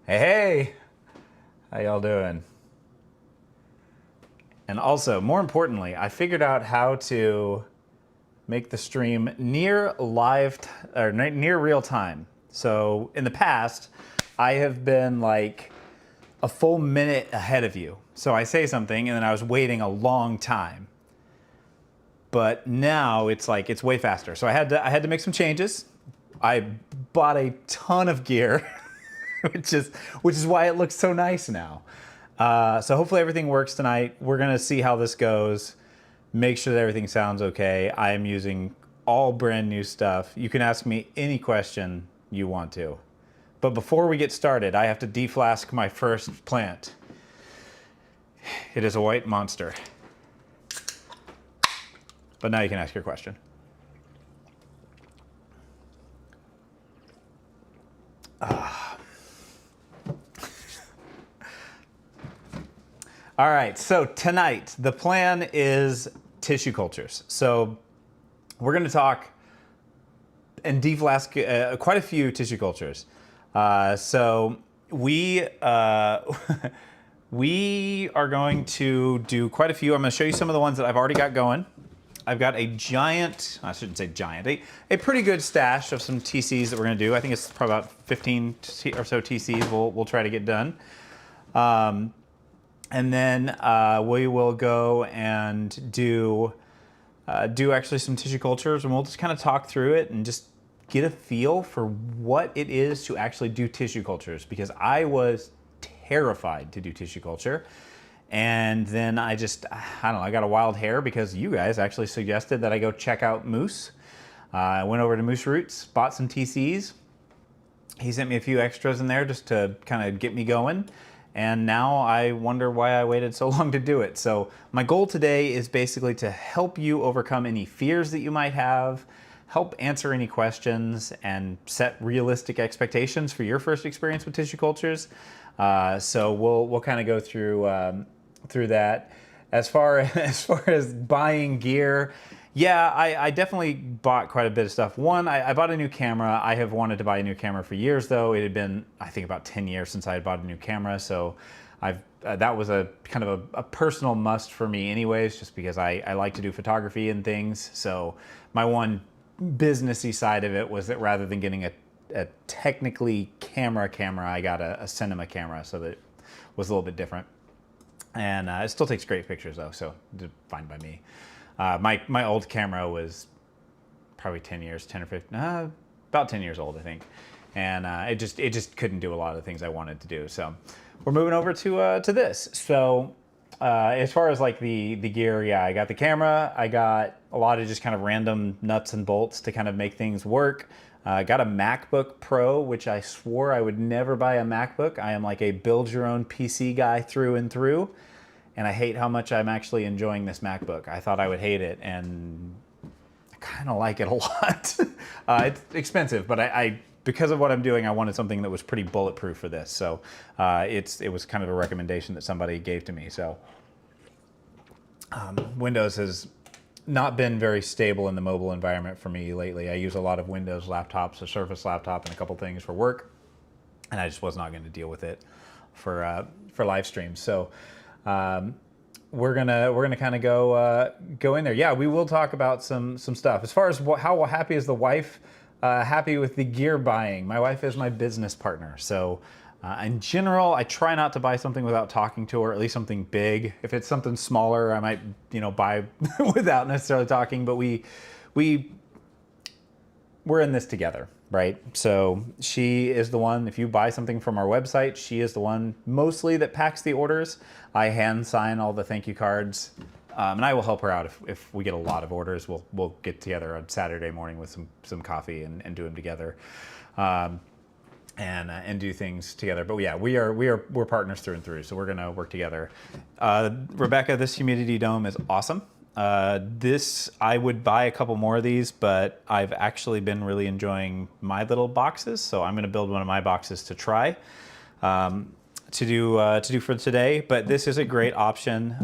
Hey, hey, how y'all doing? And also, more importantly, I figured out how to make the stream near or near real time. So in the past, I have been like a full minute ahead of you. So I say something and then I was waiting a long time. But now it's way faster. So I had to make some changes. I bought a ton of gear, which is why it looks so nice now. So hopefully everything works tonight. We're gonna see how this goes. Make sure that everything sounds okay. I am using all brand new stuff. You can ask me any question you want to. But before we get started, I have to deflask my first plant. It is a white monster. But now you can ask your question. All right, so tonight the plan is tissue cultures. So we're going to talk and deflask quite a few tissue cultures. So we we are going to do quite a few. I'm going to show you some of the ones that I've already got going. I've got a giant, I shouldn't say giant, a pretty good stash of some TCs that we're going to do. I think it's probably about 15 or so TCs we'll try to get done. And then we will go and do actually some tissue cultures, and we'll just kind of talk through it and just get a feel for what it is to actually do tissue cultures, because I was terrified to do tissue culture. And then I don't know, I got a wild hair because you guys actually suggested that I go check out Moose. I went over to Moose Roots, bought some TCs. He sent me a few extras in there just to kind of get me going. And now I wonder why I waited so long to do it. So my goal today is basically to help you overcome any fears that you might have, help answer any questions, and set realistic expectations for your first experience with tissue cultures. So we'll kind of go through that. As far as buying gear, yeah, I definitely bought quite a bit of stuff. One, I bought a new camera. I have wanted to buy a new camera for years, though. It had been, I think, about 10 years since I had bought a new camera. So that was a kind of a personal must for me anyways, just because I like to do photography and things. So my one businessy side of it was that rather than getting a technically camera, I got a cinema camera, so that it was a little bit different. And it still takes great pictures though, so fine by me. My old camera was probably 10 years, 10 or 15, about 10 years old, I think. And it just couldn't do a lot of the things I wanted to do. So we're moving over to this. So as far as like the gear, yeah, I got the camera. I got a lot of just kind of random nuts and bolts to kind of make things work. I got a MacBook Pro, which I swore I would never buy a MacBook. I am like a build your own PC guy through and through. And I hate how much I'm actually enjoying this MacBook. I thought I would hate it, and I kind of like it a lot. It's expensive, but I because of what I'm doing, I wanted something that was pretty bulletproof for this. So it was kind of a recommendation that somebody gave to me. So Windows has not been very stable in the mobile environment for me lately. I use a lot of Windows laptops, a Surface laptop, and a couple things for work, and I just was not going to deal with it for live streams. So we're gonna kind of go in there. Yeah, we will talk about some stuff as far as how happy is the wife. Happy with the gear buying. My wife is my business partner, so in general, I try not to buy something without talking to her, at least something big. If it's something smaller, I might, buy without necessarily talking, but we're in this together, right? So she is the one, if you buy something from our website, she is the one mostly that packs the orders. I hand sign all the thank you cards, and I will help her out if we get a lot of orders. We'll get together on Saturday morning with some coffee and do them together. And do things together. But yeah, we're partners through and through, so we're gonna work together. Rebecca, this humidity dome is awesome. This, I would buy a couple more of these, but I've actually been really enjoying my little boxes, so I'm gonna build one of my boxes to try to do for today. But this is a great option.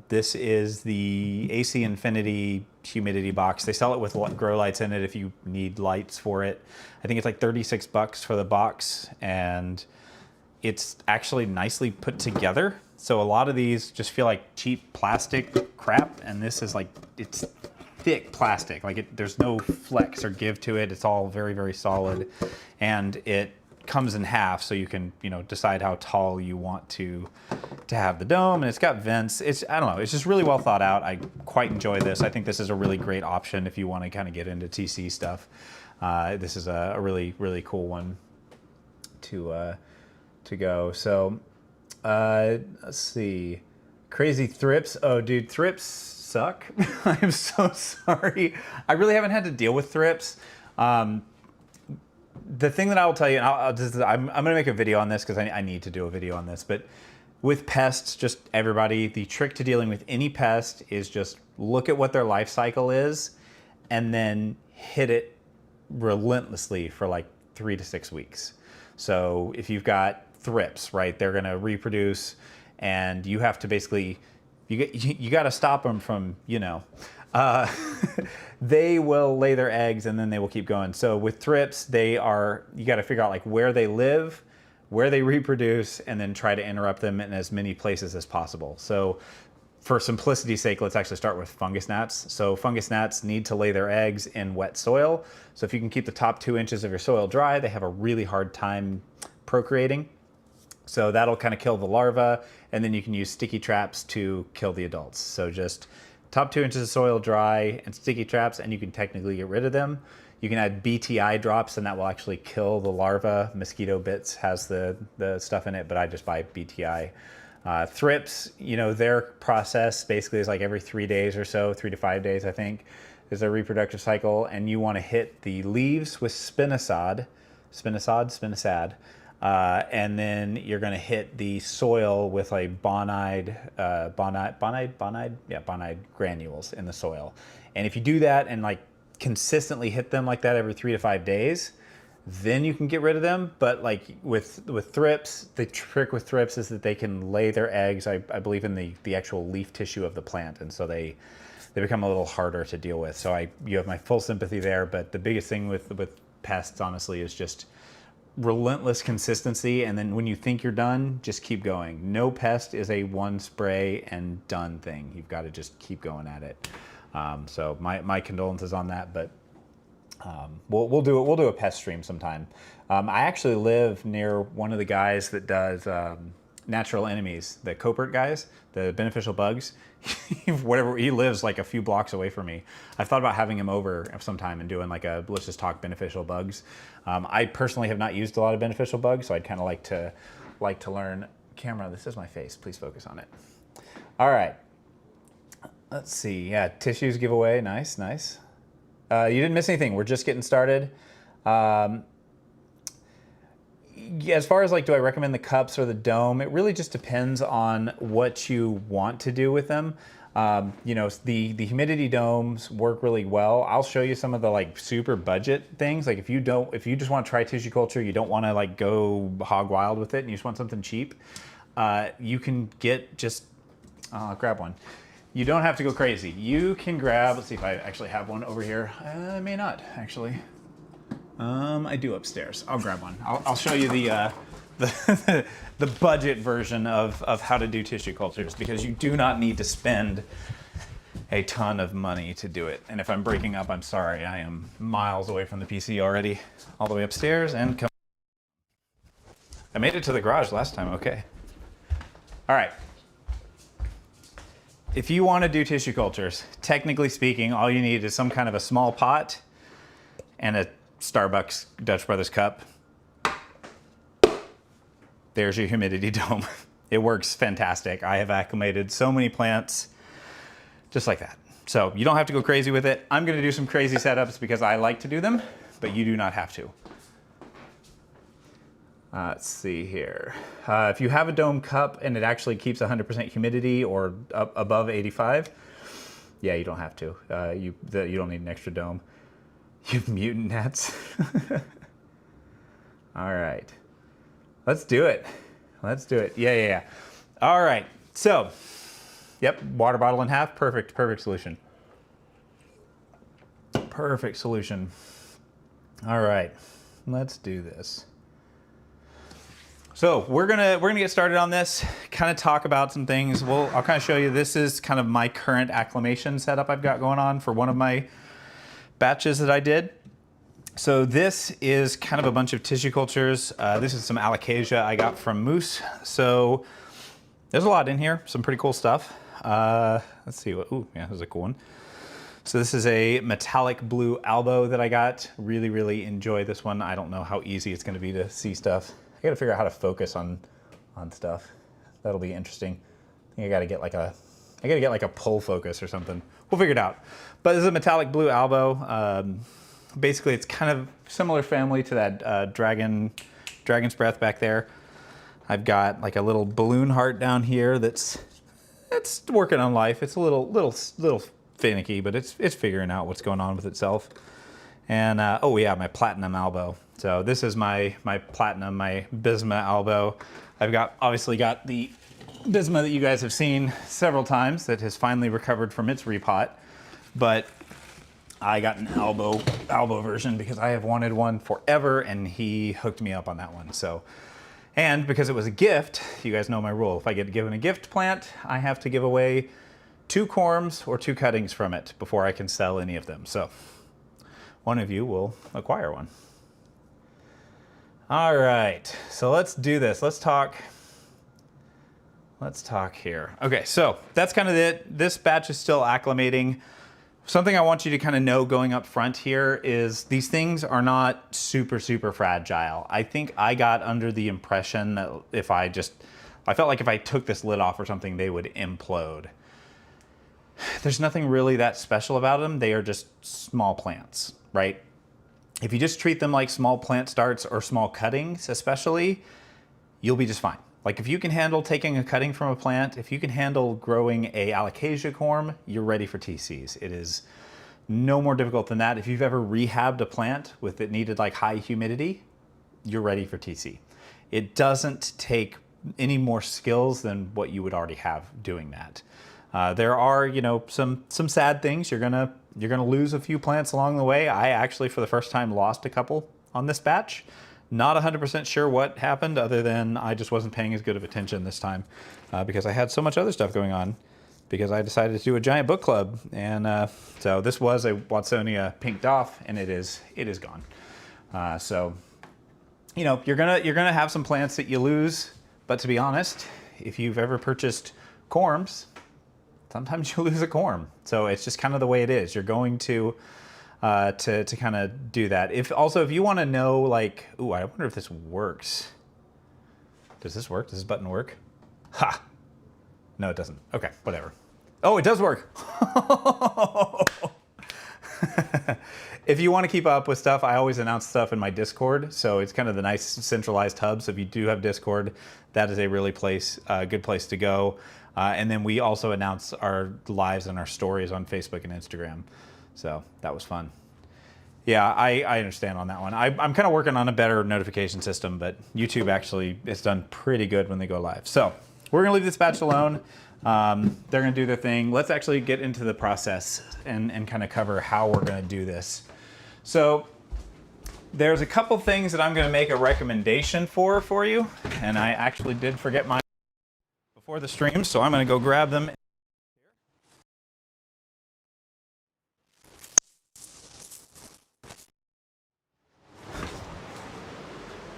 This is the AC Infinity humidity box. They sell it with grow lights in it if you need lights for it. I think it's like 36 bucks for the box, and it's actually nicely put together. So a lot of these just feel like cheap plastic crap, and this is like, it's thick plastic. Like there's no flex or give to it. It's all very, very solid, and it comes in half, so you can, you know, decide how tall you want to have the dome, and it's got vents. I don't know, it's just really well thought out. I quite enjoy this. I think this is a really great option if you want to kind of get into TC stuff. This is a really, really cool one to go. So let's see, crazy thrips. Oh dude, thrips suck. I'm so sorry. I really haven't had to deal with thrips. The thing that I will tell you, and I'm going to make a video on this because I need to do a video on this, but with pests, just everybody, the trick to dealing with any pest is just look at what their life cycle is and then hit it relentlessly for like 3 to 6 weeks. So if you've got thrips, right, they're going to reproduce, and you have to basically, you got to stop them from, you know, they will lay their eggs and then they will keep going. So with thrips, you got to figure out like where they live, where they reproduce, and then try to interrupt them in as many places as possible. So for simplicity's sake, let's actually start with fungus gnats. So fungus gnats need to lay their eggs in wet soil. So if you can keep the top 2 inches of your soil dry, they have a really hard time procreating. So that'll kind of kill the larva, and then you can use sticky traps to kill the adults. So just top 2 inches of soil dry and sticky traps, and you can technically get rid of them. You can add BTI drops, and that will actually kill the larva. Mosquito Bits has the stuff in it, but I just buy BTI. Thrips, you know, their process basically is like every 3 days or so, 3 to 5 days, I think, is their reproductive cycle. And you want to hit the leaves with spinosad, and then you're going to hit the soil with like bonide granules in the soil. And if you do that and like consistently hit them like that every 3 to 5 days, then you can get rid of them. But like with thrips, the trick with thrips is that they can lay their eggs, I believe, in the actual leaf tissue of the plant, and so they become a little harder to deal with. So you have my full sympathy there. But the biggest thing with pests, honestly, is just relentless consistency, and then when you think you're done, just keep going. No pest is a one spray and done thing. You've got to just keep going at it. So my condolences on that, but we'll do a pest stream sometime. I actually live near one of the guys that does natural enemies, the copert guys, the beneficial bugs. Whatever, he lives like a few blocks away from me. I've thought about having him over sometime and doing like a let's just talk beneficial bugs. I personally have not used a lot of beneficial bugs, so I'd kind of like to learn. Camera, this is my face. Please focus on it. All right. Let's see. Yeah, tissues giveaway. Nice, nice. You didn't miss anything. We're just getting started. As far as like, do I recommend the cups or the dome? It really just depends on what you want to do with them. You know, the humidity domes work really well. I'll show you some of the like super budget things. Like if you just want to try tissue culture, you don't want to like go hog wild with it, and you just want something cheap, you can get just, grab one. You don't have to go crazy. You can grab, let's see if I actually have one over here. I may not, actually. I do upstairs. I'll grab one. I'll show you the budget version of how to do tissue cultures, because you do not need to spend a ton of money to do it. And if I'm breaking up, I'm sorry. I am miles away from the PC already. All the way upstairs and come. I made it to the garage last time, okay. All right. If you want to do tissue cultures, technically speaking, all you need is some kind of a small pot and a Starbucks Dutch Brothers cup. There's your humidity dome. It works fantastic. I have acclimated so many plants just like that. So you don't have to go crazy with it. I'm going to do some crazy setups because I like to do them, but you do not have to. Let's see here. If you have a dome cup and it actually keeps 100% humidity or above 85, yeah, you don't have to. You don't need an extra dome. You mutant gnats. All right. Let's do it. Let's do it. Yeah. All right. So, yep, water bottle in half. Perfect solution. Perfect solution. All right. Let's do this. So we're gonna get started on this, kind of talk about some things. I'll kind of show you, this is kind of my current acclimation setup I've got going on for one of my batches that I did. So this is kind of a bunch of tissue cultures. This is some alocasia I got from Moose. So there's a lot in here, some pretty cool stuff. Let's see what, ooh, yeah, this is a cool one. So this is a metallic blue albo that I got. Really, really enjoy this one. I don't know how easy it's gonna be to see stuff. I gotta figure out how to focus on stuff. That'll be interesting. I think I gotta get like a pull focus or something. We'll figure it out. But this is a metallic blue albo. Basically, it's kind of similar family to that Dragon's Breath back there. I've got like a little balloon heart down here it's working on life. It's a little finicky, but it's figuring out what's going on with itself. And oh yeah, my platinum albo. So this is my platinum, my Bisma albo. I've obviously got the Bisma that you guys have seen several times that has finally recovered from its repot, but I got an albo version because I have wanted one forever, and he hooked me up on that one. So, and because it was a gift, you guys know my rule. If I get given a gift plant, I have to give away 2 corms or 2 cuttings from it before I can sell any of them. So one of you will acquire one. All right, so let's do this. Let's talk here. Okay, so that's kind of it. This batch is still acclimating. Something I want you to kind of know going up front here is these things are not super, super fragile. I think I got under the impression that I felt like if I took this lid off or something, they would implode. There's nothing really that special about them. They are just small plants, right? If you just treat them like small plant starts or small cuttings especially, you'll be just fine. Like if you can handle taking a cutting from a plant, if you can handle growing a alocasia corm, you're ready for TCs. It is no more difficult than that. If you've ever rehabbed a plant with it needed like high humidity, you're ready for TC. It doesn't take any more skills than what you would already have doing that. There are, you know, some sad things. You're gonna lose a few plants along the way. I actually, for the first time, lost a couple on this batch. Not 100% sure what happened, other than I just wasn't paying as good of attention this time because I had so much other stuff going on because I decided to do a giant book club. And so this was a Watsonia pinked off, and it is gone. So, you know, you're gonna have some plants that you lose, but to be honest, if you've ever purchased corms, sometimes you lose a corm. So it's just kind of the way it is. You're going to kind of do that. If you want to know, like, ooh, I wonder if this works. Does this work? Does this button work? Ha! No, it doesn't. Okay, whatever. Oh, it does work. If you want to keep up with stuff, I always announce stuff in my Discord. So it's kind of the nice centralized hub. So if you do have Discord, that is a really good place to go. And then we also announce our lives and our stories on Facebook and Instagram. So that was fun. Yeah, I understand on that one. I'm kind of working on a better notification system, but YouTube actually is done pretty good when they go live. So we're gonna leave this batch alone. They're gonna do their thing. Let's actually get into the process and kind of cover how we're gonna do this. So there's a couple things that I'm gonna make a recommendation for you. And I actually did forget mine before the stream, so I'm gonna go grab them.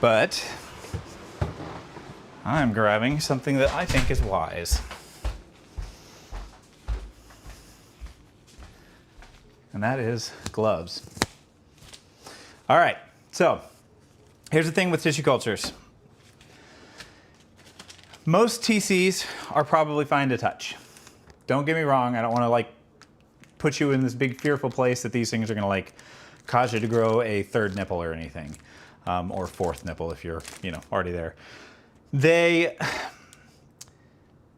But I'm grabbing something that I think is wise. And that is gloves. All right, so here's the thing with tissue cultures. Most TCs are probably fine to touch. Don't get me wrong, I don't want to like put you in this big fearful place that these things are going to like cause you to grow a 3rd nipple or anything. Or 4th nipple if you're, you know, already there. They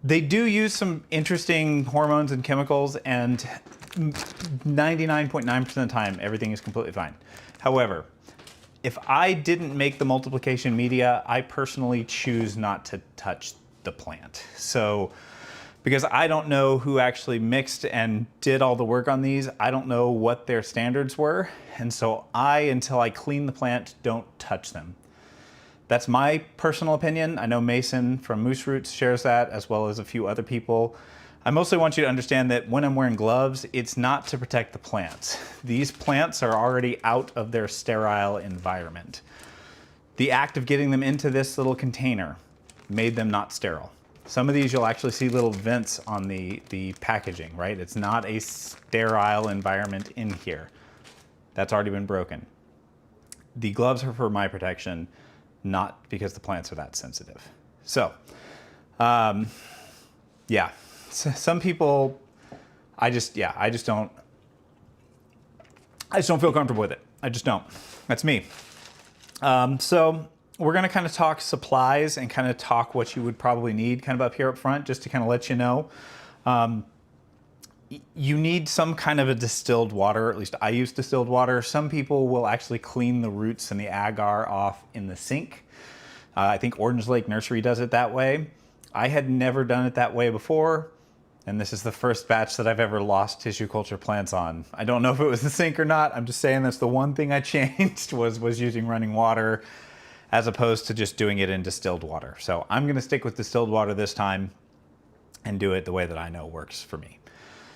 do use some interesting hormones and chemicals, and 99.9% of the time, everything is completely fine. However, if I didn't make the multiplication media, I personally choose not to touch the plant. So, because I don't know who actually mixed and did all the work on these, I don't know what their standards were. And so until I clean the plant, don't touch them. That's my personal opinion. I know Mason from Moose Roots shares that, as well as a few other people. I mostly want you to understand that when I'm wearing gloves, it's not to protect the plants. These plants are already out of their sterile environment. The act of getting them into this little container made them not sterile. Some of these you'll actually see little vents on the packaging, right? It's not a sterile environment in here. That's already been broken. The gloves are for my protection, not because the plants are that sensitive. So, yeah, some people, I just don't feel comfortable with it. I just don't. That's me. So we're gonna kind of talk supplies and kind of talk what you would probably need kind of up here up front, just to kind of let you know. You need some kind of a distilled water, at least I use distilled water. Some people will actually clean the roots and the agar off in the sink. I think Orange Lake Nursery does it that way. I had never done it that way before, and this is the first batch that I've ever lost tissue culture plants on. I don't know if it was the sink or not. I'm just saying that's the one thing I changed was using running water as opposed to just doing it in distilled water. So I'm gonna stick with distilled water this time and do it the way that I know works for me.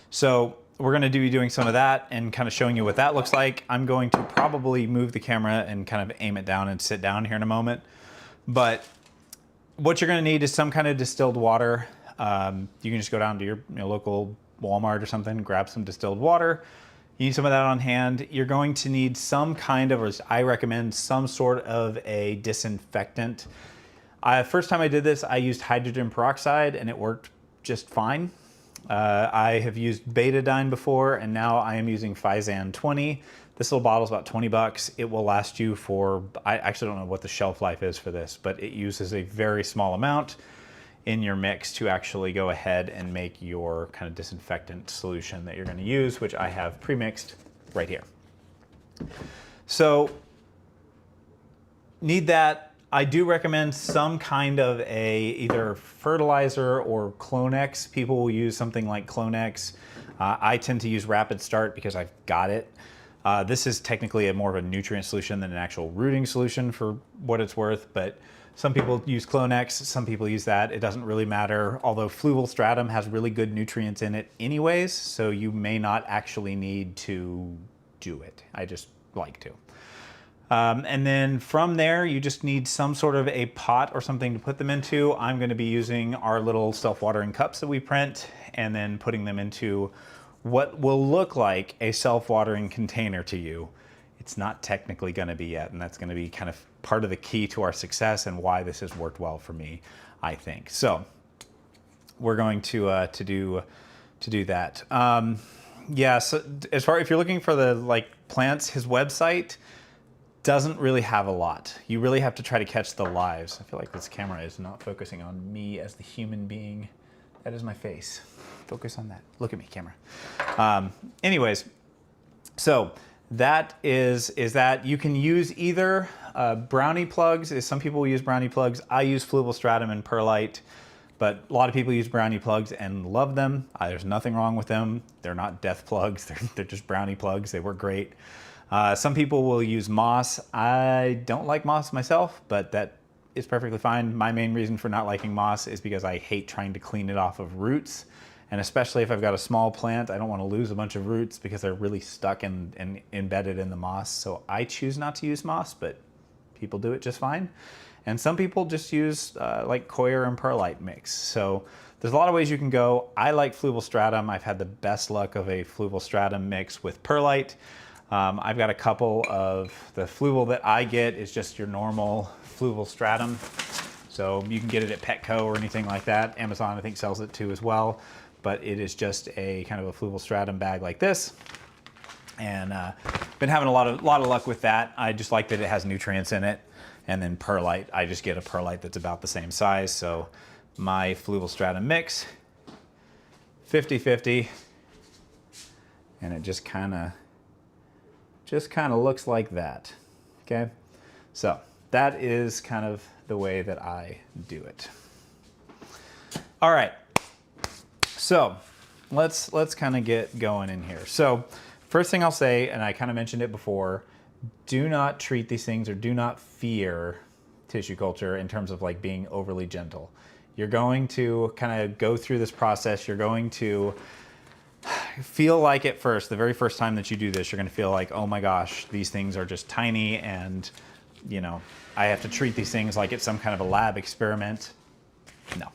So we're gonna be doing some of that and kind of showing you what that looks like. I'm going to probably move the camera and kind of aim it down and sit down here in a moment. But what you're gonna need is some kind of distilled water. You can just go down to your local Walmart or something, grab some distilled water. You need some of that on hand. You're going to need some kind of, or I recommend some sort of a disinfectant. First time I did this, I used hydrogen peroxide and it worked just fine. I have used betadine before, and now I am using Physan 20. This little bottle is about 20 bucks. It will last you for, I actually don't know what the shelf life is for this, but it uses a very small amount in your mix to actually go ahead and make your kind of disinfectant solution that you're going to use, which I have pre-mixed right here. So need that. I do recommend some kind of either fertilizer or Clonex. People will use something like Clonex. I tend to use Rapid Start because I've got it. This is technically more of a nutrient solution than an actual rooting solution for what it's worth, but some people use Clonex, some people use that. It doesn't really matter, although Fluval Stratum has really good nutrients in it anyways, so you may not actually need to do it. I just like to. And then from there, you just need some sort of a pot or something to put them into. I'm going to be using our little self-watering cups that we print and then putting them into what will look like a self-watering container to you. It's not technically going to be yet, and that's going to be kind of part of the key to our success and why this has worked well for me, I think. So we're going to do that. Yeah. So as far if you're looking for the plants, his website doesn't really have a lot. You really have to try to catch the lives. I feel like this camera is not focusing on me as the human being. That is my face. Focus on that. Look at me, camera. Anyways, so that is that. You can use either brownie plugs. Some people will use brownie plugs. I use Fluval Stratum and Perlite, but a lot of people use brownie plugs and love them. There's nothing wrong with them. They're not death plugs. They're just brownie plugs. They work great. Some people will use moss. I don't like moss myself, but that is perfectly fine. My main reason for not liking moss is because I hate trying to clean it off of roots. And especially if I've got a small plant, I don't want to lose a bunch of roots because they're really stuck and embedded in the moss. So I choose not to use moss, but people do it just fine. And some people just use like Coir and Perlite mix. So there's a lot of ways you can go. I like Fluval Stratum. I've had the best luck of a Fluval Stratum mix with Perlite. I've got a couple of the Fluval that I get is just your normal Fluval Stratum. So you can get it at Petco or anything like that. Amazon, I think, sells it too as well. But it is just a kind of a Fluval Stratum bag like this. And been having a lot of luck with that. I just like that it has nutrients in it. And then Perlite, I just get a Perlite that's about the same size. So my Fluval Stratum mix, 50-50. And it just kind of looks like that. Okay, so that is kind of the way that I do it. All right, so let's kind of get going in here. So first thing I'll say, and I kind of mentioned it before, do not treat these things or do not fear tissue culture in terms of like being overly gentle. You're going to kind of go through this process. You're going to feel like at first, the very first time that you do this, you're going to feel like, oh my gosh, these things are just tiny, and you know, I have to treat these things like it's some kind of a lab experiment. No,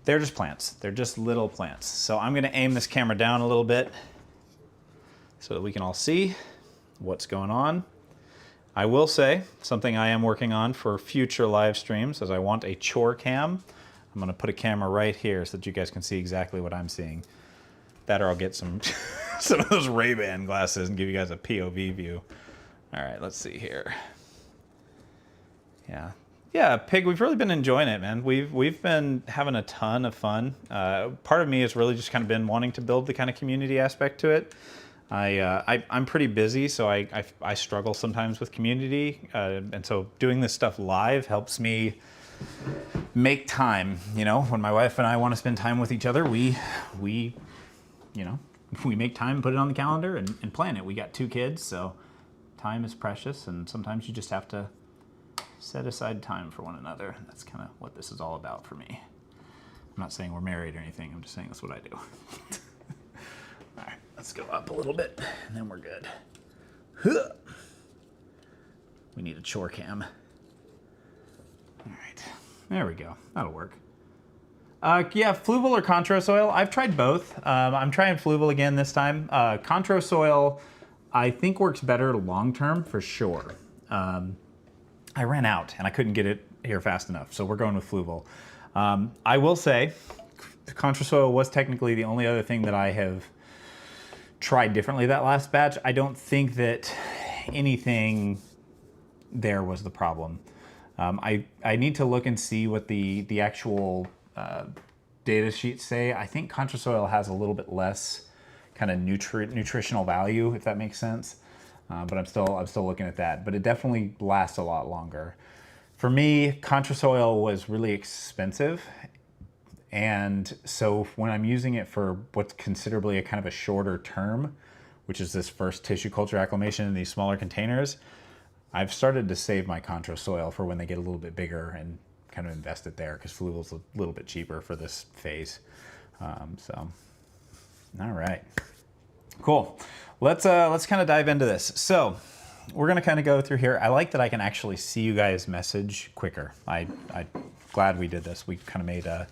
they're just plants. They're just little plants. So I'm going to aim this camera down a little bit so that we can all see what's going on. I will say something I am working on for future live streams is I want a chore cam. I'm going to put a camera right here so that you guys can see exactly what I'm seeing. That, or I'll get some some of those Ray-Ban glasses and give you guys a POV view. All right, let's see here. Yeah, Pig, we've really been enjoying it, man. We've been having a ton of fun. Part of me has really just kind of been wanting to build the kind of community aspect to it. I'm pretty busy, so I struggle sometimes with community, and so doing this stuff live helps me make time. You know, when my wife and I want to spend time with each other, we make time, put it on the calendar, and plan it. We got 2 kids, so time is precious, and sometimes you just have to set aside time for one another. That's kind of what this is all about for me. I'm not saying we're married or anything. I'm just saying that's what I do. All right, let's go up a little bit, and then we're good. We need a chore cam. All right, there we go. That'll work. Yeah, fluval or contrast soil. I've tried both. I'm trying fluval again this time. Contrast soil, I think, works better long-term for sure. I ran out, and I couldn't get it here fast enough, so we're going with fluval. I will say, contrast soil was technically the only other thing that I have tried differently that last batch. I don't think that anything there was the problem. I need to look and see what the actual data sheets say. I think contrast soil has a little bit less kind of nutritional value, if that makes sense. But I'm still looking at that. But it definitely lasts a lot longer. For me, contrast soil was really expensive, and so when I'm using it for what's considerably a kind of a shorter term, which is this first tissue culture acclimation in these smaller containers, I've started to save my contrast soil for when they get a little bit bigger and kind of invest it there, because fluval's a little bit cheaper for this phase. So, all right, cool. Let's kind of dive into this. So we're gonna kind of go through here. I like that I can actually see you guys message quicker. I'm glad we did this. We kind of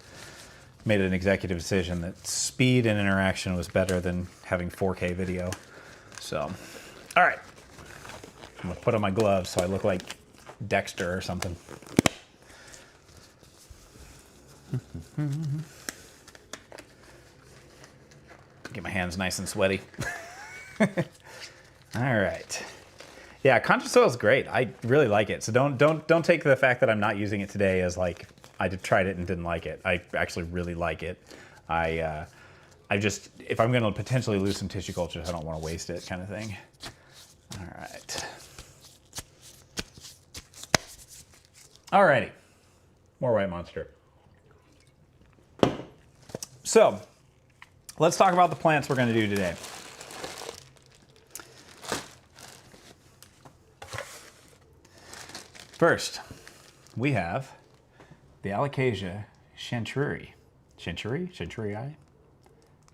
made an executive decision that speed and interaction was better than having 4K video. So, all right, I'm gonna put on my gloves so I look like Dexter or something. Get my hands nice and sweaty. All right. Yeah, contrast soil is great. I really like it. So don't take the fact that I'm not using it today as like I tried it and didn't like it. I actually really like it. I just, if I'm going to potentially lose some tissue cultures, I don't want to waste it, kind of thing. All right. Alrighty. More white monster. So let's talk about the plants we're going to do today. First, we have the Alocasia chanturii. Chanturii?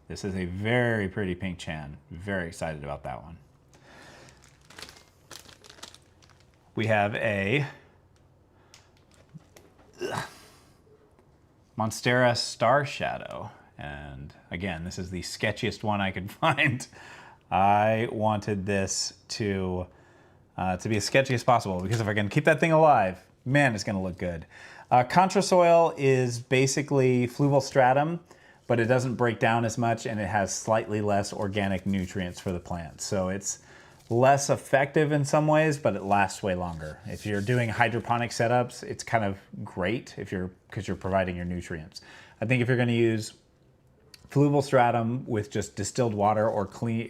This is a very pretty pink chan. Very excited about that one. We have a Monstera Star Shadow. And again, this is the sketchiest one I could find. I wanted this to be as sketchy as possible, because if I can keep that thing alive, man, it's gonna look good. Contrast soil is basically fluval stratum, but it doesn't break down as much, and it has slightly less organic nutrients for the plant. So it's less effective in some ways, but it lasts way longer. If you're doing hydroponic setups, it's kind of great because you're providing your nutrients. I think if you're gonna use fluval stratum with just distilled water or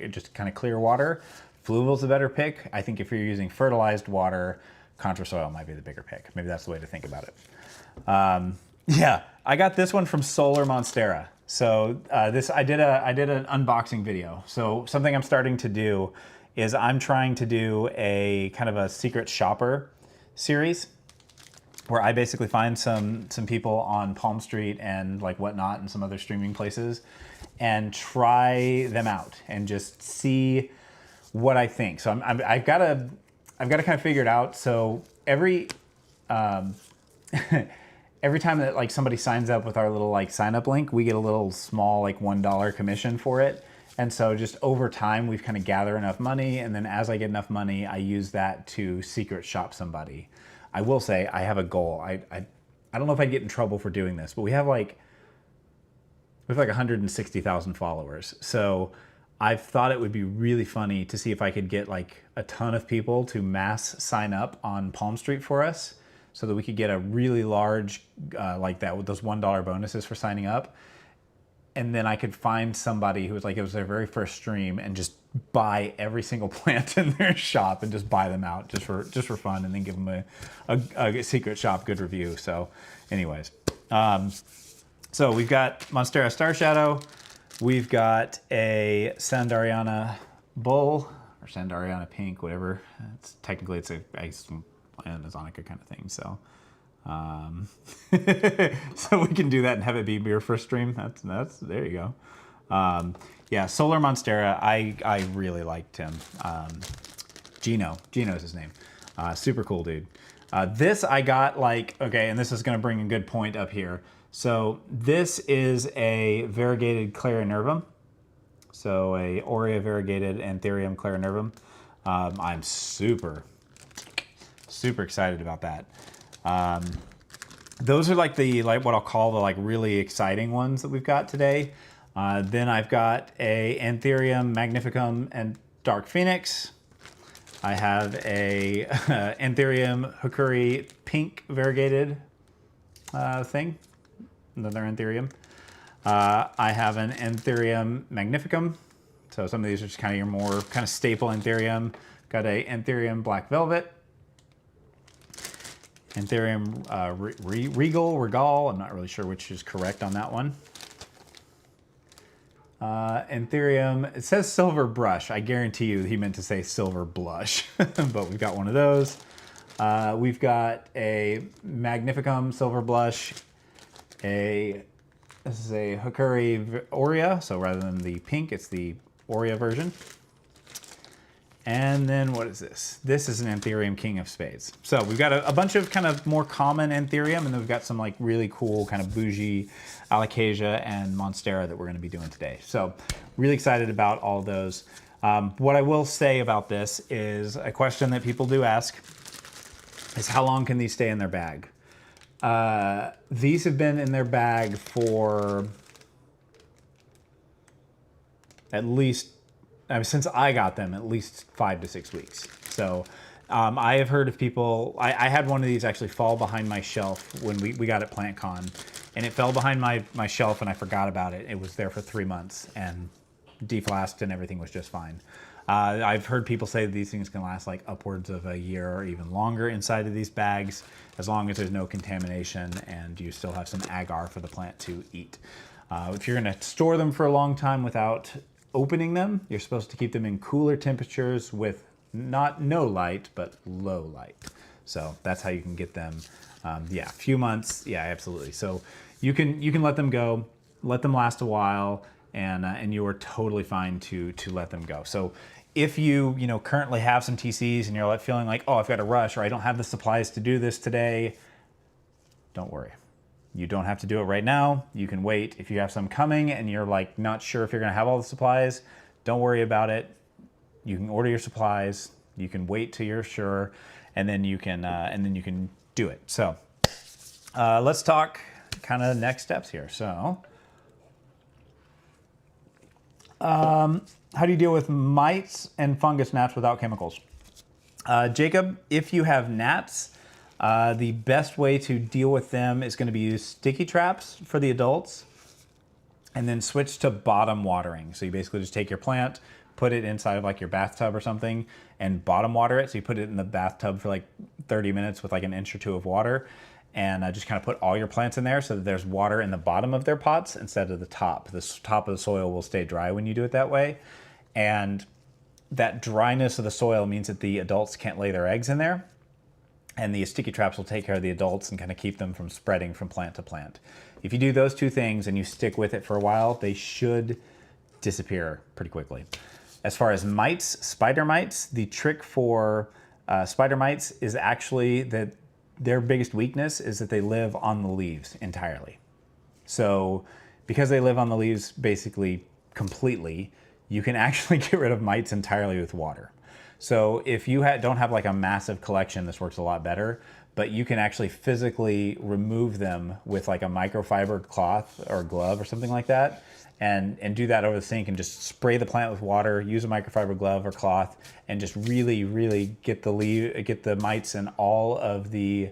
just kind of clear water, fluval's a better pick. I think if you're using fertilized water, contrast soil might be the bigger pick. Maybe that's the way to think about it. Yeah, I got this one from Solar Monstera. So I did an unboxing video. So something I'm starting to do is I'm trying to do a kind of a secret shopper series. where I basically find some people on Palm Street and like Whatnot and some other streaming places and try them out and just see what I think. So I've got to kind of figure it out. So every every time that like somebody signs up with our little like sign up link, we get a little small like $1 commission for it. And so just over time, we've kind of gathered enough money. And then as I get enough money, I use that to secret shop somebody. I will say I have a goal. I don't know if I'd get in trouble for doing this, but we have like 160,000 followers. So I've thought it would be really funny to see if I could get like a ton of people to mass sign up on Palm Street for us so that we could get a really large, like that with those $1 bonuses for signing up. And then I could find somebody who was like, it was their very first stream and just buy every single plant in their shop and just buy them out just for fun and then give them a secret shop good review. So anyways, so we've got Monstera Star Shadow. We've got a Sandariana Bull or Sandariana Pink, whatever. It's technically it's a Amazonica kind of thing. So so we can do that and have it be your first stream. That's there you go. Yeah, Solar Monstera. I really liked him. Gino's his name. Super cool dude. This I got like, okay, and this is going to bring a good point up here. So this is a variegated Clarinervum. So a Aurea variegated Anthurium Clarinervum. I'm super excited about that. Those are like what I'll call the like really exciting ones that we've got today. Then I've got a Anthurium Magnificum and Dark Phoenix. I have a Anthurium Hikuri Pink variegated thing, another Anthurium. I have an Anthurium Magnificum. So some of these are just kind of your more kind of staple Anthurium. Got a Anthurium Black Velvet. Anthurium Regal, I'm not really sure which is correct on that one. Anthurium, it says Silver Brush. I guarantee you he meant to say Silver Blush, but we've got one of those. We've got a Magnificum Silver Blush. This is a Hikuri Aurea, so rather than the pink, it's the Aurea version. And then what is this? This is an Anthurium King of Spades. So we've got a bunch of kind of more common Anthurium, and then we've got some like really cool kind of bougie Alocasia and Monstera that we're going to be doing today. So really excited about all those. What I will say about this is a question that people do ask is how long can these stay in their bag? These have been in their bag for at least, since I got them, at least 5 to 6 weeks. So I have heard of people, I had one of these actually fall behind my shelf when we got at PlantCon, and it fell behind my shelf and I forgot about it. It was there for 3 months and deflasked and everything was just fine. I've heard people say that these things can last like upwards of a year or even longer inside of these bags, as long as there's no contamination and you still have some agar for the plant to eat. If you're gonna store them for a long time without opening them, you're supposed to keep them in cooler temperatures with no light, but low light. So that's how you can get them. Yeah, a few months. Yeah, absolutely. So you can let them go, let them last a while, and you are totally fine to let them go. So if you currently have some TCs and you're like feeling like, oh, I've got to rush, or I don't have the supplies to do this today, don't worry. You don't have to do it right now. You can wait. If you have some coming and you're like not sure if you're gonna have all the supplies, don't worry about it. You can order your supplies. You can wait till you're sure, and then you can do it. So let's talk kind of next steps here. So how do you deal with mites and fungus gnats without chemicals? Jacob, if you have gnats, the best way to deal with them is going to be use sticky traps for the adults and then switch to bottom watering. So you basically just take your plant, put it inside of like your bathtub or something and bottom water it. So you put it in the bathtub for like 30 minutes with like an inch or two of water and just kind of put all your plants in there so that there's water in the bottom of their pots instead of the top. The top of the soil will stay dry when you do it that way. And that dryness of the soil means that the adults can't lay their eggs in there. and the sticky traps will take care of the adults and kind of keep them from spreading from plant to plant. If you do those two things and you stick with it for a while, they should disappear pretty quickly. As far as mites, spider mites, the trick for spider mites is actually that their biggest weakness is that they live on the leaves entirely. So because they live on the leaves basically completely, you can actually get rid of mites entirely with water. So if you don't have like a massive collection, this works a lot better, but you can actually physically remove them with like a microfiber cloth or glove or something like that, and do that over the sink and just spray the plant with water, use a microfiber glove or cloth, and just really get the mites and all of the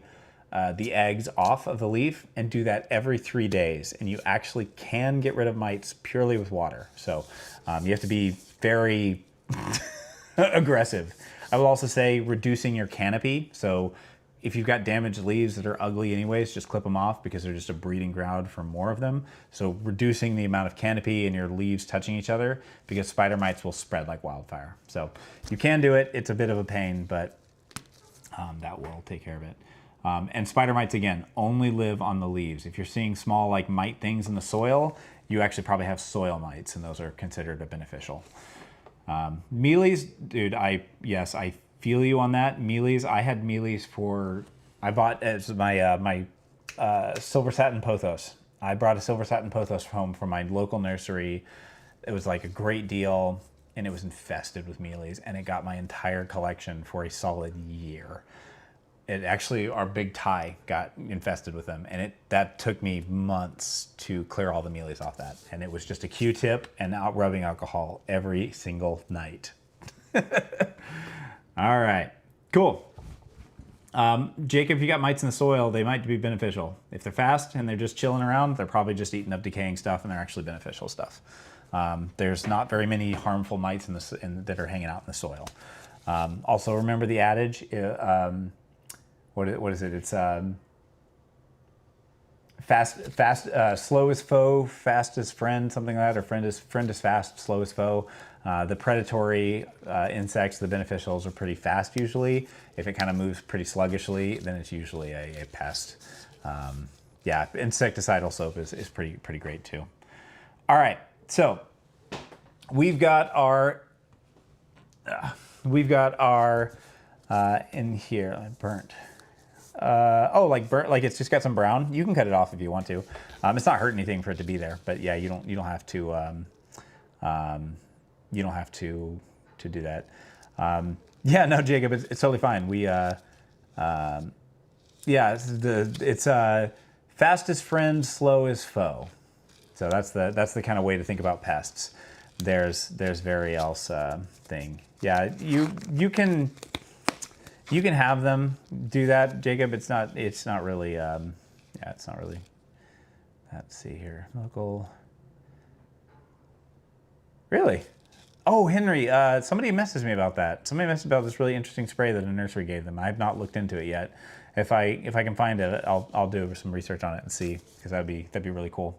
eggs off of the leaf, and do that every 3 days. And you actually can get rid of mites purely with water. So you have to be very aggressive. I will also say reducing your canopy. So if you've got damaged leaves that are ugly anyways, just clip them off because they're just a breeding ground for more of them. So reducing the amount of canopy and your leaves touching each other, because spider mites will spread like wildfire. So you can do it. It's a bit of a pain, but that will take care of it. And spider mites, again, only live on the leaves. If you're seeing small like mite things in the soil, you actually probably have soil mites, and those are considered beneficial. Mealies, dude, I feel you on that. Mealies, I had mealies I bought as my silver satin pothos. I brought a silver satin pothos home from my local nursery. It was like a great deal, and it was infested with mealies, and it got my entire collection for a solid year. It actually, our big Thai got infested with them, and that took me months to clear all the mealies off that. And it was just a Q-tip and rubbing alcohol every single night. All right, cool. Jacob, if you got mites in the soil, they might be beneficial. If they're fast and they're just chilling around, they're probably just eating up decaying stuff, and they're actually beneficial stuff. There's not very many harmful mites that are hanging out in the soil. Also, remember the adage, what is it? It's slow is foe, fast is friend, something like that, or friend is fast, slow is foe. The predatory insects, the beneficials, are pretty fast usually. If it kind of moves pretty sluggishly, then it's usually a pest. Yeah, insecticidal soap is pretty great too. All right, so we've got our in here burnt. Like it's just got some brown. You can cut it off if you want to. It's not hurt anything for it to be there, but yeah, you don't have to do that. Yeah, no, Jacob, it's totally fine. It's fast is friend, slow is foe. So that's the kind of way to think about pests. There's very else thing. Yeah, you can have them do that, Jacob. It's not really. It's not really. Let's see here. Local. Really? Oh, Henry. Somebody messaged me about that. Somebody messaged about this really interesting spray that a nursery gave them. I've not looked into it yet. If I can find it, I'll do some research on it and see, because that'd be really cool.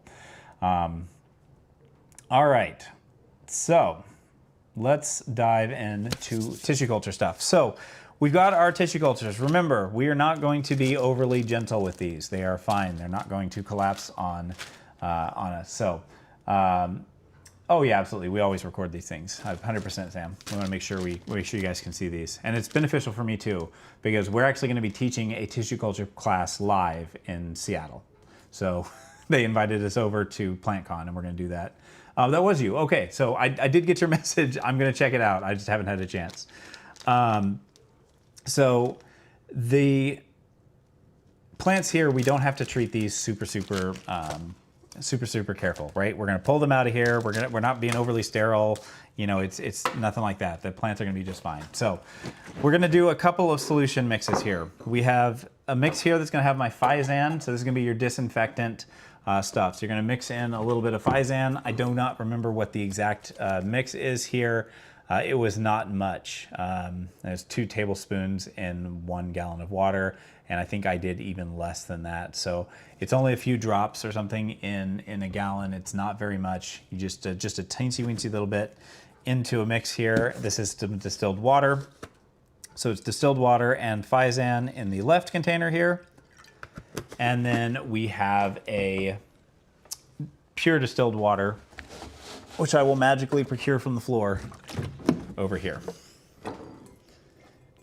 All right. So let's dive into tissue culture stuff. So we've got our tissue cultures. Remember, we are not going to be overly gentle with these. They are fine. They're not going to collapse on us. So, oh yeah, absolutely. We always record these things. 100%, Sam. We want to make sure you guys can see these. And it's beneficial for me too, because we're actually going to be teaching a tissue culture class live in Seattle. So they invited us over to PlantCon, and we're going to do that. That was you. Okay, so I did get your message. I'm going to check it out. I just haven't had a chance. So the plants here, we don't have to treat these super careful, right? We're going to pull them out of here. We're not being overly sterile. You know, it's nothing like that. The plants are going to be just fine. So we're going to do a couple of solution mixes here. We have a mix here that's going to have my Physan. So this is going to be your disinfectant stuff. So you're going to mix in a little bit of Physan. I do not remember what the exact mix is here. It was not much. There's 2 tablespoons in 1 gallon of water, and I think I did even less than that. So it's only a few drops or something in a gallon. It's not very much. You just a teensy weensy little bit into a mix here. This is distilled water. So it's distilled water and Fizan in the left container here. And then we have a pure distilled water, which I will magically procure from the floor over here.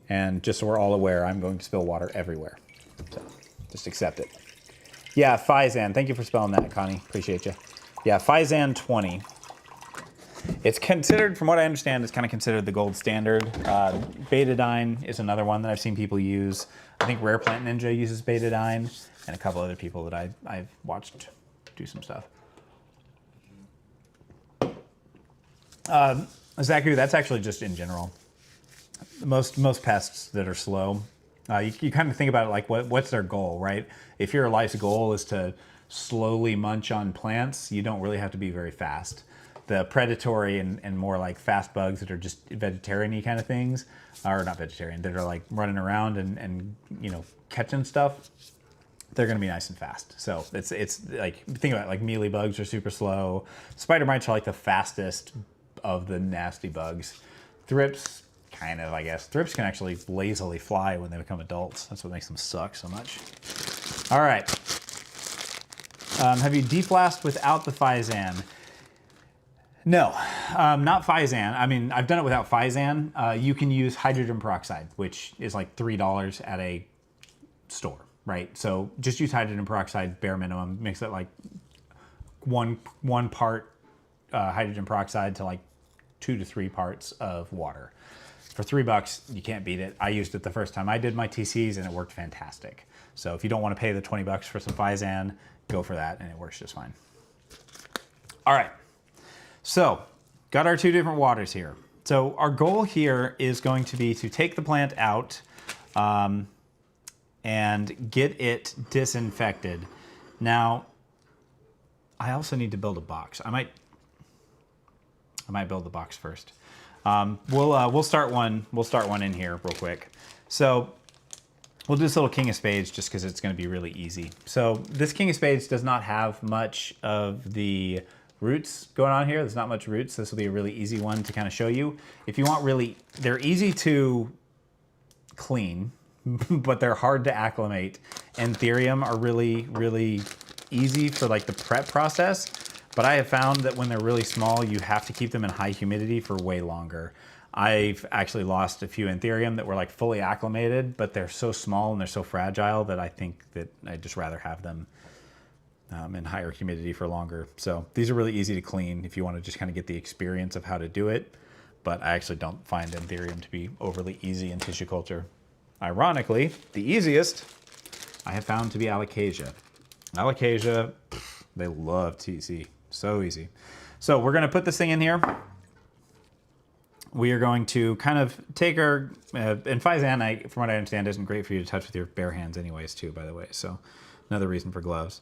And just so we're all aware, I'm going to spill water everywhere. So just accept it. Yeah, Fizan. Thank you for spelling that, Connie. Appreciate you. Yeah, Fizan 20. It's considered, from what I understand, it's kind of considered the gold standard. Betadine is another one that I've seen people use. I think Rare Plant Ninja uses betadine, and a couple other people that I've watched do some stuff. Zachary, that's actually just in general. Most pests that are slow, you kind of think about it like what's their goal, right? If your life's goal is to slowly munch on plants, you don't really have to be very fast. The predatory and more like fast bugs that are just vegetarian-y kind of things, or not vegetarian, that are like running around and you know, catching stuff, they're gonna be nice and fast. So it's like, think about it, like mealy bugs are super slow. Spider mites are like the fastest of the nasty bugs. Thrips, kind of, I guess. Thrips can actually lazily fly when they become adults. That's what makes them suck so much. All right. Have you deflasked without the Fizan? No, not Fizan. I mean, I've done it without Fizan. You can use hydrogen peroxide, which is like $3 at a store, right? So just use hydrogen peroxide, bare minimum. Mix it like one part hydrogen peroxide to like 2 to 3 parts of water. For $3, you can't beat it. I used it the first time I did my TCs and it worked fantastic. So if you don't want to pay the $20 for some Fizan, go for that and it works just fine. All right. So, got our 2 different waters here. So our goal here is going to be to take the plant out and get it disinfected. Now, I also need to build a box. I might build the box first. We'll start one in here real quick. So we'll do this little King of Spades just because it's going to be really easy. So this King of Spades does not have much of the roots going on here. There's not much roots. This will be a really easy one to kind of show you. If you want really, they're easy to clean, but they're hard to acclimate. And Therium are really, really easy for like the prep process. But I have found that when they're really small, you have to keep them in high humidity for way longer. I've actually lost a few Anthurium that were like fully acclimated, but they're so small and they're so fragile that I think that I'd just rather have them in higher humidity for longer. So these are really easy to clean if you want to just kind of get the experience of how to do it. But I actually don't find Anthurium to be overly easy in tissue culture. Ironically, the easiest I have found to be Alocasia. Alocasia, they love TC. So easy. So we're going to put this thing in here. We are going to kind of take our, and Fizan, from what I understand, isn't great for you to touch with your bare hands anyways too, by the way. So another reason for gloves.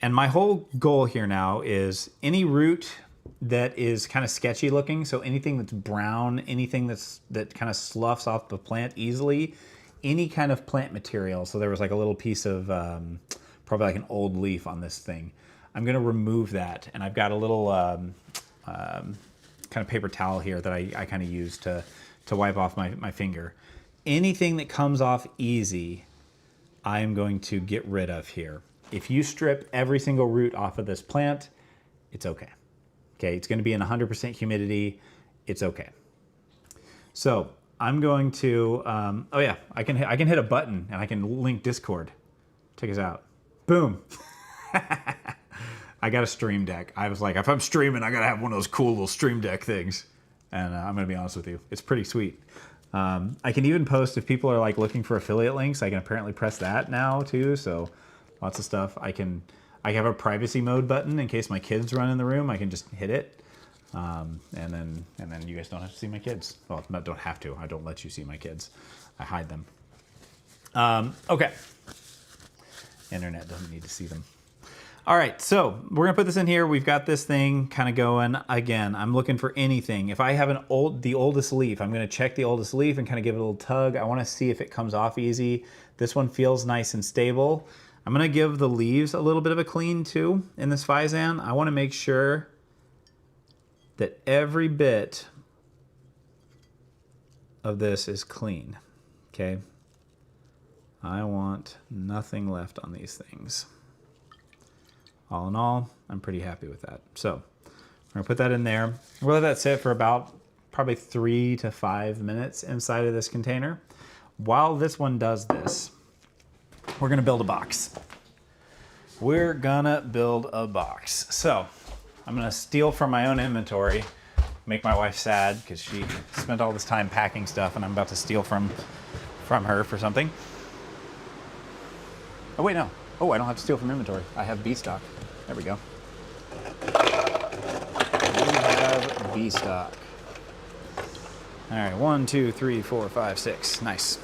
And my whole goal here now is any root that is kind of sketchy looking, so anything that's brown, anything that kind of sloughs off the plant easily, any kind of plant material. So there was like a little piece of probably like an old leaf on this thing. I'm going to remove that, and I've got a little kind of paper towel here that I kind of use to wipe off my finger. Anything that comes off easy, I am going to get rid of here. If you strip every single root off of this plant, it's okay. Okay, it's going to be in 100% humidity. It's okay. So I'm going to, oh yeah, I can hit a button and I can link Discord. Check us out. Boom. I got a stream deck. I was like, if I'm streaming, I gotta have one of those cool little stream deck things. And I'm gonna be honest with you, it's pretty sweet. I can even post, if people are like looking for affiliate links, I can apparently press that now too. So lots of stuff. I have a privacy mode button in case my kids run in the room. I can just hit it. And then you guys don't have to see my kids. Well, not don't have to. I don't let you see my kids. I hide them. Okay. Internet doesn't need to see them. All right, so we're gonna put this in here. We've got this thing kind of going. Again, I'm looking for anything. If I have the oldest leaf, I'm gonna check the oldest leaf and kind of give it a little tug. I wanna see if it comes off easy. This one feels nice and stable. I'm gonna give the leaves a little bit of a clean too in this Fizan. I wanna make sure that every bit of this is clean. Okay. I want nothing left on these things. All in all, I'm pretty happy with that. So we're gonna put that in there. We'll let that sit for about probably 3 to 5 minutes inside of this container. While this one does this, we're gonna build a box. We're gonna build a box. So I'm gonna steal from my own inventory, make my wife sad because she spent all this time packing stuff and I'm about to steal from her for something. Oh wait, no. Oh, I don't have to steal from inventory. I have B stock. There we go. We have B stock. All right, 1, 2, 3, 4, 5, 6. Nice.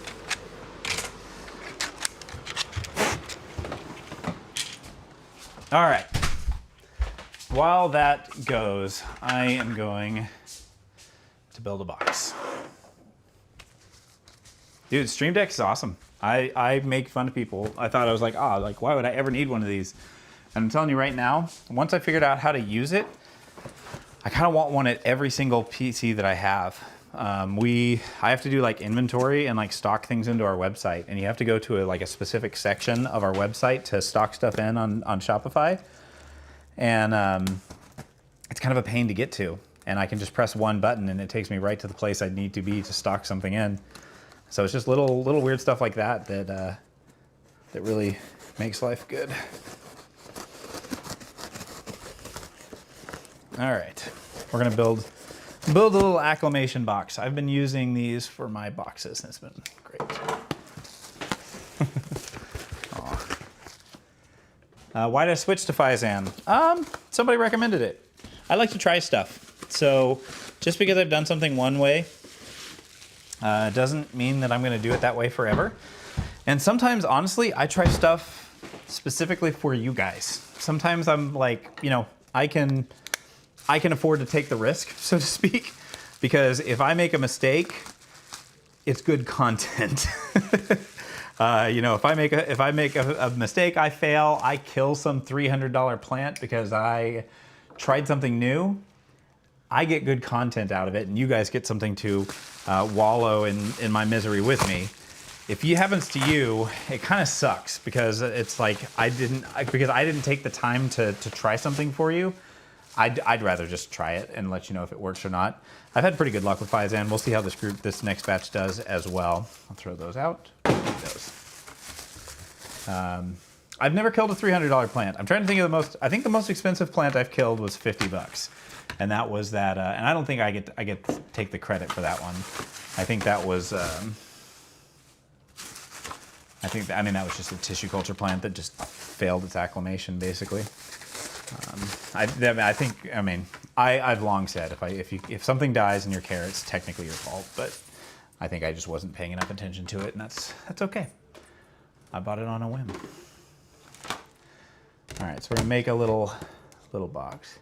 All right. While that goes, I am going to build a box. Dude, Stream Deck is awesome. I make fun of people. I thought I was like, why would I ever need one of these? And I'm telling you right now, once I figured out how to use it, I kind of want one at every single PC that I have. I have to do like inventory and like stock things into our website, and you have to go to a specific section of our website to stock stuff in on Shopify. And it's kind of a pain to get to. And I can just press one button and it takes me right to the place I need to be to stock something in. So it's just little weird stuff like that that really makes life good. All right, we're gonna build a little acclimation box. I've been using these for my boxes and it's been great. Why did I switch to Phison? Somebody recommended it. I like to try stuff. So just because I've done something one way, doesn't mean that I'm going to do it that way forever. And sometimes, honestly, I try stuff specifically for you guys. Sometimes I'm like, I can afford to take the risk, so to speak, because if I make a mistake, it's good content. If I make a mistake, I fail, I kill some $300 plant because I tried something new, I get good content out of it, and you guys get something to wallow in my misery with me. If it happens to you, it kind of sucks because it's like I didn't take the time to try something for you. I'd rather just try it and let you know if it works or not. I've had pretty good luck with Phison. We'll see how this next batch does as well. I'll throw those out. I've never killed a $300 plant. I'm trying to think of I think the most expensive plant I've killed was $50. And that was that, and I don't think I get to take the credit for that one. I think that was, that was just a tissue culture plant that just failed its acclimation, basically. I've long said if something dies in your care, it's technically your fault, but I think I just wasn't paying enough attention to it, and that's okay. I bought it on a whim. All right, so we're gonna make a little box.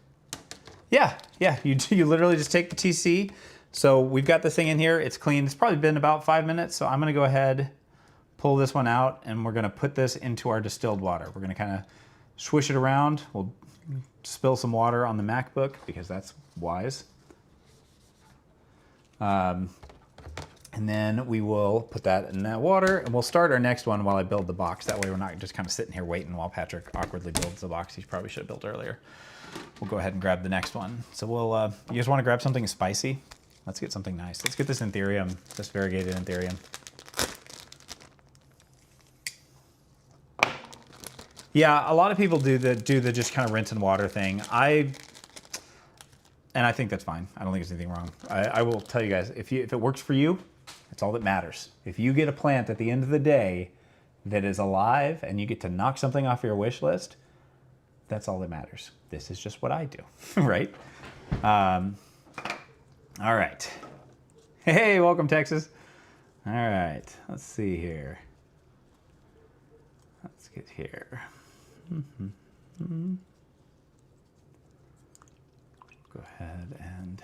Yeah, you literally just take the TC. So we've got this thing in here, it's clean. It's probably been about 5 minutes, so I'm gonna go ahead, pull this one out, and we're gonna put this into our distilled water. We're gonna kind of swish it around. We'll spill some water on the MacBook because that's wise. And then we will put that in that water, and we'll start our next one while I build the box. That way we're not just kind of sitting here waiting while Patrick awkwardly builds the box he probably should have built earlier. We'll go ahead and grab the next one. So we'll, you guys want to grab something spicy? Let's get something nice. Let's get this Ethereum, this variegated Ethereum. Yeah, a lot of people do the just kind of rinse and water thing. And I think that's fine. I don't think there's anything wrong. I will tell you guys, if it works for you, that's all that matters. If you get a plant at the end of the day that is alive and you get to knock something off your wish list, that's all that matters. This is just what I do, right? All right. Hey, welcome, Texas. All right, let's see here. Let's get here. Go ahead and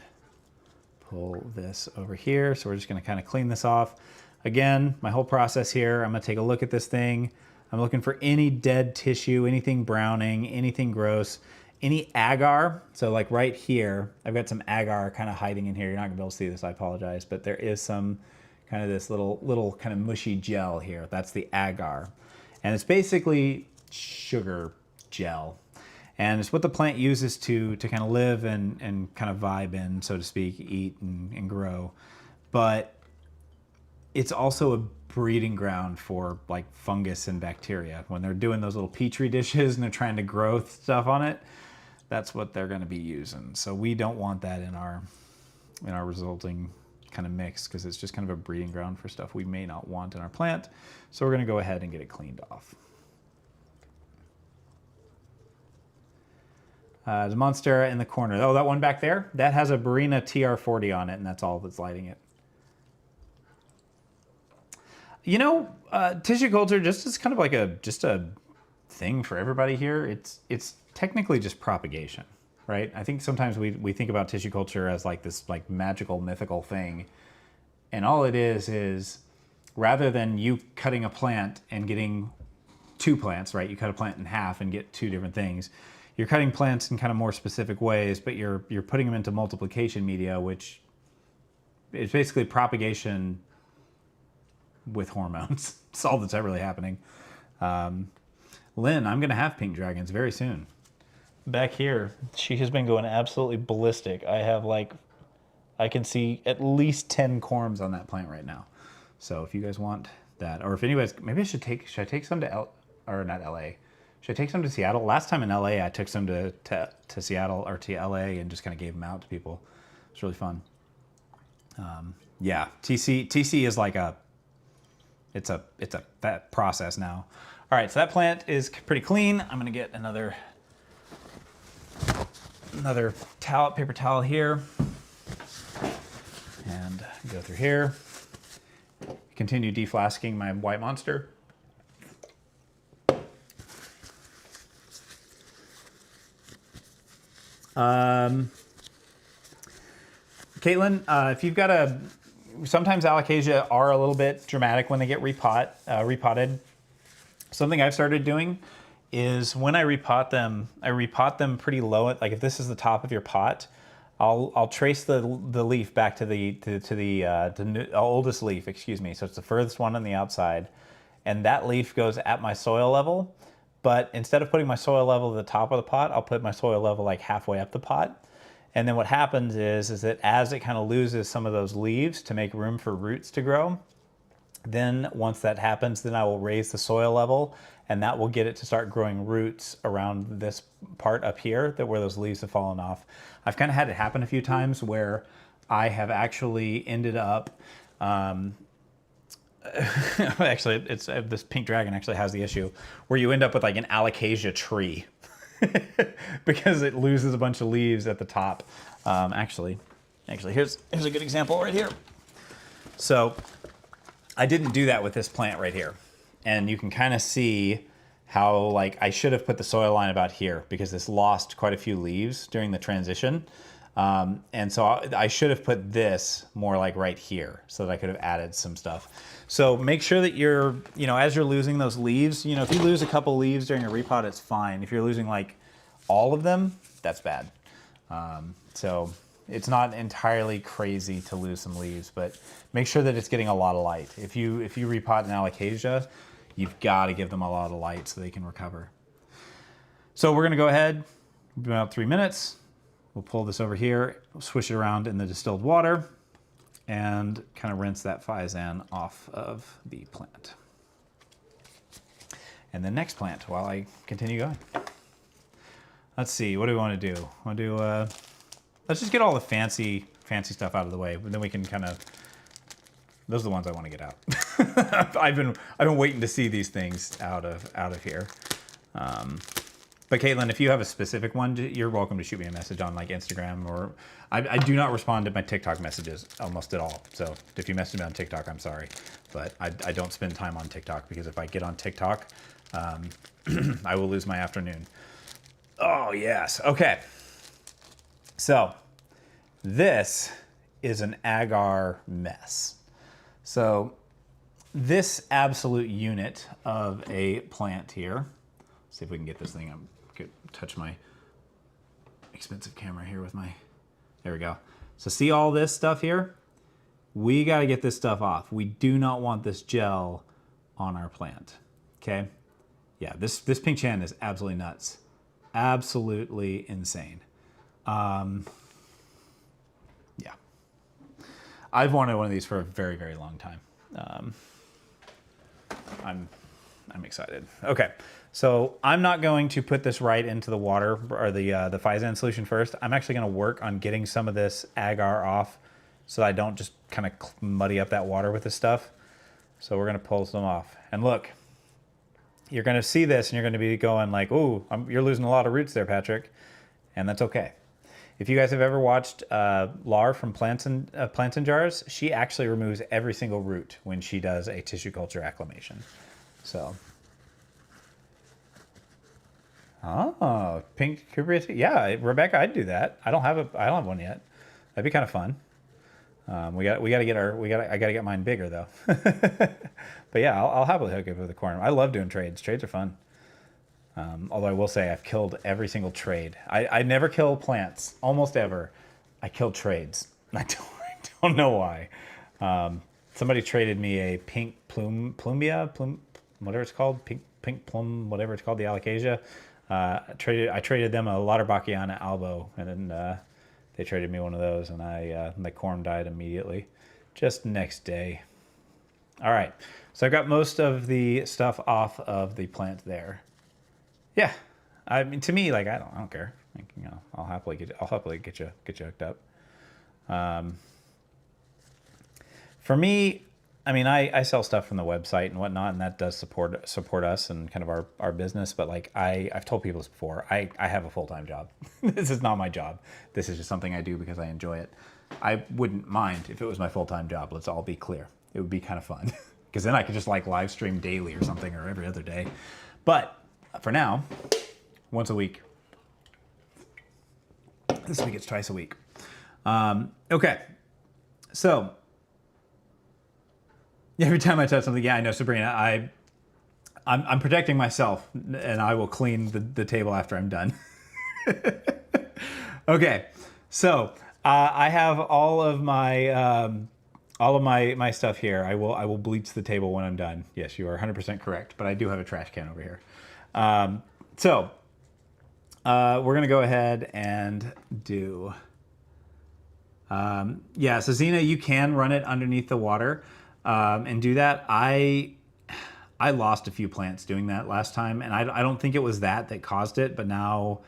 pull this over here. So we're just gonna kind of clean this off. Again, my whole process here, I'm gonna take a look at this thing. I'm looking for any dead tissue, anything browning, anything gross, any agar. So like right here, I've got some agar kind of hiding in here. You're not gonna be able to see this, I apologize, but there is some kind of this little kind of mushy gel here. That's the agar. And it's basically sugar gel. And it's what the plant uses to kind of live and kind of vibe in, so to speak, eat and grow. But it's also a breeding ground for like fungus and bacteria. When they're doing those little petri dishes and they're trying to grow stuff on it, that's what they're going to be using. So we don't want that in our resulting kind of mix, because it's just kind of a breeding ground for stuff we may not want in our plant. So we're going to go ahead and get it cleaned off. The Monstera in the corner. Oh, that one back there? That has a Barina TR40 on it, and that's all that's lighting it. You know, tissue culture just is kind of like a thing for everybody here. It's technically just propagation, right? I think sometimes we think about tissue culture as like this like magical, mythical thing. And all it is rather than you cutting a plant and getting two plants, right? You cut a plant in half and get two different things. You're cutting plants in kind of more specific ways, but you're putting them into multiplication media, which is basically propagation with hormones. It's all that's ever really happening. Lynn, I'm going to have pink dragons very soon. Back here, she has been going absolutely ballistic. I can see at least 10 corms on that plant right now. So if you guys want that, or if anybody's, maybe should I take some to not LA? Should I take some to Seattle? Last time in LA, I took some to Seattle or to LA and just kind of gave them out to people. It's really fun. Yeah, TC is like it's a that process now. All right, so that plant is pretty clean. I'm gonna get another towel, paper towel here, and go through here. Continue deflasking my white monster. Caitlin, if you've got sometimes alocasia are a little bit dramatic when they get repotted. Something I've started doing is when I repot them pretty low. Like if this is the top of your pot, I'll trace the leaf back to the oldest leaf, excuse me. So it's the furthest one on the outside, and that leaf goes at my soil level. But instead of putting my soil level at the top of the pot, I'll put my soil level like halfway up the pot. And then what happens is that as it kind of loses some of those leaves to make room for roots to grow, then once that happens, then I will raise the soil level, and that will get it to start growing roots around this part up here where those leaves have fallen off. I've kind of had it happen a few times where I have actually ended up, actually, this pink dragon actually has the issue where you end up with like an alocasia tree because it loses a bunch of leaves at the top. Actually, here's a good example right here. So I didn't do that with this plant right here, and you can kind of see how like I should have put the soil line about here because this lost quite a few leaves during the transition. And so I should have put this more like right here so that I could have added some stuff. So make sure that you're, as you're losing those leaves, if you lose a couple leaves during a repot, it's fine. If you're losing like all of them, that's bad. So it's not entirely crazy to lose some leaves, but make sure that it's getting a lot of light. If you repot an alocasia, you've got to give them a lot of light so they can recover. So we're gonna go ahead, about 3 minutes. We'll pull this over here, we'll swish it around in the distilled water, and kind of rinse that Physan off of the plant. And the next plant while I continue going. Let's see, what do we want to do? Let's just get all the fancy stuff out of the way, and then we can kind of, those are the ones I want to get out. I've been waiting to see these things out of here. But Caitlin, if you have a specific one, you're welcome to shoot me a message on like Instagram, or I do not respond to my TikTok messages almost at all. So if you message me on TikTok, I'm sorry, but I don't spend time on TikTok because if I get on TikTok, I will lose my afternoon. Oh yes, okay. So this is an agar mess. So this absolute unit of a plant here. See if we can get this thing up. Touch my expensive camera here with my, there we go. So see all this stuff here? We got to get this stuff off. We do not want this gel on our plant. Okay? Yeah, this pink chan is absolutely nuts. Absolutely insane. Yeah. I've wanted one of these for a very, very long time. I'm excited. Okay, so I'm not going to put this right into the water or the Physane solution first. I'm actually going to work on getting some of this agar off so I don't just kind of muddy up that water with this stuff. So we're going to pull some off. And look, you're going to see this and you're going to be going like, ooh, you're losing a lot of roots there, Patrick. And that's okay. If you guys have ever watched Lar from Plants and Jars, she actually removes every single root when she does a tissue culture acclimation. So, oh, pink cupriate. Yeah, Rebecca, I'd do that. I don't have one yet. That'd be kind of fun. I gotta get mine bigger though. But yeah, I'll happily hook up with the corn. I love doing trades. Trades are fun. Although I will say I've killed every single trade. I never kill plants, almost ever. I kill trades. I don't know why. Somebody traded me a pink plumbia, whatever it's called, pink plum, whatever it's called, the alocasia. I traded them a Lauterbachia albo, and then they traded me one of those, and my corn died immediately, just next day. All right, so I've got most of the stuff off of the plant there. Yeah, I mean, to me, like I don't care. Like, you know, I'll happily get you hooked up. For me, I mean, I sell stuff from the website and whatnot, and that does support us and kind of our business. But like I've told people this before, I have a full-time job. This is not my job. This is just something I do because I enjoy it. I wouldn't mind if it was my full-time job. Let's all be clear. It would be kind of fun because then I could just like live stream daily or something, or every other day. But for now, once a week. This week it's twice a week. Okay, so every time I touch something, yeah, I know, Sabrina, I'm protecting myself, and I will clean the table after I'm done. Okay, so I have all of my stuff here. I will bleach the table when I'm done. Yes, you are 100% correct, but I do have a trash can over here. So we're gonna go ahead and do. Yeah, so Zena, you can run it underneath the water and do that. I lost a few plants doing that last time, and I don't think it was that caused it, but now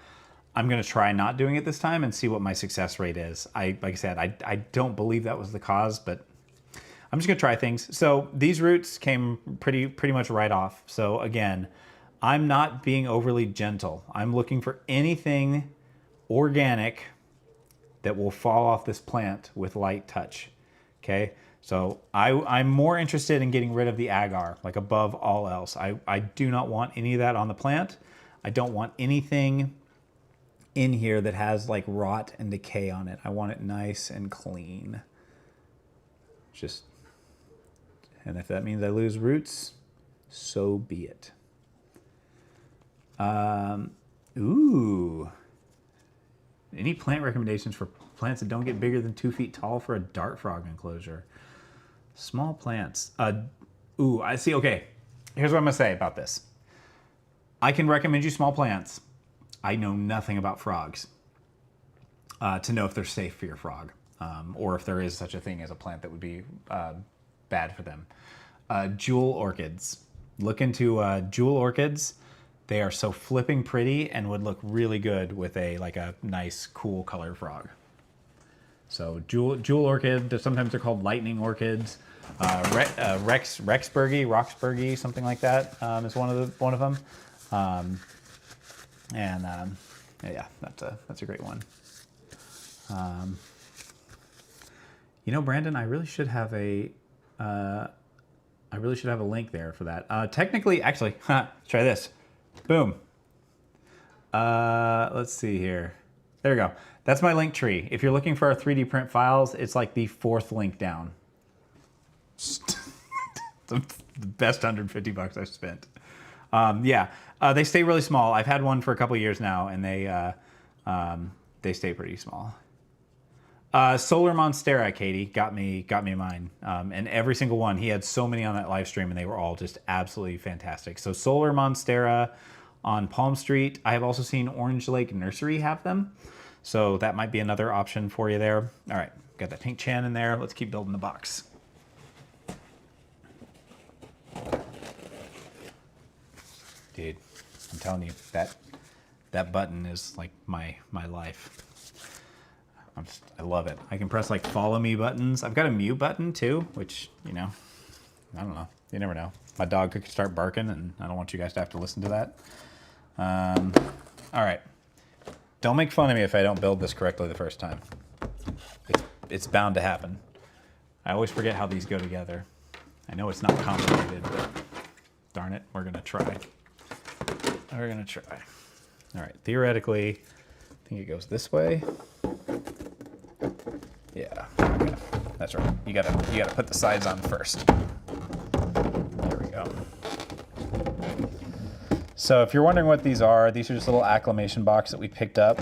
I'm gonna try not doing it this time and see what my success rate is. Like I said, I don't believe that was the cause, but I'm just gonna try things. So these roots came pretty much right off. So again, I'm not being overly gentle. I'm looking for anything organic that will fall off this plant with light touch. Okay, so I'm more interested in getting rid of the agar, like above all else. I do not want any of that on the plant. I don't want anything in here that has like rot and decay on it. I want it nice and clean. And if that means I lose roots, so be it. Ooh. Any plant recommendations for plants that don't get bigger than 2 feet tall for a dart frog enclosure? Small plants. Ooh, I see. Okay, here's what I'm gonna say about this. I can recommend you small plants. I know nothing about frogs to know if they're safe for your frog, or if there is such a thing as a plant that would be bad for them. Jewel orchids. Look into jewel orchids. They are so flipping pretty and would look really good with a nice cool color frog. So jewel orchid, sometimes they're called lightning orchids. Roxburghy, something like that is one of them. Yeah, that's a great one. You know, Brandon, I really should have a link there for that. Technically, actually, try this. Boom. Let's see here. There we go. That's my link tree. If you're looking for our 3D print files, it's like the 4th link down. The best $150 I've spent. Yeah, they stay really small. I've had one for a couple years now, and they stay pretty small. Solar Monstera, Katie, got me mine. And every single one, he had so many on that live stream, and they were all just absolutely fantastic. So Solar Monstera on Palm Street. I have also seen Orange Lake Nursery have them. So that might be another option for you there. All right, got that pink chan in there. Let's keep building the box. Dude, I'm telling you, that button is like my life. I love it. I can press like follow me buttons. I've got a mute button too, which, you know, I don't know. You never know. My dog could start barking, and I don't want you guys to have to listen to that. All right. Don't make fun of me if I don't build this correctly the first time. It's bound to happen. I always forget how these go together. I know it's not complicated, but darn it, we're gonna try. We're gonna try. All right, theoretically, I think it goes this way. Yeah, okay, that's right. You gotta put the sides on first. There we go. So if you're wondering what these are just little acclimation box that we picked up.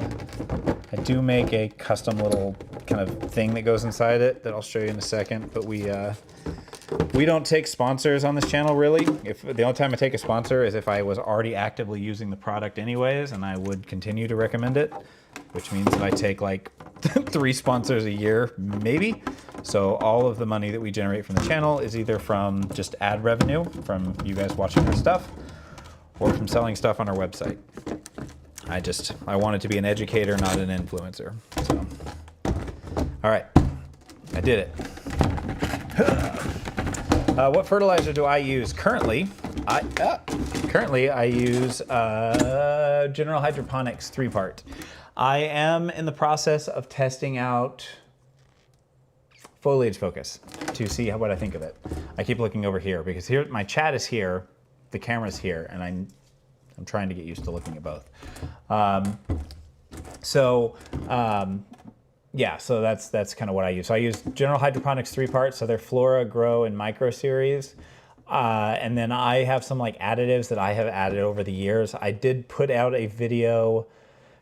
I do make a custom little kind of thing that goes inside it that I'll show you in a second, but we don't take sponsors on this channel, really. If the only time I take a sponsor is if I was already actively using the product anyways, and I would continue to recommend it, which means that I take like 3 sponsors a year, maybe. So all of the money that we generate from the channel is either from just ad revenue from you guys watching our stuff, or from selling stuff on our website. I wanted to be an educator, not an influencer. So, all right, I did it. What fertilizer do I use currently? Currently I use General Hydroponics 3-part. I am in the process of testing out foliage focus to see what I think of it. I keep looking over here because here my chat is here, the camera's here, and I'm trying to get used to looking at both. Yeah, so that's kind of what I use. So I use General Hydroponics 3-part, so they're Flora, Grow, and Micro series. And then I have some like additives that I have added over the years. I did put out a video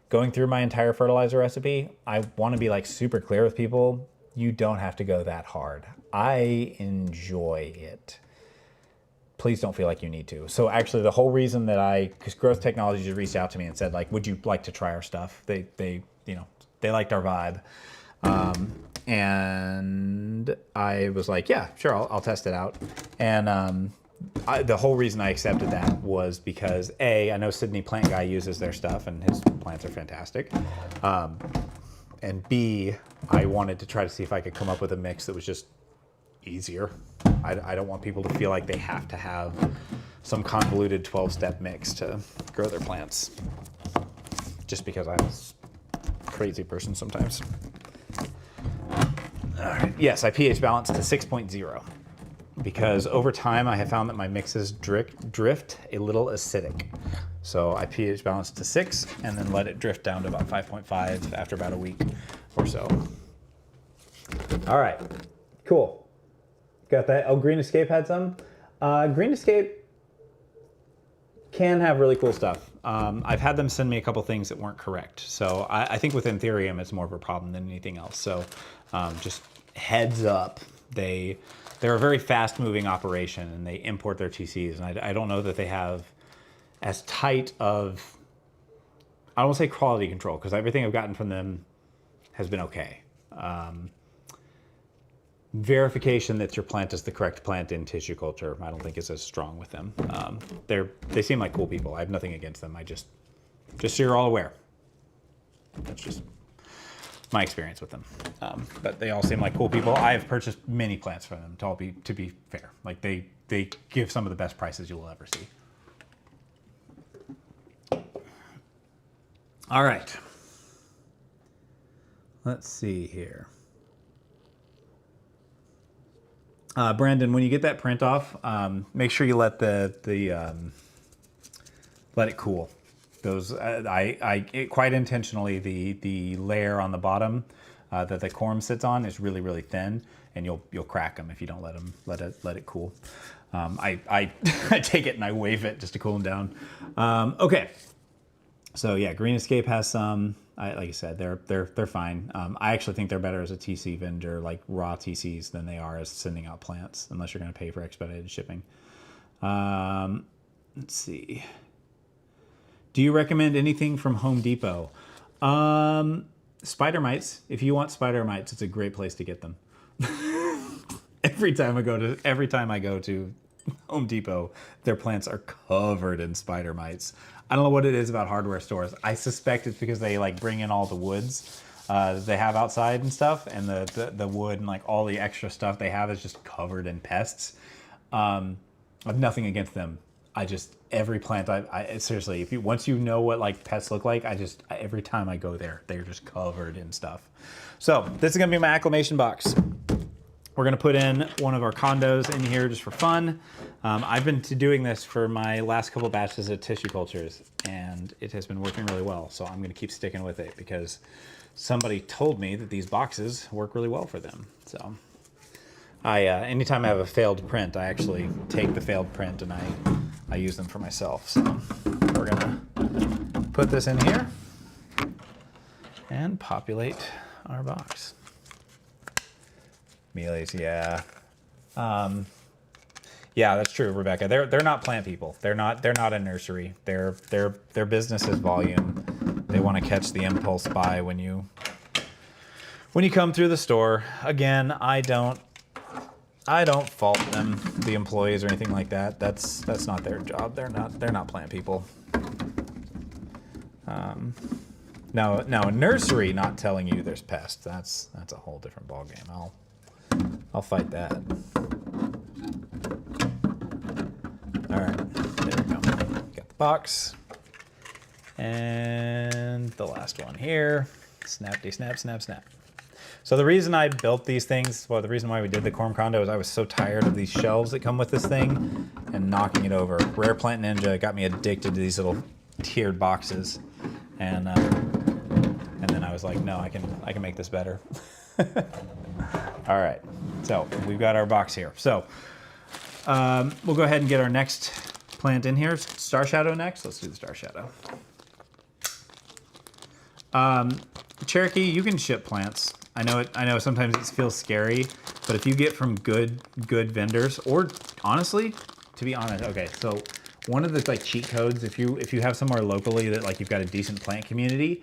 going through my entire fertilizer recipe. I want to be like super clear with people. You don't have to go that hard. I enjoy it. Please don't feel like you need to. So actually the whole reason that because Growth Technologies just reached out to me and said like, would you like to try our stuff? They liked our vibe. And I was like, yeah, sure, I'll test it out. And the whole reason I accepted that was because I know Sydney Plant Guy uses their stuff and his plants are fantastic. And B, I wanted to try to see if I could come up with a mix that was just easier. I don't want people to feel like they have to have some convoluted 12-step mix to grow their plants. Just because I'm a crazy person sometimes. All right. Yes, I pH balanced to 6.0 because over time I have found that my mixes drift a little acidic. So I pH balanced to 6 and then let it drift down to about 5.5 after about a week or so. All right, cool. Got that. Oh, Green Escape had some. Green Escape can have really cool stuff. I've had them send me a couple things that weren't correct. So I think with Ethereum, it's more of a problem than anything else. So just heads up, they're a very fast moving operation and they import their TCs. And I don't know that they have as tight of, I don't want to say quality control because everything I've gotten from them has been okay. Verification that your plant is the correct plant in tissue culture, I don't think is as strong with them. They seem like cool people. I have nothing against them. Just so you're all aware. That's just my experience with them. But they all seem like cool people. I have purchased many plants from them, to be fair. Like they give some of the best prices you will ever see. All right. Let's see here. Brandon, when you get that print off, make sure you let let it cool. Those quite intentionally the layer on the bottom that the corm sits on is really, really thin, and you'll crack them if you don't let it cool. I take it and I wave it just to cool them down. Okay, so yeah, Green Escape has some. like I said, they're fine. I actually think they're better as a TC vendor, like raw TCs, than they are as sending out plants, unless you're going to pay for expedited shipping. Let's see. Do you recommend anything from Home Depot? Spider mites. If you want spider mites, it's a great place to get them. Every time I go to Home Depot, their plants are covered in spider mites. I don't know what it is about hardware stores. I suspect it's because they like bring in all the woods that they have outside and stuff, and the wood and like all the extra stuff they have is just covered in pests. I have nothing against them. Every plant I seriously, once you know what like pests look like, every time I go there, they're just covered in stuff. So this is gonna be my acclimation box. We're gonna put in one of our condos in here just for fun. I've been doing this for my last couple batches of tissue cultures, and it has been working really well. So I'm gonna keep sticking with it because somebody told me that these boxes work really well for them. So anytime I have a failed print, I actually take the failed print and I use them for myself. So we're gonna put this in here and populate our box. Mealies, yeah. Yeah, that's true, Rebecca. They're not plant people. They're not a nursery. Their business is volume. They want to catch the impulse buy when you come through the store. Again, I don't fault them, the employees or anything like that. That's not their job. They're not plant people. Now a nursery not telling you there's pests, that's a whole different ballgame. I'll fight that. All right, there we go. Got the box. And the last one here. Snap, snap, snap. So the reason I built these things, well, the reason why we did the Corm Condo is I was so tired of these shelves that come with this thing and knocking it over. Rare Plant Ninja got me addicted to these little tiered boxes. And then I was like, no, I can make this better. All right, so we've got our box here. So we'll go ahead and get our next plant in here. Star Shadow next. Let's do the Star Shadow. Cherokee, you can ship plants. I know sometimes it feels scary, but if you get from good vendors, or honestly, to be honest, okay, so one of the like cheat codes, if you have somewhere locally that like you've got a decent plant community,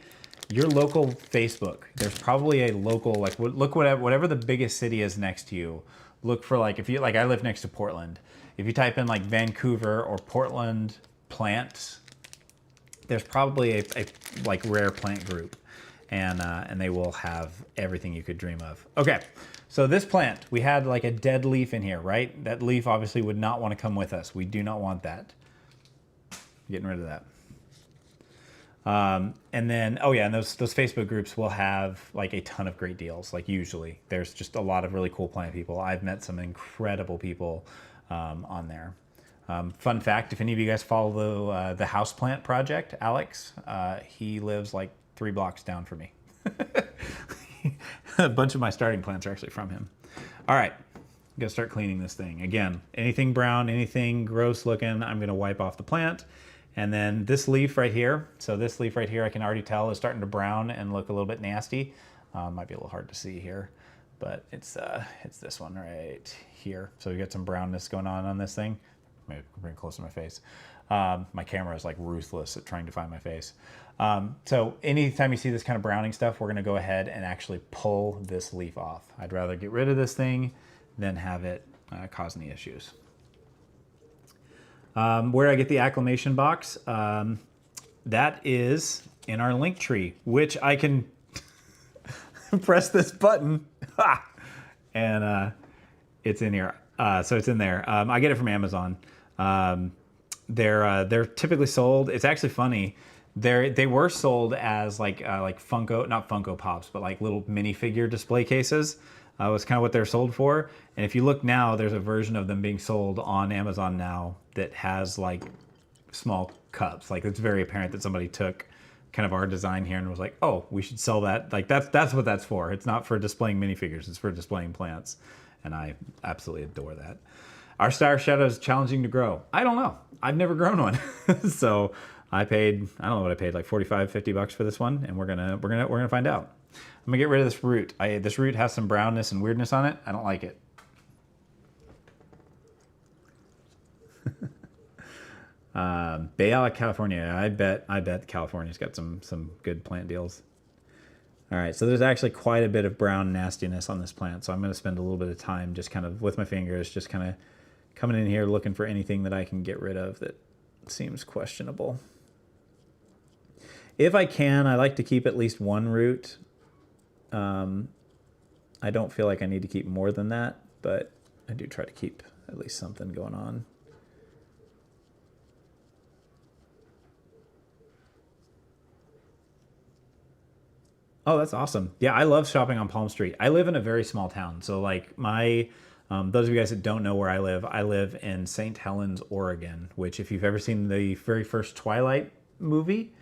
your local Facebook, there's probably a local, like look whatever the biggest city is next to you. Look for like, if you like, I live next to Portland. If you type in like Vancouver or Portland plants, there's probably a like rare plant group, and they will have everything you could dream of. Okay, so this plant, we had like a dead leaf in here, right? That leaf obviously would not want to come with us. We do not want that. Getting rid of that. And then, oh yeah, and those Facebook groups will have like a ton of great deals. Like usually there's just a lot of really cool plant people. I've met some incredible people on there. Fun fact, if any of you guys follow the Houseplant Project, Alex, he lives like 3 blocks down from me. A bunch of my starting plants are actually from him. All right, I'm gonna start cleaning this thing. Again, anything brown, anything gross looking, I'm gonna wipe off the plant. And then this leaf right here, so this leaf right here, I can already tell is starting to brown and look a little bit nasty. Might be a little hard to see here, but it's this one right here. So we got some brownness going on this thing. Maybe bring it close to my face. My camera is like ruthless at trying to find my face. So anytime you see this kind of browning stuff, we're gonna go ahead and actually pull this leaf off. I'd rather get rid of this thing than have it cause any issues. Where I get the acclimation box, that is in our link tree, which I can press this button and it's in here. So it's in there. I get it from Amazon. They're typically sold. It's actually funny. They were sold as like Funko, not Funko Pops, but like little minifigure display cases. Was kind of what they're sold for. And if you look now, there's a version of them being sold on Amazon now that has like small cups. Like it's very apparent that somebody took kind of our design here and was like, oh, we should sell that. Like that's what that's for. It's not for displaying minifigures, it's for displaying plants. And I absolutely adore that. Our Star Shadow is challenging to grow. I don't know. I've never grown one. So I don't know what I paid, like 45, 50 bucks for this one, and we're gonna find out. I'm gonna get rid of this root. This root has some brownness and weirdness on it. I don't like it. Bay, California. I bet California's got some good plant deals. All right, so there's actually quite a bit of brown nastiness on this plant, so I'm going to spend a little bit of time just kind of with my fingers, just kind of coming in here looking for anything that I can get rid of that seems questionable. If I can, I like to keep at least one root. I don't feel like I need to keep more than that, but I do try to keep at least something going on. Oh, that's awesome. Yeah, I love shopping on Palm Street. I live in a very small town. So like those of you guys that don't know where I live in St. Helens, Oregon, which if you've ever seen the very first Twilight movie,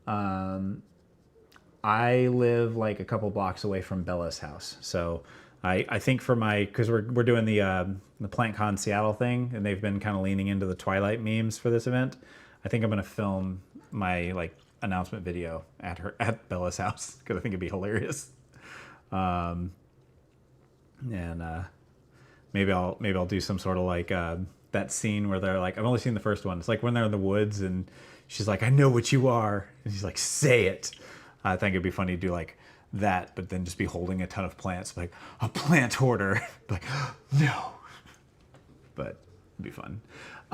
I live like a couple blocks away from Bella's house. So I think because we're doing the PlantCon Seattle thing, and they've been kind of leaning into the Twilight memes for this event. I think I'm going to film my announcement video at Bella's house because I think it'd be hilarious. Maybe I'll do some sort of that scene where they're like, I've only seen the first one. It's like when they're in the woods and she's like, I know what you are, and she's like, say it. I think it'd be funny to do like that, but then just be holding a ton of plants, like a plant hoarder. Like, no. But it'd be fun.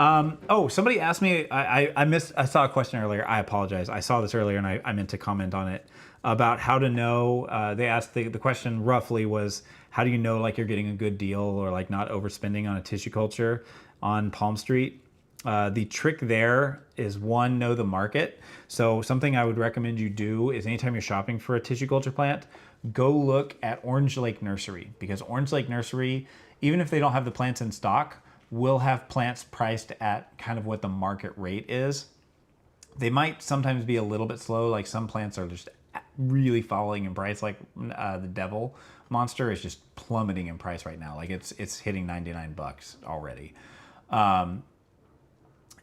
Oh, somebody asked me, I saw a question earlier. I apologize. I saw this earlier and I meant to comment on it about how to know. They asked the question roughly was, how do you know like you're getting a good deal or like not overspending on a tissue culture on Palm Street? The trick there is one, know the market. So something I would recommend you do is anytime you're shopping for a tissue culture plant, go look at Orange Lake Nursery, because Orange Lake Nursery, even if they don't have the plants in stock, will have plants priced at kind of what the market rate is. They might sometimes be a little bit slow, like some plants are just really falling in price, like the Devil Monster is just plummeting in price right now. Like it's hitting 99 bucks already.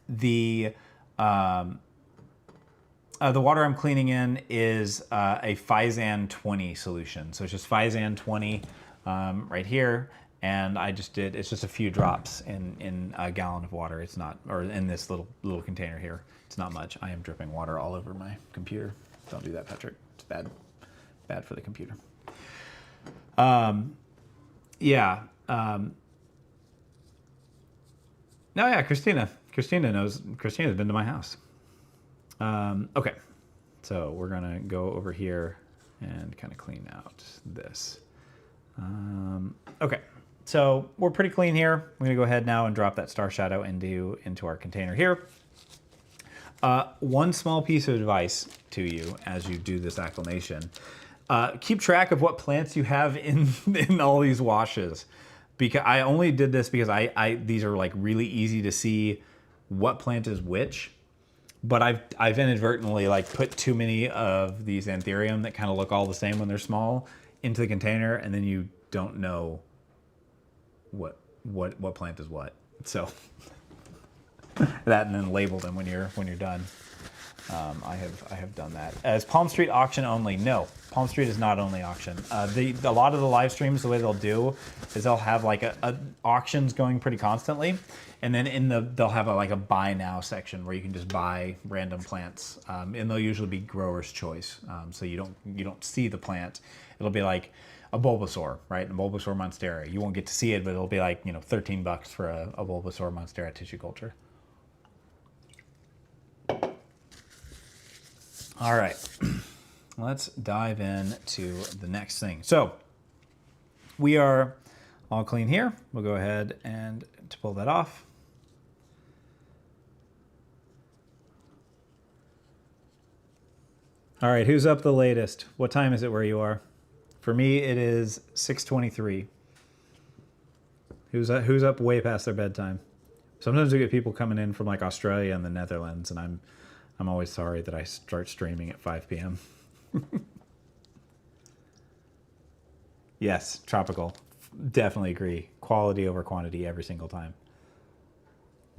The water I'm cleaning in is a Phizan 20 solution. So it's just Phizan 20 right here. And it's just a few drops in a gallon of water. It's not, or in this little container here. It's not much. I am dripping water all over my computer. Don't do that, Patrick. It's bad for the computer. Yeah. No, yeah, Christina knows. Christina's been to my house. Okay. So we're gonna go over here and kind of clean out this. Okay. So we're pretty clean here. I'm gonna go ahead now and drop that star shadow into our container here. One small piece of advice to you as you do this acclimation. Keep track of what plants you have in all these washes. Because I only did this because these are like really easy to see what plant is which. But I've inadvertently like put too many of these anthurium that kind of look all the same when they're small into the container, and then you don't know what plant is what. So that, and then label them when you're done. I have done that. As Palm Street auction only? No, Palm Street is not only auction. A lot of the live streams, the way they'll do is they'll have like auctions going pretty constantly, and then they'll have a buy now section where you can just buy random plants, and they'll usually be grower's choice. So you don't see the plant. It'll be like a Bulbasaur, right? A Bulbasaur Monstera. You won't get to see it, but it'll be like 13 bucks for a Bulbasaur Monstera tissue culture. All right, let's dive into the next thing. So we are all clean here. We'll go ahead and to pull that off. All right, who's up the latest? What time is it where you are? For me, it is 6:23. Who's up way past their bedtime? Sometimes we get people coming in from like Australia and the Netherlands, and I'm always sorry that I start streaming at 5 p.m. Yes, tropical. Definitely agree. Quality over quantity every single time.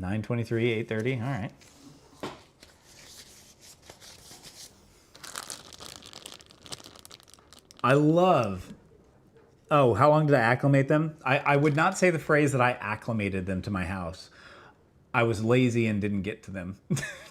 9:23, 8:30. All right. I love. Oh, how long did I acclimate them? I would not say the phrase that I acclimated them to my house. I was lazy and didn't get to them,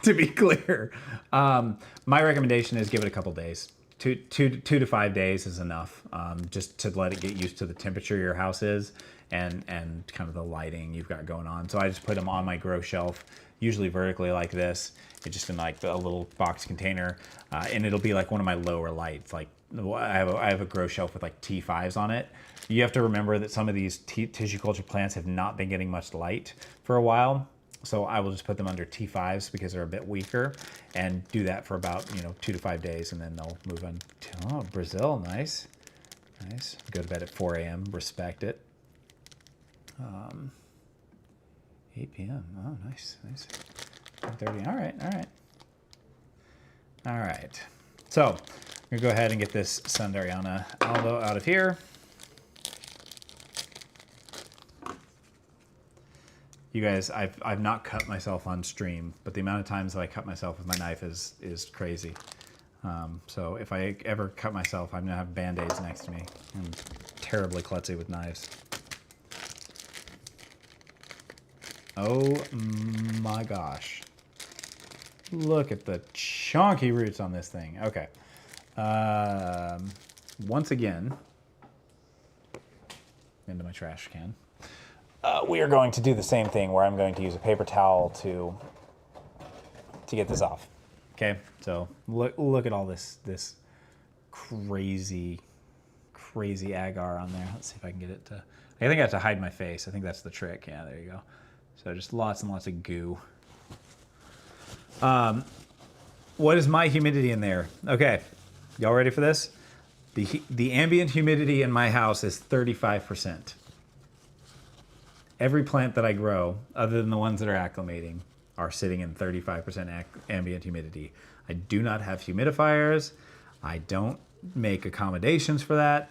to be clear. My recommendation is give it a couple days. Two to 5 days is enough, just to let it get used to the temperature your house is and kind of the lighting you've got going on. So I just put them on my grow shelf, usually vertically like this. It's just in like a little box container, and it'll be like one of my lower lights. Like I have a grow shelf with like T5s on it. You have to remember that some of these tissue culture plants have not been getting much light for a while. So I will just put them under T5s because they're a bit weaker and do that for about, 2 to 5 days, and then they'll move on to, Brazil, nice. Nice. Go to bed at 4 a.m., respect it. 8 p.m., oh, nice, nice. 10:30, all right. All right. So I'm gonna go ahead and get this Sundariana Aldo out of here. You guys, I've not cut myself on stream, but the amount of times that I cut myself with my knife is crazy. So if I ever cut myself, I'm gonna have Band-Aids next to me. I'm terribly klutzy with knives. Oh my gosh. Look at the chunky roots on this thing. Okay. Once again, into my trash can. We are going to do the same thing where I'm going to use a paper towel to get this off. Okay, so look at all this crazy agar on there. Let's see if I can get it to. I think I have to hide my face. I think that's the trick. Yeah, there you go. So just lots and lots of goo. What is my humidity in there? Okay, y'all ready for this? The ambient humidity in my house is 35%. Every plant that I grow, other than the ones that are acclimating, are sitting in 35% ambient humidity. I do not have humidifiers. I don't make accommodations for that.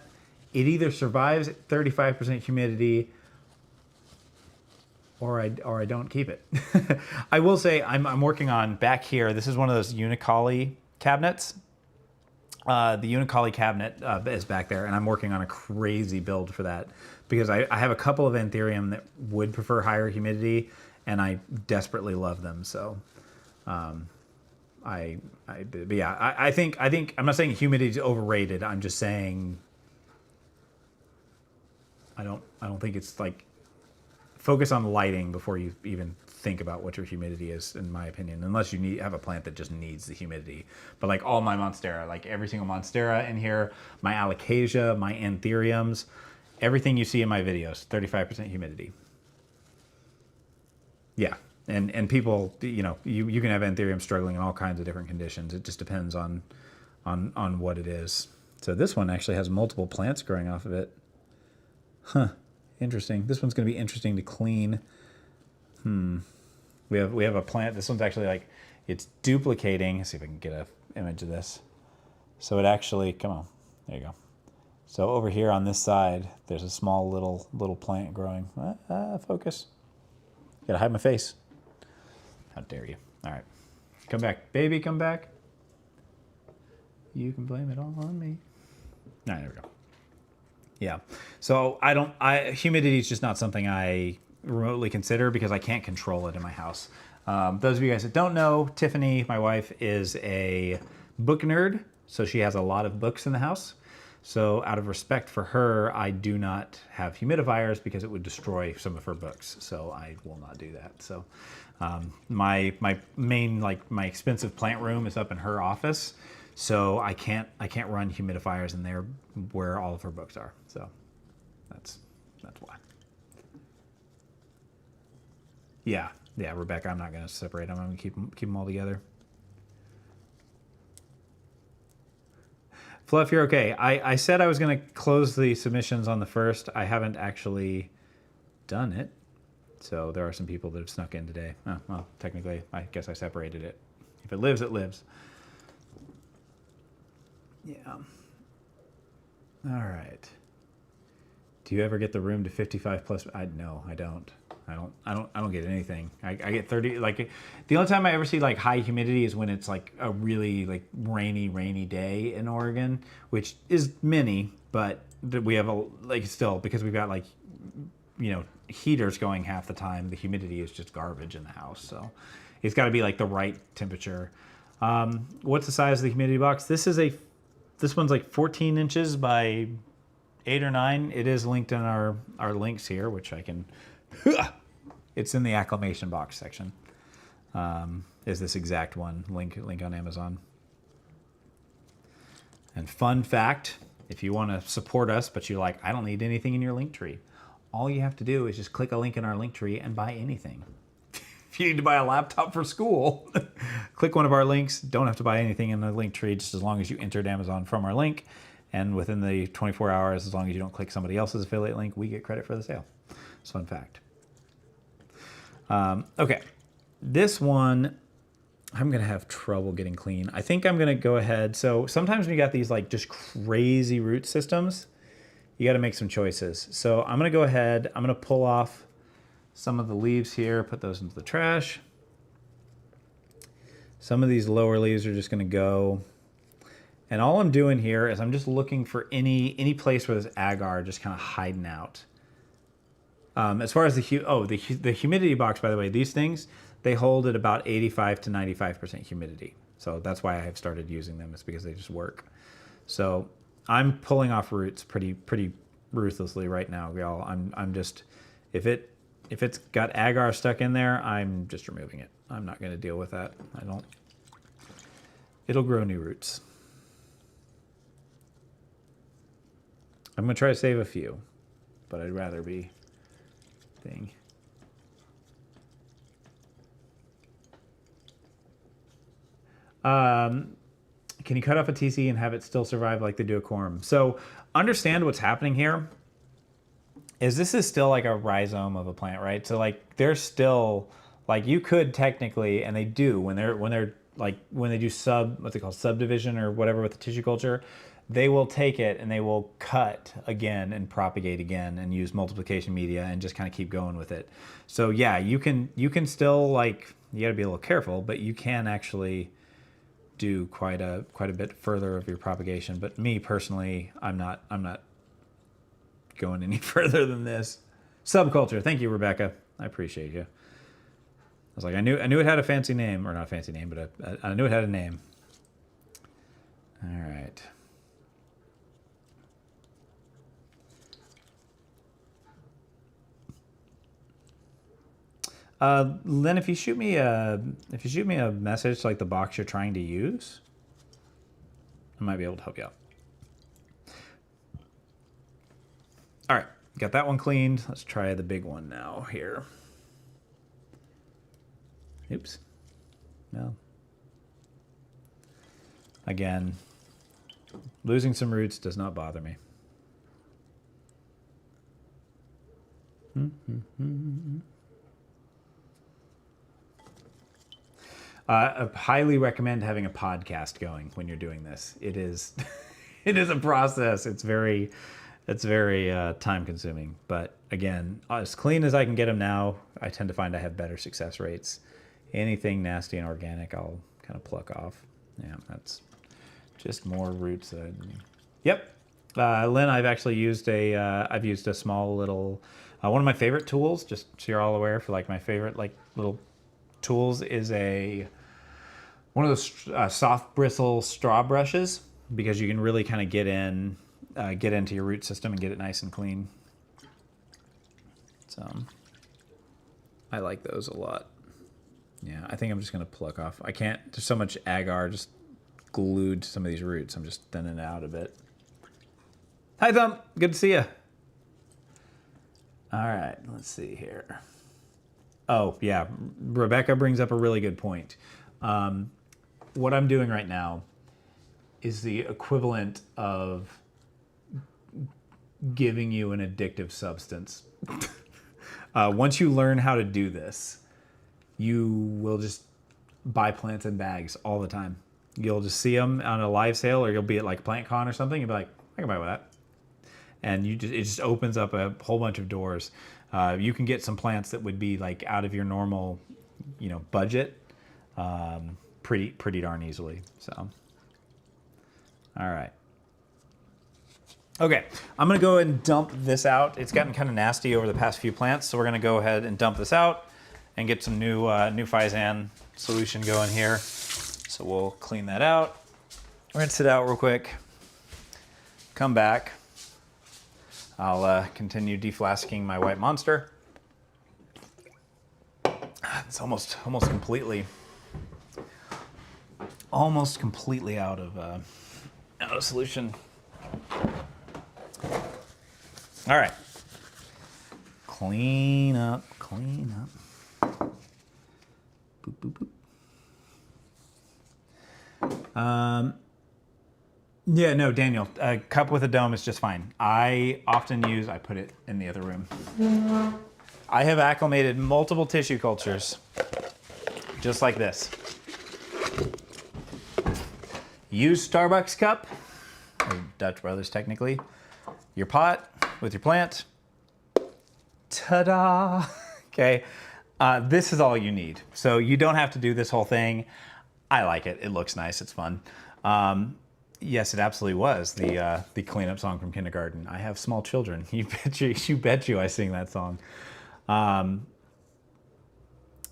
It either survives at 35% humidity or I don't keep it. I will say I'm working on back here. This is one of those Unicali cabinets. The Unicali cabinet is back there, and I'm working on a crazy build for that because I have a couple of Anthurium that would prefer higher humidity, and I desperately love them. So, but yeah, I think I'm not saying humidity is overrated. I'm just saying I don't think it's like focus on lighting before you even think about what your humidity is, in my opinion, unless you have a plant that just needs the humidity. But like all my Monstera, like every single Monstera in here, my Alocasia, my Anthuriums, everything you see in my videos, 35% humidity. Yeah, and people, you can have Anthurium struggling in all kinds of different conditions. It just depends on what it is. So this one actually has multiple plants growing off of it. Huh. Interesting. This one's going to be interesting to clean. We have a plant. This one's actually like it's duplicating. Let's see if I can get an image of this. So it actually, come on, there you go. So over here on this side, there's a small little plant growing. Focus. Gotta hide my face. How dare you? All right, come back, baby, come back. You can blame it all on me. All right, there we go. Yeah. So humidity is just not something I remotely consider because I can't control it in my house. Those of you guys that don't know, Tiffany, my wife, is a book nerd. So she has a lot of books in the house. So out of respect for her, I do not have humidifiers because it would destroy some of her books. So I will not do that. So my main, like my expensive plant room is up in her office. So I can't run humidifiers in there where all of her books are. So that's why. Yeah, Rebecca, I'm not going to separate them. I'm going to keep them all together. Fluff, you're okay. I said I was going to close the submissions on the 1st. I haven't actually done it. So there are some people that have snuck in today. Oh, well, technically, I guess I separated it. If it lives, it lives. Yeah. All right. Do you ever get the room to 55 plus? No, I don't. I don't get anything. I get 30. Like the only time I ever see like high humidity is when it's like a really like rainy day in Oregon, which is many, but we have a like still because we've got like heaters going half the time. The humidity is just garbage in the house, so it's got to be like the right temperature. What's the size of the humidity box? This one's like 14 inches by 8 or 9. It is linked in our links here, which I can. It's in the acclamation box section. Is this exact one link on Amazon? And fun fact, if you want to support us, but you're like, I don't need anything in your link tree, all you have to do is just click a link in our link tree and buy anything. If you need to buy a laptop for school, click one of our links. Don't have to buy anything in the link tree, just as long as you entered Amazon from our link. And within the 24 hours, as long as you don't click somebody else's affiliate link, we get credit for the sale. It's a fun fact. Okay, this one, I'm going to have trouble getting clean. I think I'm going to go ahead. So sometimes when you got these like just crazy root systems, you got to make some choices. So I'm going to go ahead. I'm going to pull off some of the leaves here, put those into the trash. Some of these lower leaves are just going to go. And all I'm doing here is I'm just looking for any place where there's agar just kind of hiding out. As far as the humidity box, by the way, these things, they hold at about 85 to 95% humidity. So that's why I have started using them. It's because they just work. So I'm pulling off roots pretty ruthlessly right now, y'all. I'm just, if it's got agar stuck in there, I'm just removing it. I'm not going to deal with that. It'll grow new roots. I'm going to try to save a few, but I'd rather be thing. Can you cut off a TC and have it still survive like they do a quorum? So understand what's happening here is this is still like a rhizome of a plant, right? So like they're still like you could technically, and they do when they do subdivision or whatever with the tissue culture, they will take it and they will cut again and propagate again and use multiplication media and just kind of keep going with it. So yeah, you can still like, you got to be a little careful, but you can actually do quite a bit further of your propagation. But me personally, I'm not going any further than this. Subculture. Thank you, Rebecca. I appreciate you. I was like, I knew it had a fancy name, or not a fancy name, but I knew it had a name. All right. Lynn, if you shoot me a message like the box you're trying to use, I might be able to help you out. All right, got that one cleaned. Let's try the big one now here. Oops. No. Again, losing some roots does not bother me. I highly recommend having a podcast going when you're doing this. It is, it is a process. It's very time consuming. But again, as clean as I can get them now, I tend to find I have better success rates. Anything nasty and organic, I'll kind of pluck off. Yeah, that's just more roots. Yep. Lynn, I've actually used I've used a small little, one of my favorite tools, just so you're all aware, for like my favorite like little tools is one of those soft bristle straw brushes, because you can really kind of get into your root system and get it nice and clean. So I like those a lot. Yeah, I think I'm just gonna pluck off. I can't. There's so much agar just glued to some of these roots. I'm just thinning it out a bit. Hi, Thump. Good to see you. All right, let's see here. Oh, yeah. Rebecca brings up a really good point. What I'm doing right now is the equivalent of giving you an addictive substance. Once you learn how to do this, you will just buy plants in bags all the time. You'll just see them on a live sale, or you'll be at like PlantCon or something. You'll be like, I can buy that. and it just opens up a whole bunch of doors. You can get some plants that would be like out of your normal, budget, pretty darn easily. So, all right. Okay, I'm gonna go ahead and dump this out. It's gotten kind of nasty over the past few plants, so we're gonna go ahead and dump this out and get some new Physan solution going here. So we'll clean that out, rinse it out real quick, come back. I'll continue deflasking my white monster. It's almost completely out of solution. All right, clean up. Boop, boop, boop. Yeah, no, Daniel, a cup with a dome is just fine. I put it in the other room. I have acclimated multiple tissue cultures just like this. Use Starbucks cup, or Dutch Brothers technically, your pot with your plant. Ta-da! Okay, this is all you need. So you don't have to do this whole thing. I like it. It looks nice. It's fun. Yes, it absolutely was the cleanup song from kindergarten. I have small children. You bet you I sing that song.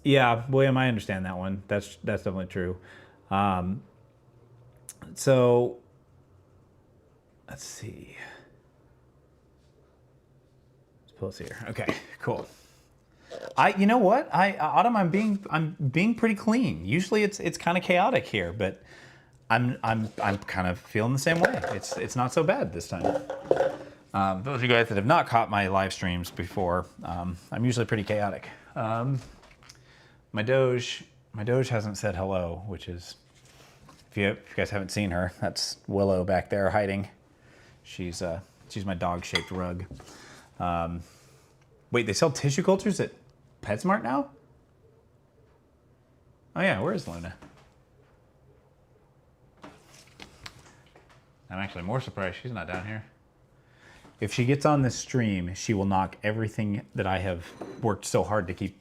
Yeah, William, I understand that one. That's definitely true. So let's see. Let's pull this here. Okay, cool. You know what? Autumn, I'm being pretty clean. Usually it's kind of chaotic here, but I'm kind of feeling the same way. It's not so bad this time. Those of you guys that have not caught my live streams before, I'm usually pretty chaotic. My Doge hasn't said hello, which is, if you guys haven't seen her, that's Willow back there hiding. She's my dog-shaped rug. Wait, they sell tissue cultures at PetSmart now? Oh yeah, where is Luna? I'm actually more surprised she's not down here. If she gets on this stream, she will knock everything that I have worked so hard to keep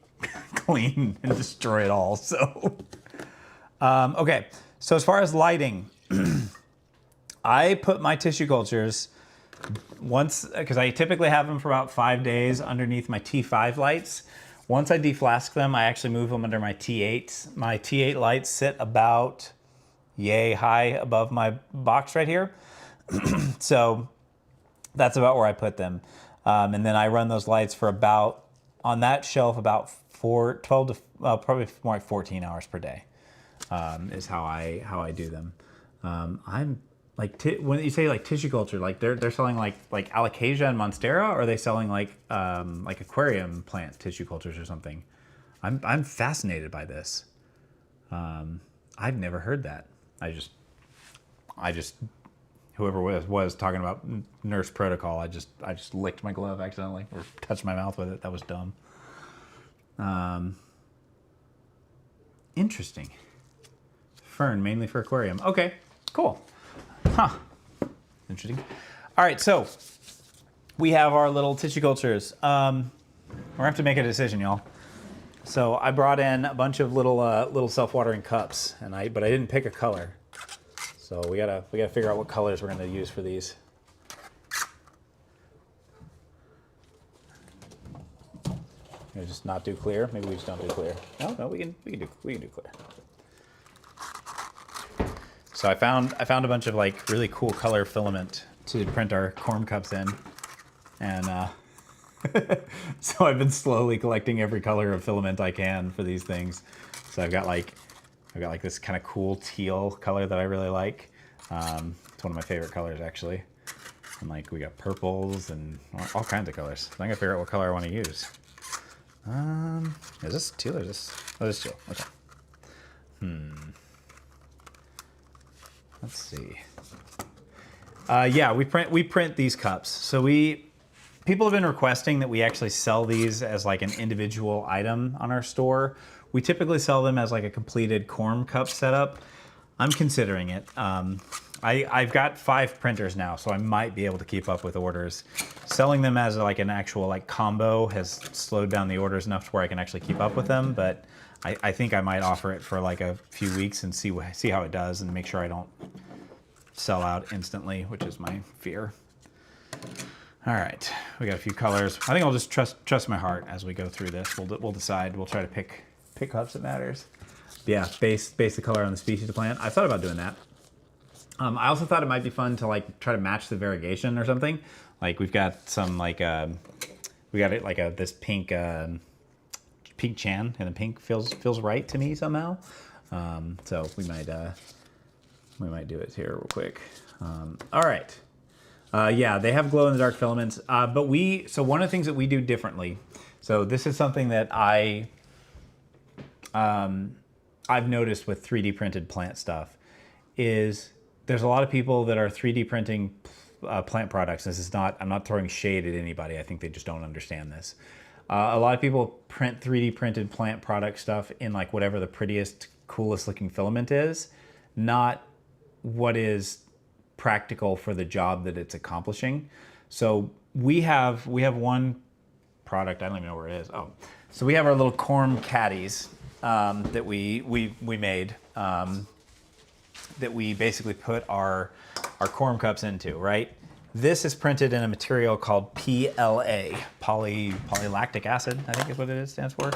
clean and destroy it all. So, okay. So as far as lighting, I put my tissue cultures once, because I typically have them for about 5 days underneath my T5 lights. Once I deflask them, I actually move them under my T8s. My T8 lights sit about yay high above my box right here. So that's about where I put them. And then I run those lights for about, on that shelf, about 12 to, probably more like 14 hours per day, is how I do them. I'm like, when you say like tissue culture, like they're selling like alocasia and monstera, or are they selling like aquarium plant tissue cultures or something? I'm fascinated by this. I've never heard that. I just whoever was talking about nurse protocol, I just licked my glove accidentally or touched my mouth with it. That was dumb. Interesting. Fern, mainly for aquarium. Okay, cool. Huh. Interesting. All right, so we have our little tissue cultures. We're gonna have to make a decision, y'all. So I brought in a bunch of little self-watering cups, but I didn't pick a color. So we gotta figure out what colors we're gonna use for these. Maybe just not do clear. Maybe we just don't do clear. No, we can do clear. So I found a bunch of like really cool color filament to print our corm cups in, and so I've been slowly collecting every color of filament I can for these things. So I've got like this kind of cool teal color that I really like. It's one of my favorite colors actually. And like we got purples and all kinds of colors. So I'm gonna figure out what color I want to use. Is this teal or is this? Oh, this is teal. Okay. Let's see. Yeah, we print these cups. So people have been requesting that we actually sell these as like an individual item on our store. We typically sell them as like a completed corm cup setup. I'm considering it. I've got 5 printers now, so I might be able to keep up with orders. Selling them as like an actual like combo has slowed down the orders enough to where I can actually keep up with them, but I think I might offer it for like a few weeks and see how it does and make sure I don't sell out instantly, which is my fear. All right, we got a few colors. I think I'll just trust my heart as we go through this. We'll decide. We'll try to pick cups that matters. Yeah, base the color on the species of the plant. I thought about doing that. I also thought it might be fun to like try to match the variegation or something. Like we've got some like we got it like this pink pink chan, and the pink feels right to me somehow. So we might do it here real quick. All right. Yeah, they have glow in the dark filaments, but so one of the things that we do differently. So this is something that I've noticed with 3D printed plant stuff is there's a lot of people that are 3D printing plant products. This is not, I'm not throwing shade at anybody. I think they just don't understand this. A lot of people print 3D printed plant product stuff in like whatever the prettiest, coolest looking filament is, not what is practical for the job that it's accomplishing. So we have one product, I don't even know where it is. Oh, so we have our little corm caddies that we made that we basically put our corm cups into, right? This is printed in a material called PLA, polylactic acid, I think is what it stands for.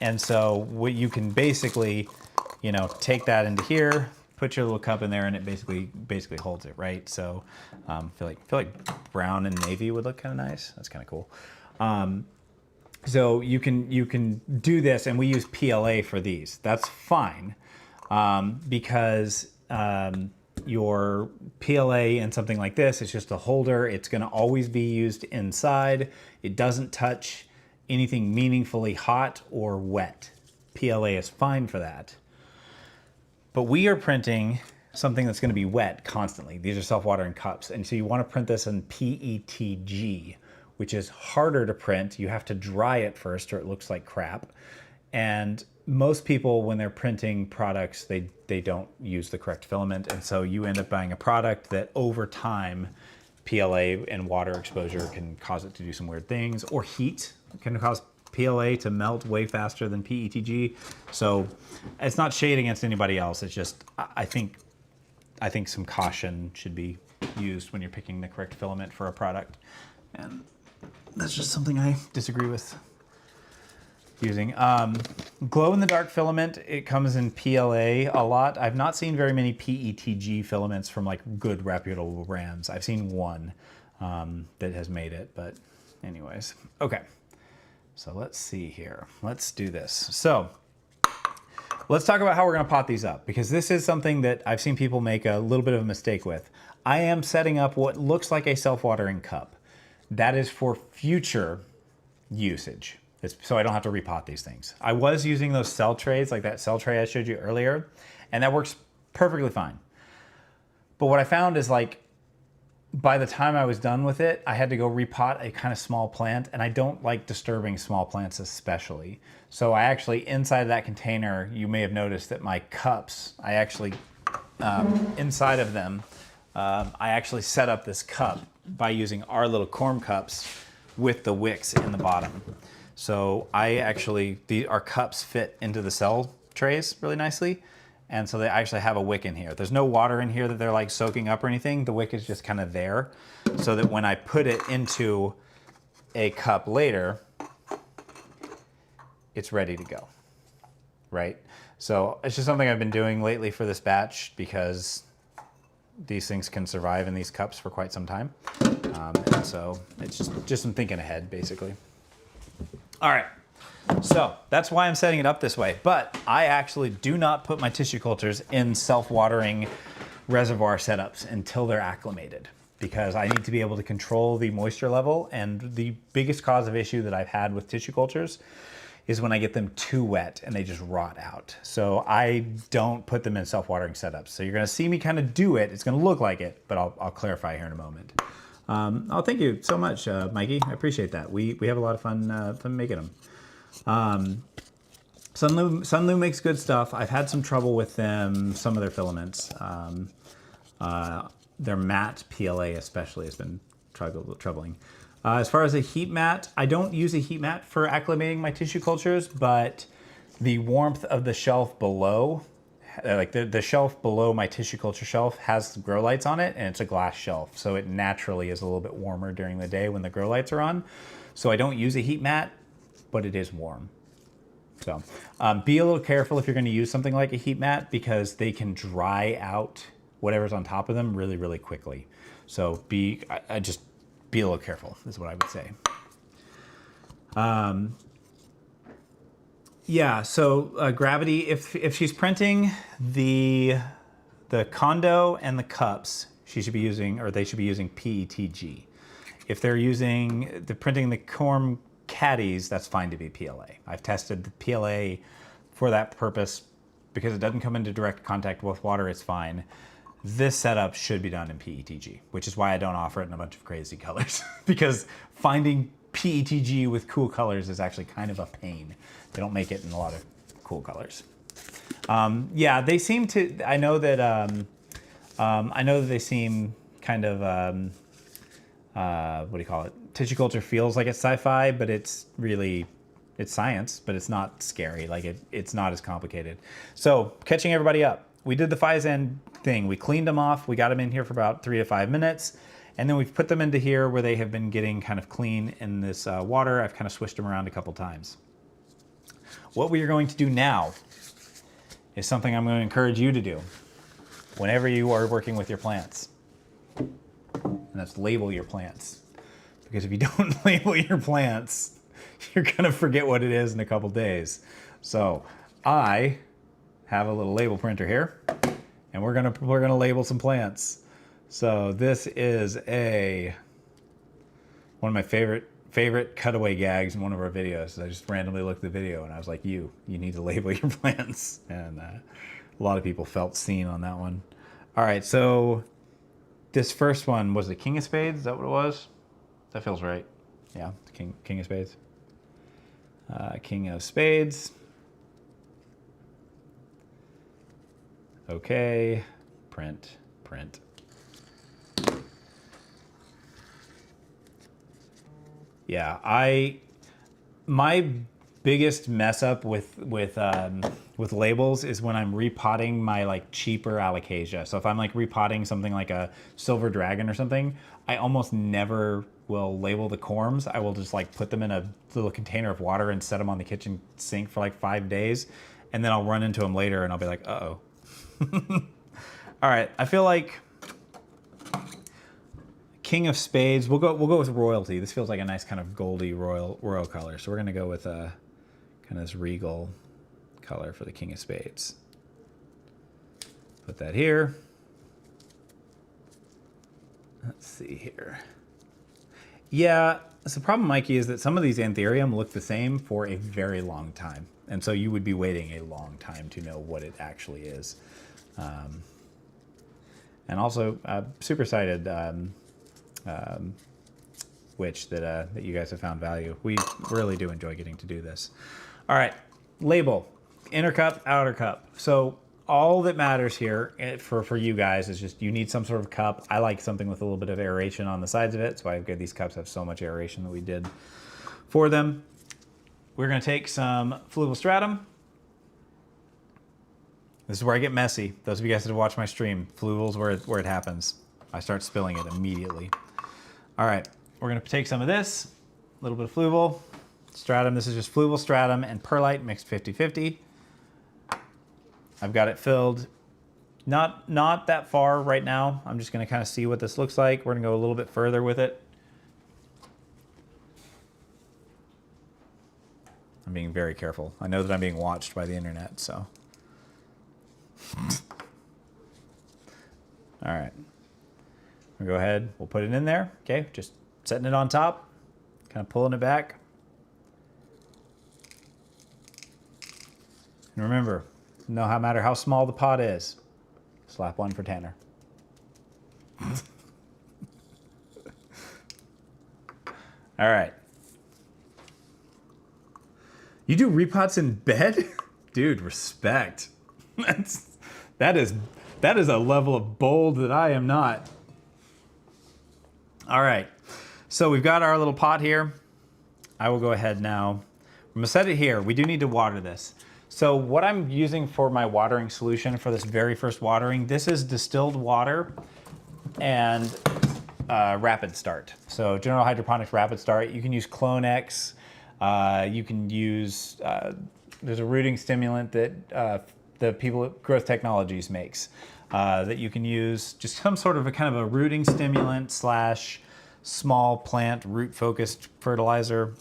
And so what you can basically, you know, take that into here, put your little cup in there, and it basically holds it, right? So feel like brown and navy would look kind of nice. That's kind of cool. So you can do this, and we use PLA for these. That's fine because your PLA in something like this is just a holder. It's going to always be used inside. It doesn't touch anything meaningfully hot or wet. PLA is fine for that. But we are printing something that's going to be wet constantly. These are self-watering cups. And so you want to print this in PETG, which is harder to print. You have to dry it first or it looks like crap. And most people, when they're printing products, they don't use the correct filament. And so you end up buying a product that over time, PLA and water exposure can cause it to do some weird things, or heat can cause PLA to melt way faster than PETG. So it's not shade against anybody else. It's just, I think some caution should be used when you're picking the correct filament for a product. And that's just something I disagree with using. Glow in the dark filament, it comes in PLA a lot. I've not seen very many PETG filaments from like good reputable brands. I've seen one that has made it, but anyways. Okay, so let's see here. Let's do this. So let's talk about how we're gonna pot these up, because this is something that I've seen people make a little bit of a mistake with. I am setting up what looks like a self-watering cup. That is for future usage. So I don't have to repot these things. I was using those cell trays, like that cell tray I showed you earlier, and that works perfectly fine. But what I found is like, by the time I was done with it, I had to go repot a kind of small plant, and I don't like disturbing small plants especially. So I actually, inside of that container, you may have noticed that my cups, I actually, inside of them, I actually set up this cup by using our little corm cups with the wicks in the bottom. So our cups fit into the cell trays really nicely. And so they actually have a wick in here. There's no water in here that they're like soaking up or anything. The wick is just kind of there so that when I put it into a cup later, it's ready to go, right? So it's just something I've been doing lately for this batch because these things can survive in these cups for quite some time. And so it's just some thinking ahead, basically. All right, so that's why I'm setting it up this way. But I actually do not put my tissue cultures in self-watering reservoir setups until they're acclimated, because I need to be able to control the moisture level. And the biggest cause of issue that I've had with tissue cultures is when I get them too wet and they just rot out. So I don't put them in self-watering setups. So you're gonna see me kind of do it. It's gonna look like it, but I'll clarify here in a moment. Oh, thank you so much, Mikey. I appreciate that. We have a lot of fun making them. Sunlu makes good stuff. I've had some trouble with them, some of their filaments. Their matte PLA especially has been troubling. As far as a heat mat, I don't use a heat mat for acclimating my tissue cultures, but the warmth of the shelf below, like the shelf below my tissue culture shelf has grow lights on it, and it's a glass shelf. So it naturally is a little bit warmer during the day when the grow lights are on. So I don't use a heat mat, but it is warm. So be a little careful if you're going to use something like a heat mat, because they can dry out whatever's on top of them really, really quickly. So just be a little careful is what I would say. Yeah, so Gravity, if she's printing the condo and the cups, she should be using, or they should be using PETG. If they're printing the Corm caddies, that's fine to be PLA. I've tested the PLA for that purpose because it doesn't come into direct contact with water, it's fine. This setup should be done in PETG, which is why I don't offer it in a bunch of crazy colors because finding PETG with cool colors is actually kind of a pain. They don't make it in a lot of cool colors. Yeah, they seem to, I know that they seem kind of, what do you call it? Tissue culture feels like it's sci-fi, but it's really, it's science, but it's not scary. Like it's not as complicated. So catching everybody up, we did the Physand thing. We cleaned them off. We got them in here for about 3 to 5 minutes. And then we've put them into here where they have been getting kind of clean in this water. I've kind of swished them around a couple times. What we are going to do now is something I'm going to encourage you to do whenever you are working with your plants. And that's label your plants. Because if you don't label your plants, you're going to forget what it is in a couple days. So I have a little label printer here, and we're gonna label some plants. So this is one of my favorite cutaway gags in one of our videos. I just randomly looked at the video and I was like, you need to label your plants. And a lot of people felt seen on that one. All right, so this first one was the King of Spades. Is that what it was? That feels right. Yeah, King of Spades. King of Spades. Okay, print. Yeah, my biggest mess up with labels is when I'm repotting my like cheaper alocasia. So if I'm like repotting something like a silver dragon or something, I almost never will label the corms. I will just like put them in a little container of water and set them on the kitchen sink for like 5 days, and then I'll run into them later and I'll be like, uh-oh. All right, I feel like King of Spades. We'll go with royalty. This feels like a nice kind of goldy royal color. So we're gonna go with a kind of this regal color for the King of Spades. Put that here. Let's see here. Yeah, so the problem, Mikey, is that some of these Anthurium look the same for a very long time. And so you would be waiting a long time to know what it actually is. And also, super excited witch that you guys have found value. We really do enjoy getting to do this. All right, label, inner cup, outer cup. So all that matters here for you guys is just you need some sort of cup. I like something with a little bit of aeration on the sides of it. That's why these cups have so much aeration that we did for them. We're gonna take some fluval stratum. This is where I get messy. Those of you guys that have watched my stream, fluval's where it happens. I start spilling it immediately. All right, we're gonna take some of this, a little bit of fluval, stratum. This is just fluval stratum and perlite mixed 50-50. I've got it filled, not that far right now. I'm just gonna kind of see what this looks like. We're gonna go a little bit further with it. I'm being very careful. I know that I'm being watched by the internet, so. All right, we'll go ahead, we'll put it in there. Okay, just setting it on top, kind of pulling it back. And remember, no matter how small the pot is, slap one for Tanner. All right. You do repots in bed? Dude, respect. That is a level of bold that I am not. All right, so we've got our little pot here. I will go ahead now. I'm gonna set it here. We do need to water this. So what I'm using for my watering solution for this very first watering, this is distilled water and rapid start. So General Hydroponics rapid start. You can use Clone-X. You can use, there's a rooting stimulant that the people at Growth Technologies makes that you can use, just some sort of a kind of a rooting stimulant slash small plant root focused fertilizer.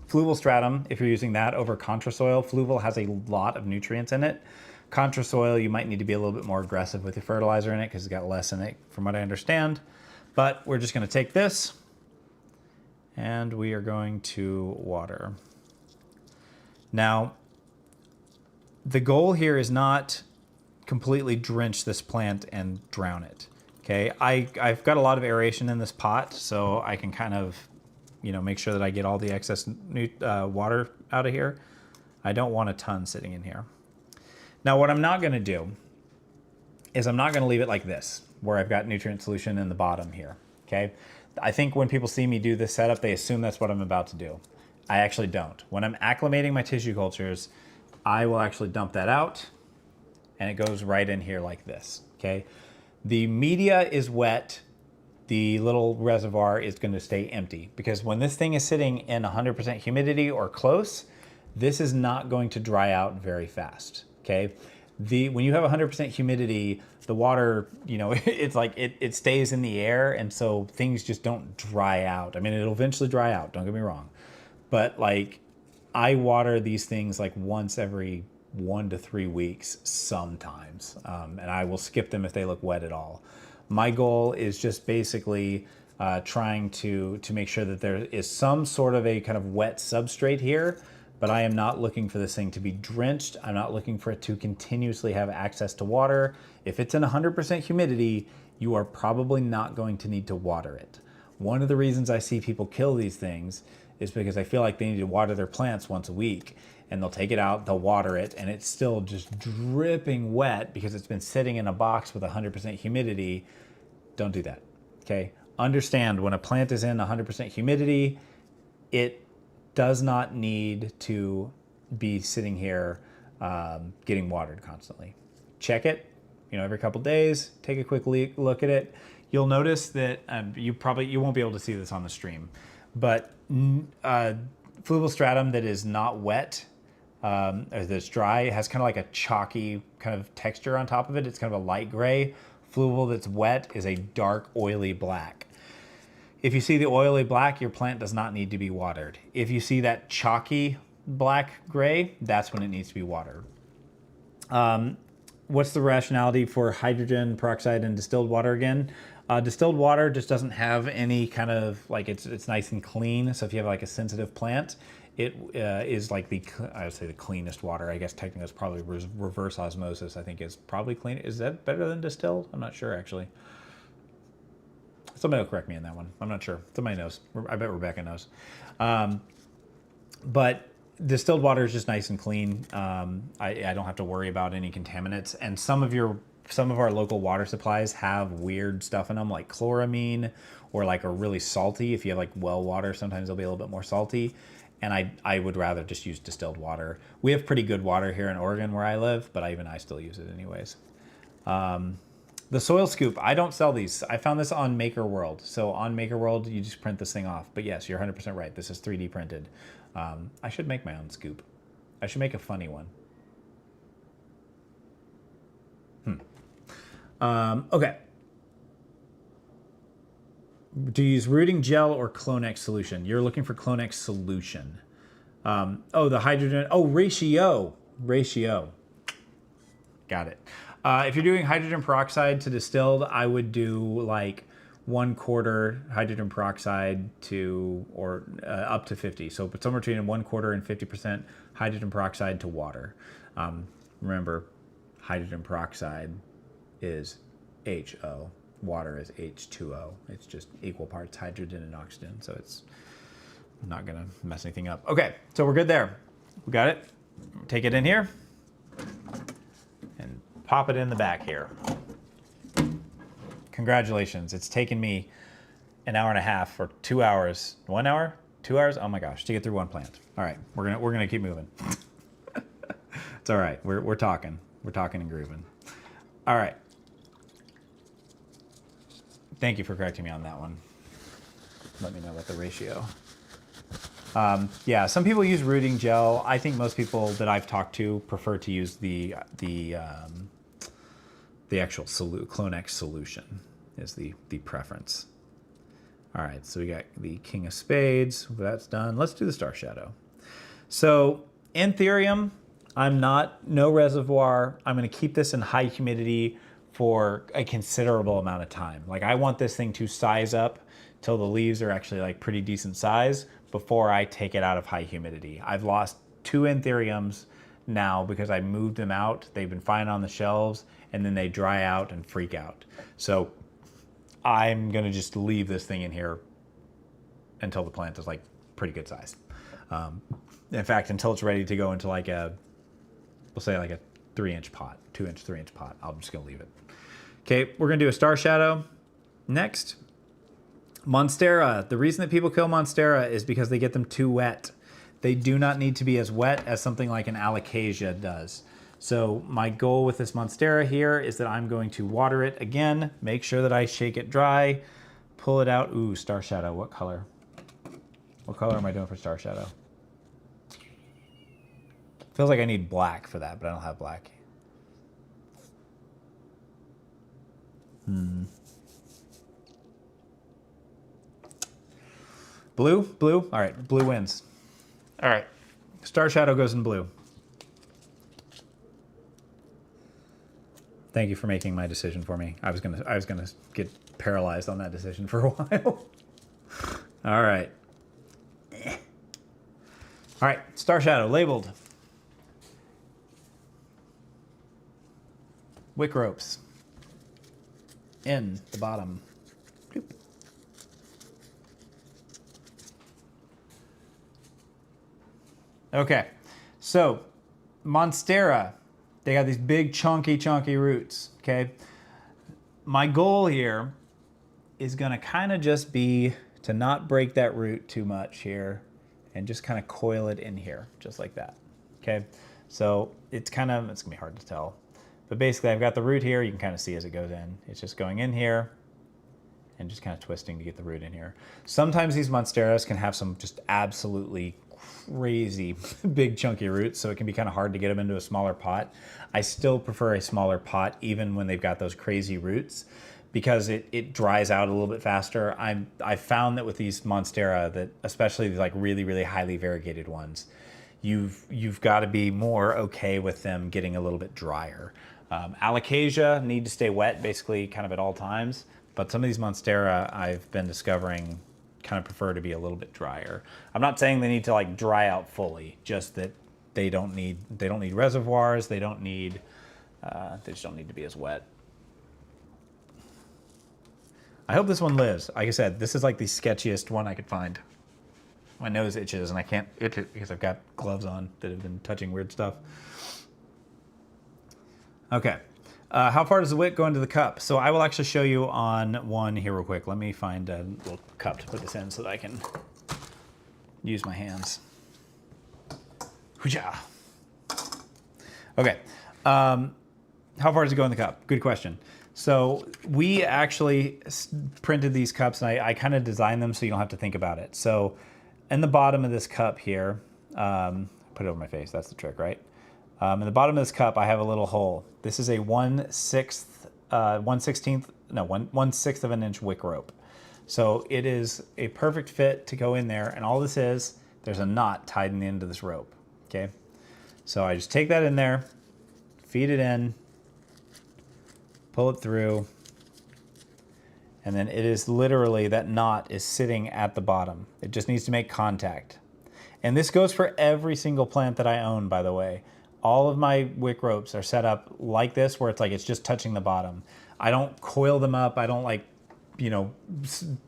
Fluval stratum, if you're using that over contrasoil, fluval has a lot of nutrients in it. Contrasoil, you might need to be a little bit more aggressive with your fertilizer in it because it's got less in it from what I understand. But we're just gonna take this and we are going to water. Now, the goal here is not completely drench this plant and drown it, okay? I've got a lot of aeration in this pot, so I can kind of, you know, make sure that I get all the excess water out of here. I don't want a ton sitting in here. Now, what I'm not gonna do is I'm not gonna leave it like this, where I've got nutrient solution in the bottom here, okay? I think when people see me do this setup, they assume that's what I'm about to do. I actually don't. When I'm acclimating my tissue cultures, I will actually dump that out and it goes right in here like this, okay? The media is wet, the little reservoir is gonna stay empty because when this thing is sitting in 100% humidity or close, this is not going to dry out very fast, okay? When you have 100% humidity, the water, you know, it's like it stays in the air and so things just don't dry out. I mean, it'll eventually dry out, don't get me wrong. But like, I water these things like once every 1 to 3 weeks sometimes, and I will skip them if they look wet at all. My goal is just basically trying to make sure that there is some sort of a kind of wet substrate here, but I am not looking for this thing to be drenched. I'm not looking for it to continuously have access to water. If it's in 100% humidity, you are probably not going to need to water it. One of the reasons I see people kill these things is because I feel like they need to water their plants once a week, and they'll take it out, they'll water it, and it's still just dripping wet because it's been sitting in a box with 100% humidity. Don't do that, okay? Understand when a plant is in 100% humidity, it does not need to be sitting here getting watered constantly. Check it, you know, every couple days, take a quick look at it. You'll notice that you won't be able to see this on the stream, but fluval stratum that is not wet or that's dry has kind of like a chalky kind of texture on top of it. It's kind of a light gray. Fluval that's wet is a dark, oily black. If you see the oily black, your plant does not need to be watered. If you see that chalky black gray, that's when it needs to be watered. What's the rationality for hydrogen peroxide and distilled water again? Distilled water just doesn't have any kind of, like, it's nice and clean. So if you have like a sensitive plant, it is like I would say the cleanest water. I guess technically it's probably reverse osmosis. I think is probably clean. Is that better than distilled? I'm not sure actually. Somebody will correct me on that one. I'm not sure. Somebody knows. I bet Rebecca knows. But distilled water is just nice and clean. I don't have to worry about any contaminants. And some of our local water supplies have weird stuff in them, like chloramine, or like are really salty. If you have like well water, sometimes they'll be a little bit more salty. And I would rather just use distilled water. We have pretty good water here in Oregon where I live, but even I still use it anyways. The soil scoop, I don't sell these. I found this on Maker World. So on Maker World, you just print this thing off. But yes, you're 100% right. This is 3D printed. I should make my own scoop. I should make a funny one. Okay. Do you use rooting gel or Clone-X solution? You're looking for Clone-X solution. Oh, the hydrogen. Oh, ratio. Got it. If you're doing hydrogen peroxide to distilled, I would do like 1/4 hydrogen peroxide to, or up to 50. So somewhere between 1/4 and 50% hydrogen peroxide to water. Remember, hydrogen peroxide is HO. Water is H2O. It's just equal parts hydrogen and oxygen. So it's not gonna mess anything up. Okay, so we're good there. We got it? Take it in here and pop it in the back here. Congratulations, it's taken me an hour and a half or 2 hours, 1 hour, 2 hours, oh my gosh, to get through one plant. All right, we're gonna keep moving. It's all right, we're talking and grooving. All right. Thank you for correcting me on that one. Let me know about the ratio. Yeah, some people use rooting gel. I think most people that I've talked to prefer to use the actual Clonex solution is the preference. All right, so we got the King of Spades. That's done. Let's do the Star Shadow. So Anthurium, no reservoir. I'm going to keep this in high humidity for a considerable amount of time. Like I want this thing to size up till the leaves are actually like pretty decent size before I take it out of high humidity. I've lost 2 Anthuriums now because I moved them out. They've been fine on the shelves and then they dry out and freak out. So I'm gonna just leave this thing in here until the plant is like pretty good size. In fact, until it's ready to go into like we'll say like a 3-inch pot, 2-inch, 3-inch pot. I'm just gonna leave it. Okay, we're gonna do a Star Shadow next. Monstera. The reason that people kill Monstera is because they get them too wet. They do not need to be as wet as something like an Alocasia does. So my goal with this Monstera here is that I'm going to water it again, make sure that I shake it dry, pull it out. Ooh, Star Shadow, what color? What color am I doing for Star Shadow? Feels like I need black for that, but I don't have black. Blue? Blue? All right, blue wins. All right, Star Shadow goes in blue. Thank you for making my decision for me. I was gonna get paralyzed on that decision for a while. All right. All right, Star Shadow labeled. Wick ropes in the bottom. Bloop. Okay, so Monstera, they got these big chunky roots, okay? My goal here is gonna kind of just be to not break that root too much here and just kind of coil it in here, just like that, okay? So it's gonna be hard to tell. But basically I've got the root here, you can kind of see as it goes in. It's just going in here and just kind of twisting to get the root in here. Sometimes these Monsteras can have some just absolutely crazy big chunky roots, so it can be kind of hard to get them into a smaller pot. I still prefer a smaller pot even when they've got those crazy roots because it dries out a little bit faster. I've found that with these Monstera, that especially these like really highly variegated ones, you've got to be more okay with them getting a little bit drier. Alocasia need to stay wet basically kind of at all times, but some of these Monstera I've been discovering kind of prefer to be a little bit drier. I'm not saying they need to like dry out fully, just that they don't need reservoirs, they just don't need to be as wet. I hope this one lives. Like I said, this is like the sketchiest one I could find. My nose itches and I can't itch it because I've got gloves on that have been touching weird stuff. Okay, how far does the wick go into the cup? So I will actually show you on one here real quick. Let me find a little cup to put this in so that I can use my hands. Hoo-ja. Okay, how far does it go in the cup? Good question. So we actually printed these cups and I kind of designed them so you don't have to think about it. So in the bottom of this cup here, put it over my face, that's the trick, right? In the bottom of this cup, I have a little hole. This is a 1/6 of an inch wick rope. So it is a perfect fit to go in there. And all this is, there's a knot tied in the end of this rope, okay? So I just take that in there, feed it in, pull it through, and then it is literally, that knot is sitting at the bottom. It just needs to make contact. And this goes for every single plant that I own, by the way. All of my wick ropes are set up like this, where it's like it's just touching the bottom. I don't coil them up. I don't like, do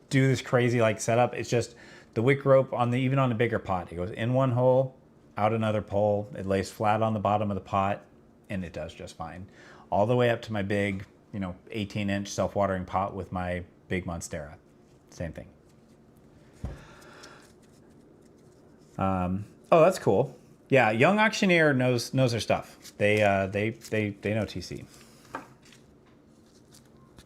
this crazy like setup. It's just the wick rope even on a bigger pot. It goes in one hole out another pole. It lays flat on the bottom of the pot, and it does just fine. All the way up to my big, 18-inch self-watering pot with my big Monstera. Same thing. Oh, that's cool. Yeah, Young Auctioneer knows their stuff. They know TC.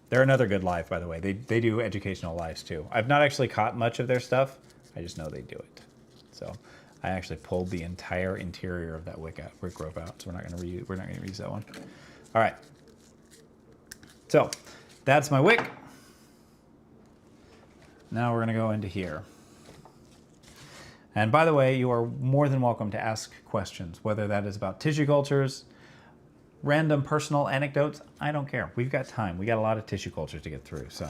They're another good live, by the way. They do educational lives too. I've not actually caught much of their stuff. I just know they do it. So I actually pulled the entire interior of that wick rope out. So we're not gonna use that one. All right. So that's my wick. Now we're gonna go into here. And by the way, you are more than welcome to ask questions, whether that is about tissue cultures, random personal anecdotes. I don't care. We've got time. We got a lot of tissue cultures to get through. So,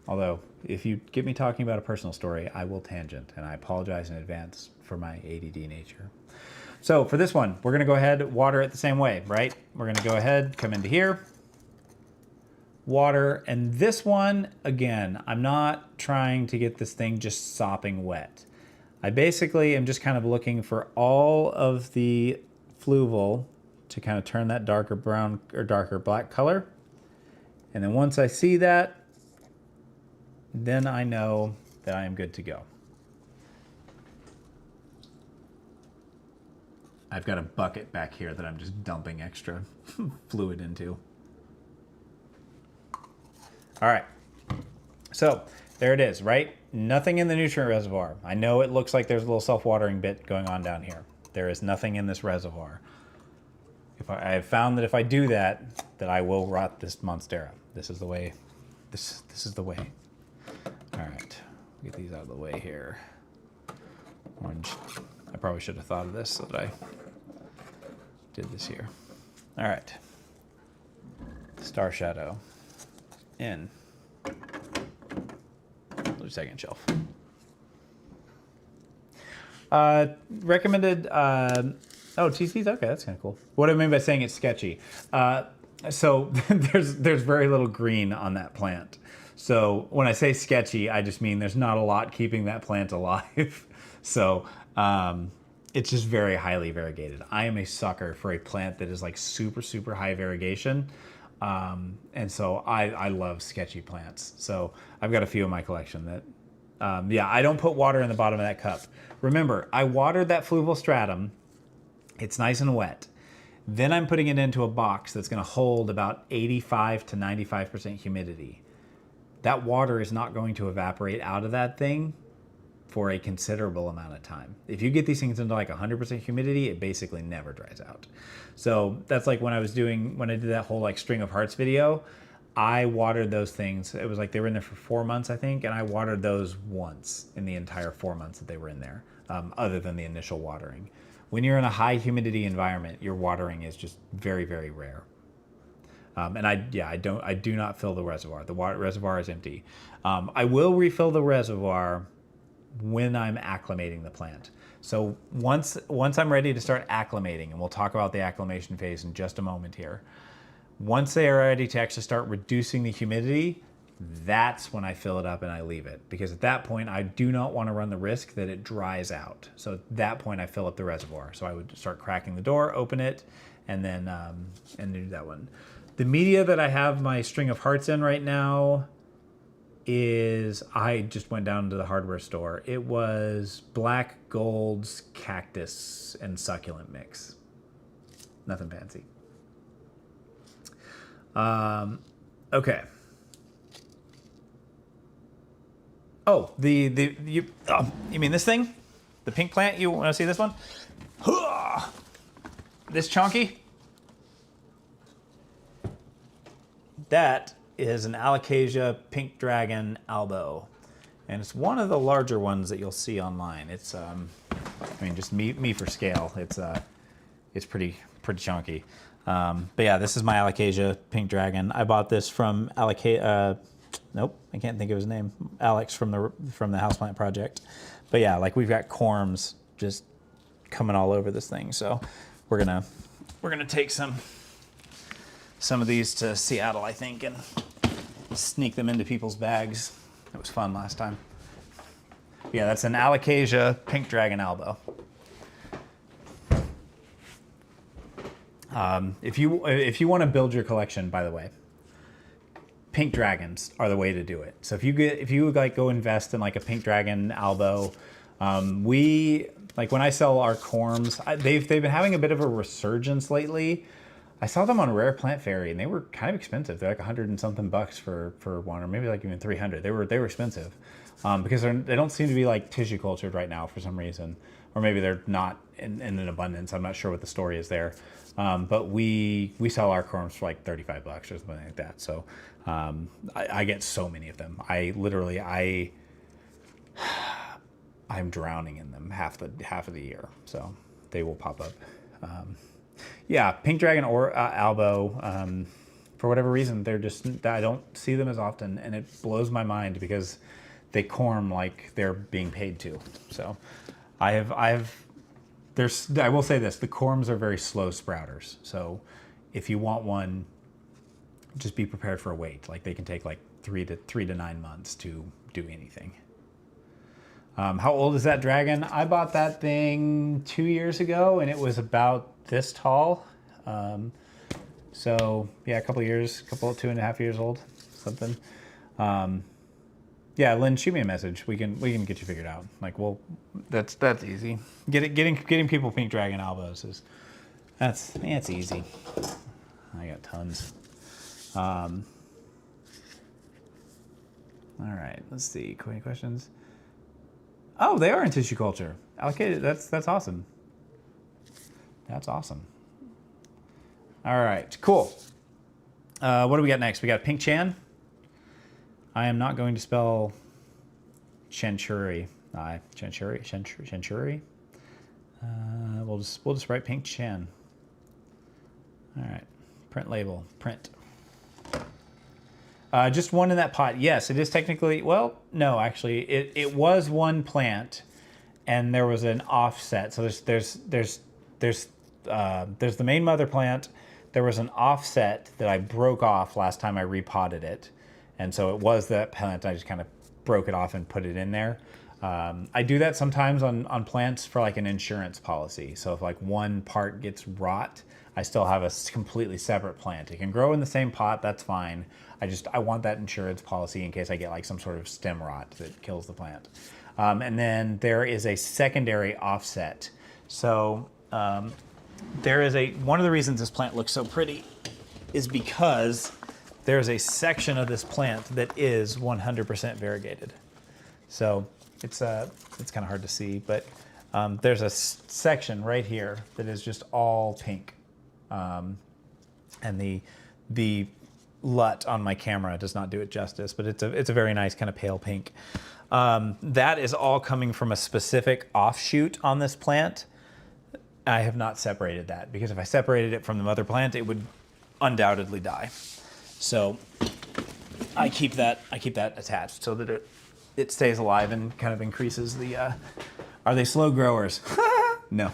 although if you get me talking about a personal story, I will tangent, and I apologize in advance for my ADD nature. So for this one, we're gonna go ahead, water it the same way, right? We're gonna go ahead, come into here, water, and this one, again, I'm not trying to get this thing just sopping wet. I basically am just kind of looking for all of the fluval to kind of turn that darker brown or darker black color. And then once I see that, then I know that I am good to go. I've got a bucket back here that I'm just dumping extra fluid into. All right, so there it is, right? Nothing in the nutrient reservoir. I know it looks like there's a little self-watering bit going on down here. There is nothing in this reservoir. I have found that if I do that, that I will rot this Monstera. This is the way. This is the way. All right, get these out of the way here. Orange. I probably should have thought of this so that I did this here. All right. Star Shadow. In. Second shelf. Recommended. Oh, TC's okay. That's kind of cool. What I mean by saying it's sketchy. So there's very little green on that plant. So when I say sketchy, I just mean there's not a lot keeping that plant alive. So it's just very highly variegated. I am a sucker for a plant that is like super, super high variegation. And so I love sketchy plants. So I've got a few in my collection that, yeah, I don't put water in the bottom of that cup. Remember, I watered that fluval stratum. It's nice and wet. Then I'm putting it into a box that's going to hold about 85 to 95% humidity. That water is not going to evaporate out of that thing for a considerable amount of time. If you get these things into like 100% humidity, it basically never dries out. So that's like when I did that whole like string of hearts video, I watered those things. It was like they were in there for 4 months, I think, and I watered those once in the entire 4 months that they were in there, other than the initial watering. When you're in a high humidity environment, your watering is just very, very rare. And I do not fill the reservoir. The water reservoir is empty. I will refill the reservoir when I'm acclimating the plant. So once I'm ready to start acclimating, and we'll talk about the acclimation phase in just a moment here. Once they are ready to actually start reducing the humidity, that's when I fill it up and I leave it. Because at that point, I do not want to run the risk that it dries out. So at that point, I fill up the reservoir. So I would start cracking the door, open it, and then and do that one. The media that I have my string of hearts in right now is, I just went down to the hardware store. It was Black Gold's cactus and succulent mix. Nothing fancy. Okay. Oh, you mean this thing? The pink plant? You want to see this one? This chunky? That is an Alocasia Pink Dragon Albo. And it's one of the larger ones that you'll see online. It's, I mean, just me for scale. It's pretty chunky. But yeah, this is my Alocasia Pink Dragon. I bought this from nope, I can't think of his name. Alex from the Houseplant Project. But yeah, like we've got corms just coming all over this thing. So we're gonna take some of these to Seattle, I think, and sneak them into people's bags. It was fun last time. Yeah, that's an Alocasia Pink Dragon Albo. If you want to build your collection, by the way, pink dragons are the way to do it. So if you like go invest in like a pink dragon albo, we like when I sell our corms, they've been having a bit of a resurgence lately. I saw them on Rare Plant Fairy and they were kind of expensive. They're like 100 and something bucks for one, or maybe like even 300. They were expensive because they don't seem to be like tissue cultured right now for some reason, or maybe they're not in an abundance. I'm not sure what the story is there. But we sell our corms for like 35 bucks or something like that. So I get so many of them. I'm drowning in them half of the year. So they will pop up. Yeah, pink dragon or albo. For whatever reason, I don't see them as often, and it blows my mind because they corm like they're being paid to. So I will say this, the corms are very slow sprouters. So if you want one, just be prepared for a wait. Like they can take like 3 to 9 months to do anything. How old is that dragon? I bought that thing 2 years ago and it was about this tall. So yeah, a couple 2.5 years old, something. Yeah, Lynn, shoot me a message. We can get you figured out. Like, well, that's easy. Getting people pink dragon albos that's easy. I got tons. All right, let's see. Any questions? Oh, they are in tissue culture. Okay, that's awesome. That's awesome. All right, cool. What do we got next? We got Pink Chan. I am not going to spell Chanchuri. Chanchuri. We'll just write Pink Chan. All right, print label, print. Just one in that pot. Yes, it is technically, well, no, actually, it was one plant, and there was an offset. So there's the main mother plant. There was an offset that I broke off last time I repotted it, and so it was that plant. I just kind of broke it off and put it in there. I do that sometimes on plants for like an insurance policy. So if like one part gets rot, I still have a completely separate plant. It can grow in the same pot, that's fine. I want that insurance policy in case I get like some sort of stem rot that kills the plant. And then there is a secondary offset. So there is one of the reasons this plant looks so pretty is because there's a section of this plant that is 100% variegated. So it's kind of hard to see, but there's a section right here that is just all pink. And the LUT on my camera does not do it justice, but it's a very nice kind of pale pink. That is all coming from a specific offshoot on this plant. I have not separated that because if I separated it from the mother plant, it would undoubtedly die. So I keep that attached so that it stays alive and kind of increases the. Are they slow growers? No.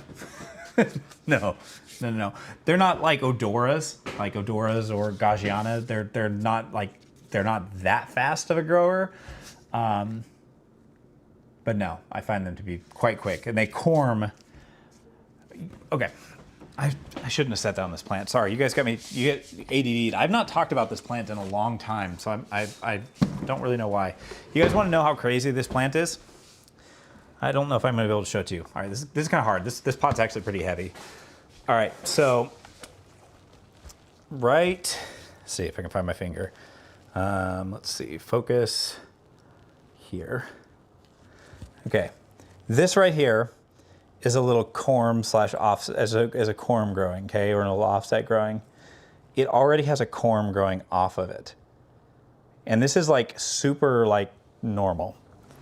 No. They're not like odoras or Gajiana. They're not that fast of a grower. But no, I find them to be quite quick, and they corm. Okay, I shouldn't have set down this plant. Sorry, you guys got me. You get ADD'd. I've not talked about this plant in a long time, so I don't really know why. You guys want to know how crazy this plant is? I don't know if I'm going to be able to show it to you. All right, this is kind of hard. This pot's actually pretty heavy. All right, so let's see if I can find my finger. Let's see, focus here. Okay, this right here is a little corm / offset, as a corm growing, okay, or a little offset growing. It already has a corm growing off of it. And this is like super like normal.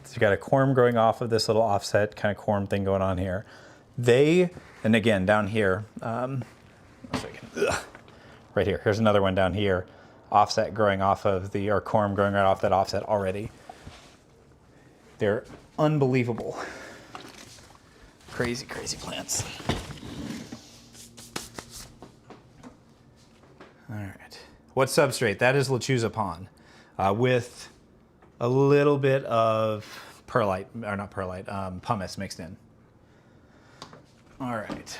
So you got a corm growing off of this little offset kind of corm thing going on here. And again, down here, right here, here's another one down here, offset growing off of or corm growing right off that offset already. They're unbelievable. Crazy, crazy plants. All right. What substrate? That is Lechuza Pon with a little bit of perlite, or not perlite, pumice mixed in. All right.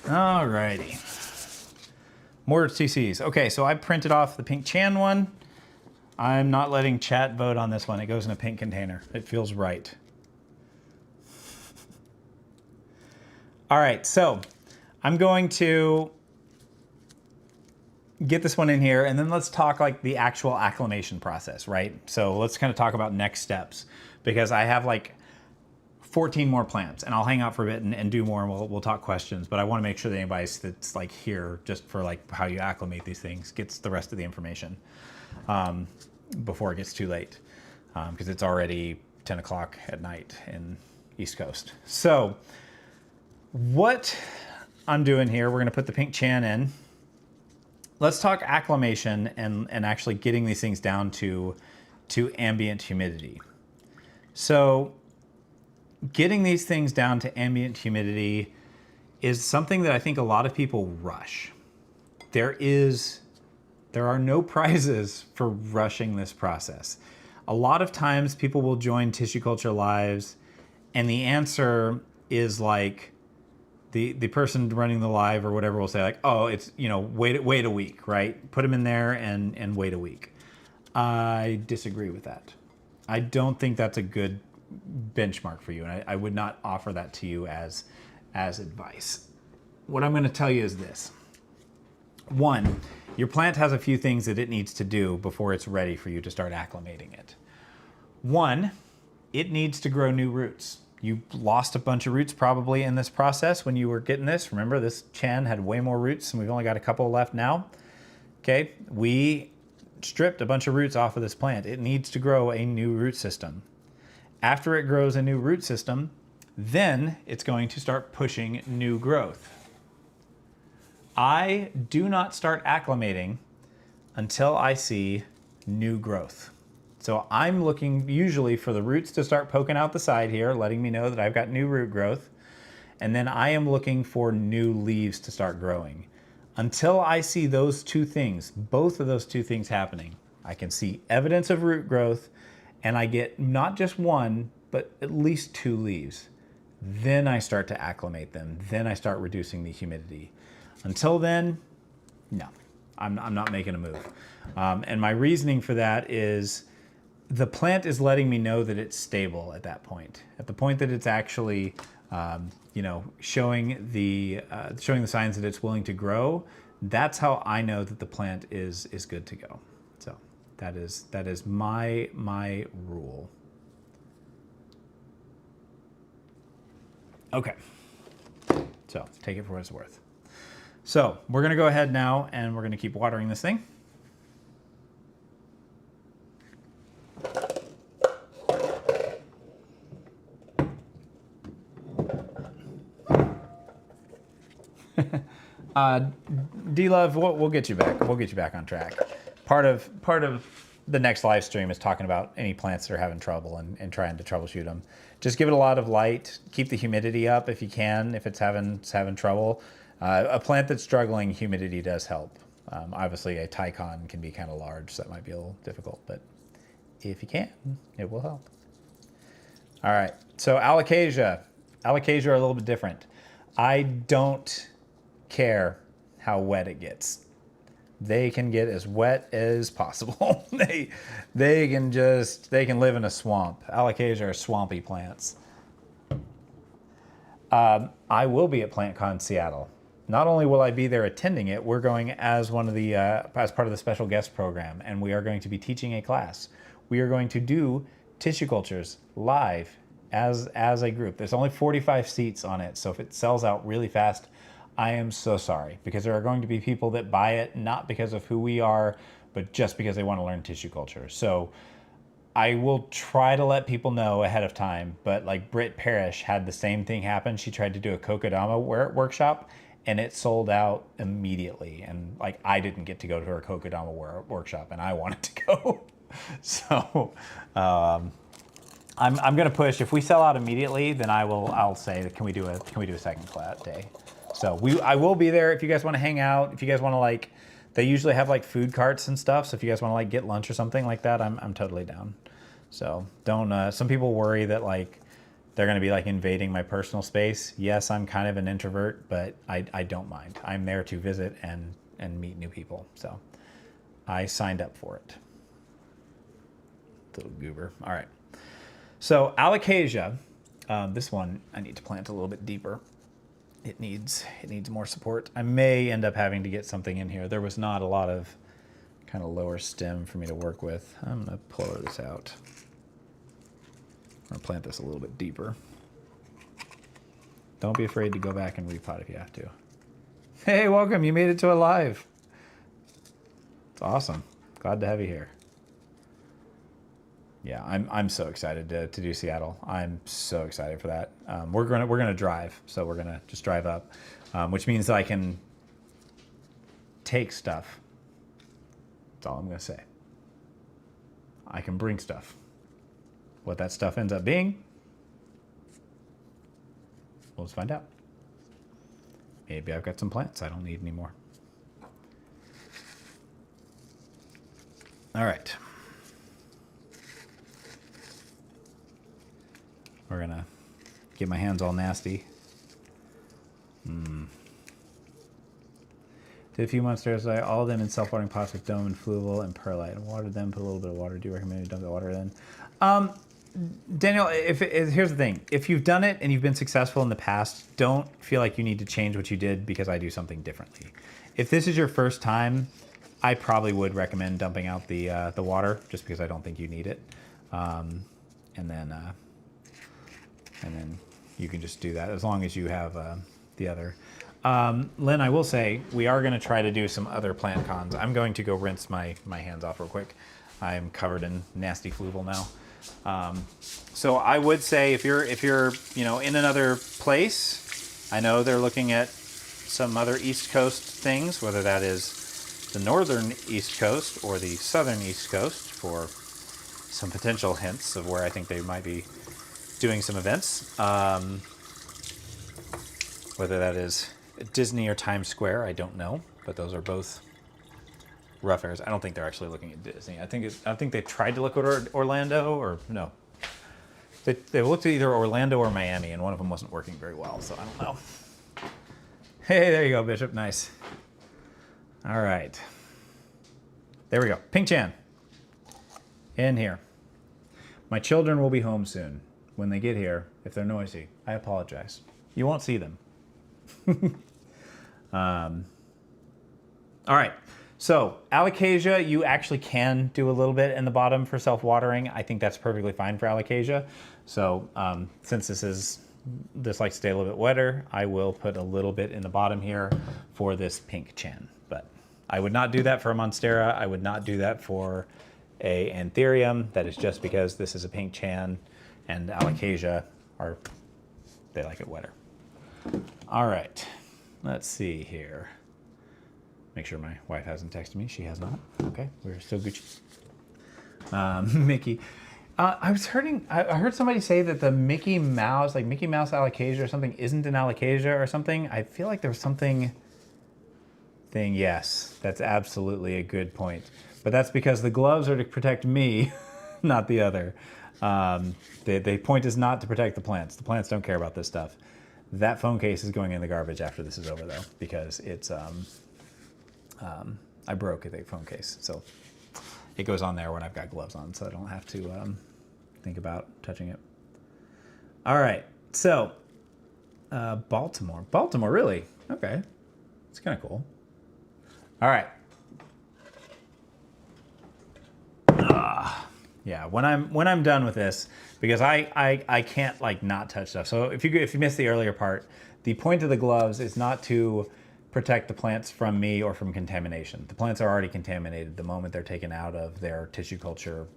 Alrighty. More TCs. Okay, so I printed off the pink Chan one. I'm not letting chat vote on this one. It goes in a pink container. It feels right. All right, so I'm going to get this one in here, and then let's talk like the actual acclimation process, right? So let's kind of talk about next steps, because I have like 14 more plants, and I'll hang out for a bit and do more, and we'll talk questions. But I want to make sure that anybody that's like here just for like how you acclimate these things gets the rest of the information before it gets too late, because it's already 10 o'clock at night in East Coast. So what I'm doing here, we're going to put the pink Chan in. Let's talk acclimation and actually getting these things down to ambient humidity. So getting these things down to ambient humidity is something that I think a lot of people rush. There are no prizes for rushing this process. A lot of times people will join tissue culture lives, and the answer is like, the person running the live or whatever will say like, oh, it's, you know, wait a week, right? Put them in there and wait a week. I disagree with that. I don't think that's a good benchmark for you, and I would not offer that to you as advice. What I'm going to tell you is this. One, your plant has a few things that it needs to do before it's ready for you to start acclimating it. One, it needs to grow new roots. You lost a bunch of roots probably in this process when you were getting this. Remember, this Chan had way more roots, and we've only got a couple left now. Okay, we stripped a bunch of roots off of this plant. It needs to grow a new root system. After it grows a new root system, then it's going to start pushing new growth. I do not start acclimating until I see new growth. So I'm looking usually for the roots to start poking out the side here, letting me know that I've got new root growth. And then I am looking for new leaves to start growing. Until I see those two things, both of those two things happening, I can see evidence of root growth, and I get not just one, but at least two leaves. Then I start to acclimate them. Then I start reducing the humidity. Until then, no, I'm not making a move. And my reasoning for that is the plant is letting me know that it's stable at that point. At the point that it's actually, showing the signs that it's willing to grow, that's how I know that the plant is good to go. So that is my rule. Okay, so take it for what it's worth. So we're gonna go ahead now and we're gonna keep watering this thing. D-Love, we'll get you back. We'll get you back on track. Part of the next live stream is talking about any plants that are having trouble and trying to troubleshoot them. Just give it a lot of light. Keep the humidity up if you can, if it's having trouble. A plant that's struggling, humidity does help. Obviously, a Tycon can be kind of large, so that might be a little difficult, but if you can, it will help. All right, so alocasia. Alocasia are a little bit different. I don't care how wet it gets. They can get as wet as possible. they can live in a swamp. Alocasia are swampy plants. I will be at PlantCon Seattle. Not only will I be there attending it, we're going as one of the as part of the special guest program, and we are going to be teaching a class. We are going to do tissue cultures live as a group. There's only 45 seats on it, so if it sells out really fast, I am so sorry, because there are going to be people that buy it not because of who we are, but just because they want to learn tissue culture. So I will try to let people know ahead of time, but like Britt Parrish had the same thing happen. She tried to do a Kokedama workshop and it sold out immediately. And like, I didn't get to go to her Kokedama workshop and I wanted to go. So I'm going to push. If we sell out immediately, then I'll say, can we do a second day? So I will be there if you guys want to hang out. If you guys want to like, they usually have like food carts and stuff. So if you guys want to like get lunch or something like that, I'm totally down. So don't, some people worry that like they're going to be like invading my personal space. Yes, I'm kind of an introvert, but I don't mind. I'm there to visit and meet new people. So I signed up for it. Little goober. All right. So alocasia, this one I need to plant a little bit deeper. It needs more support. I may end up having to get something in here. There was not a lot of kind of lower stem for me to work with. I'm going to pull this out. I'm going to plant this a little bit deeper. Don't be afraid to go back and repot if you have to. Hey, welcome. You made it to a live. It's awesome. Glad to have you here. Yeah, I'm so excited to do Seattle. I'm so excited for that. We're gonna drive, so we're gonna just drive up, which means that I can take stuff. That's all I'm gonna say. I can bring stuff. What that stuff ends up being, we'll just find out. Maybe I've got some plants I don't need anymore. All right. We're gonna get my hands all nasty. Did a few monsters, all of them in self-watering pots with dome and fluval and perlite. And watered them, put a little bit of water. Do you recommend you dump the water in? Daniel, here's the thing. If you've done it and you've been successful in the past, don't feel like you need to change what you did because I do something differently. If this is your first time, I probably would recommend dumping out the water just because I don't think you need it. And then you can just do that as long as you have the other. Lynn, I will say, we are going to try to do some other plant cons. I'm going to go rinse my hands off real quick. I'm covered in nasty fluval now. So I would say if you're in another place, I know they're looking at some other East Coast things, whether that is the northern East Coast or the southern East Coast, for some potential hints of where I think they might be doing some events, whether that is Disney or Times Square, I don't know, but those are both rough areas. I don't think they're actually looking at Disney. I think they tried to look at Orlando, or no, they looked at either Orlando or Miami, and one of them wasn't working very well, so I don't know. Hey, there you go, Bishop. Nice. All right, there we go. Pink Chan in here. My children will be home soon. When they get here, if they're noisy, I apologize. You won't see them. All right. So alocasia, you actually can do a little bit in the bottom for self-watering. I think that's perfectly fine for alocasia. So since this likes to stay a little bit wetter, I will put a little bit in the bottom here for this pink Chan. But I would not do that for a Monstera. I would not do that for a Anthurium. That is just because this is a pink Chan. And alocasia they like it wetter. All right, let's see here. Make sure my wife hasn't texted me. She has not. Okay, we're still Gucci. Mickey, I heard somebody say that the Mickey Mouse alocasia or something isn't an alocasia or something. I feel like there was something. Yes, that's absolutely a good point. But that's because the gloves are to protect me, not the other. The point is not to protect the plants. The plants don't care about this stuff. That phone case is going in the garbage after this is over, though, because it's I broke the phone case, so it goes on there when I've got gloves on, so I don't have to think about touching it. All right, so Baltimore, really? Okay, it's kind of cool. All right. Yeah, when I'm done with this, because I can't like not touch stuff. So if you missed the earlier part, the point of the gloves is not to protect the plants from me or from contamination. The plants are already contaminated the moment they're taken out of their tissue culture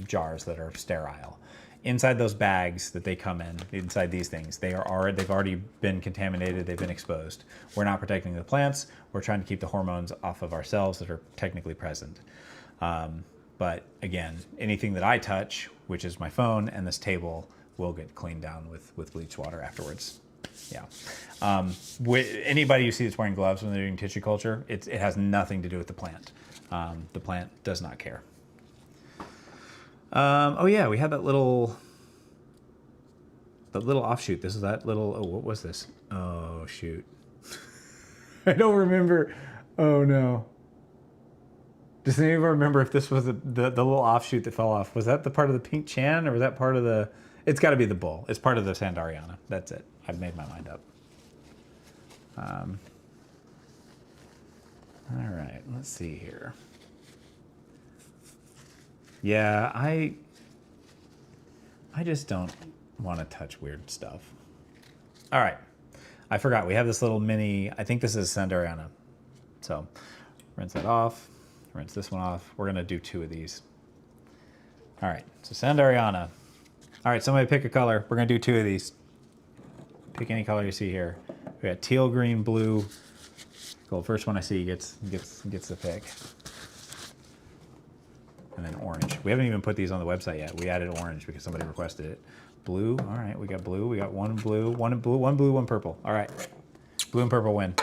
jars that are sterile. Inside those bags that they come in, inside these things, they've already been contaminated, they've been exposed. We're not protecting the plants, we're trying to keep the hormones off of ourselves that are technically present. But again, anything that I touch, which is my phone and this table, will get cleaned down with bleach water afterwards. Yeah. Anybody you see that's wearing gloves when they're doing tissue culture, it has nothing to do with the plant. The plant does not care. Oh yeah, we had that little the little offshoot. This is that little, oh, what was this? Oh, shoot. I don't remember. Oh, no. Does anyone remember if this was the little offshoot that fell off? Was that the part of the pink Chan, or was that part of the... It's got to be the bull. It's part of the Sandariana. That's it. I've made my mind up. All right, let's see here. Yeah, I just don't want to touch weird stuff. All right, I forgot. We have this little mini, I think this is Sandariana. So rinse that off, rinse this one off. We're gonna do 2 of these. All right, so Sandariana. All right, somebody pick a color. We're gonna do 2 of these. Pick any color you see here. We got teal, green, blue. Cool, first one I see gets the pick. And then orange. We haven't even put these on the website yet. We added orange because somebody requested it. Blue, all right, we got blue. We got one blue, one purple. All right, blue and purple win.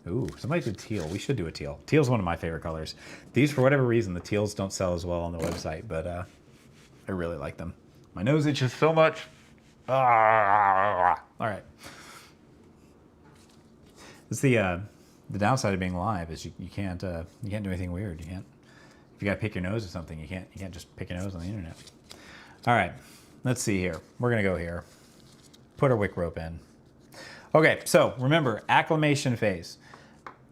Ooh, somebody did teal. We should do a teal. Teal's one of my favorite colors. These, for whatever reason, the teals don't sell as well on the website, but I really like them. My nose itches so much. All right. It's the downside of being live is you can't do anything weird. You can't, if you got to pick your nose or something, you can't just pick your nose on the internet. All right, let's see here. We're gonna go here. Put our wick rope in. Okay, so remember, acclimation phase.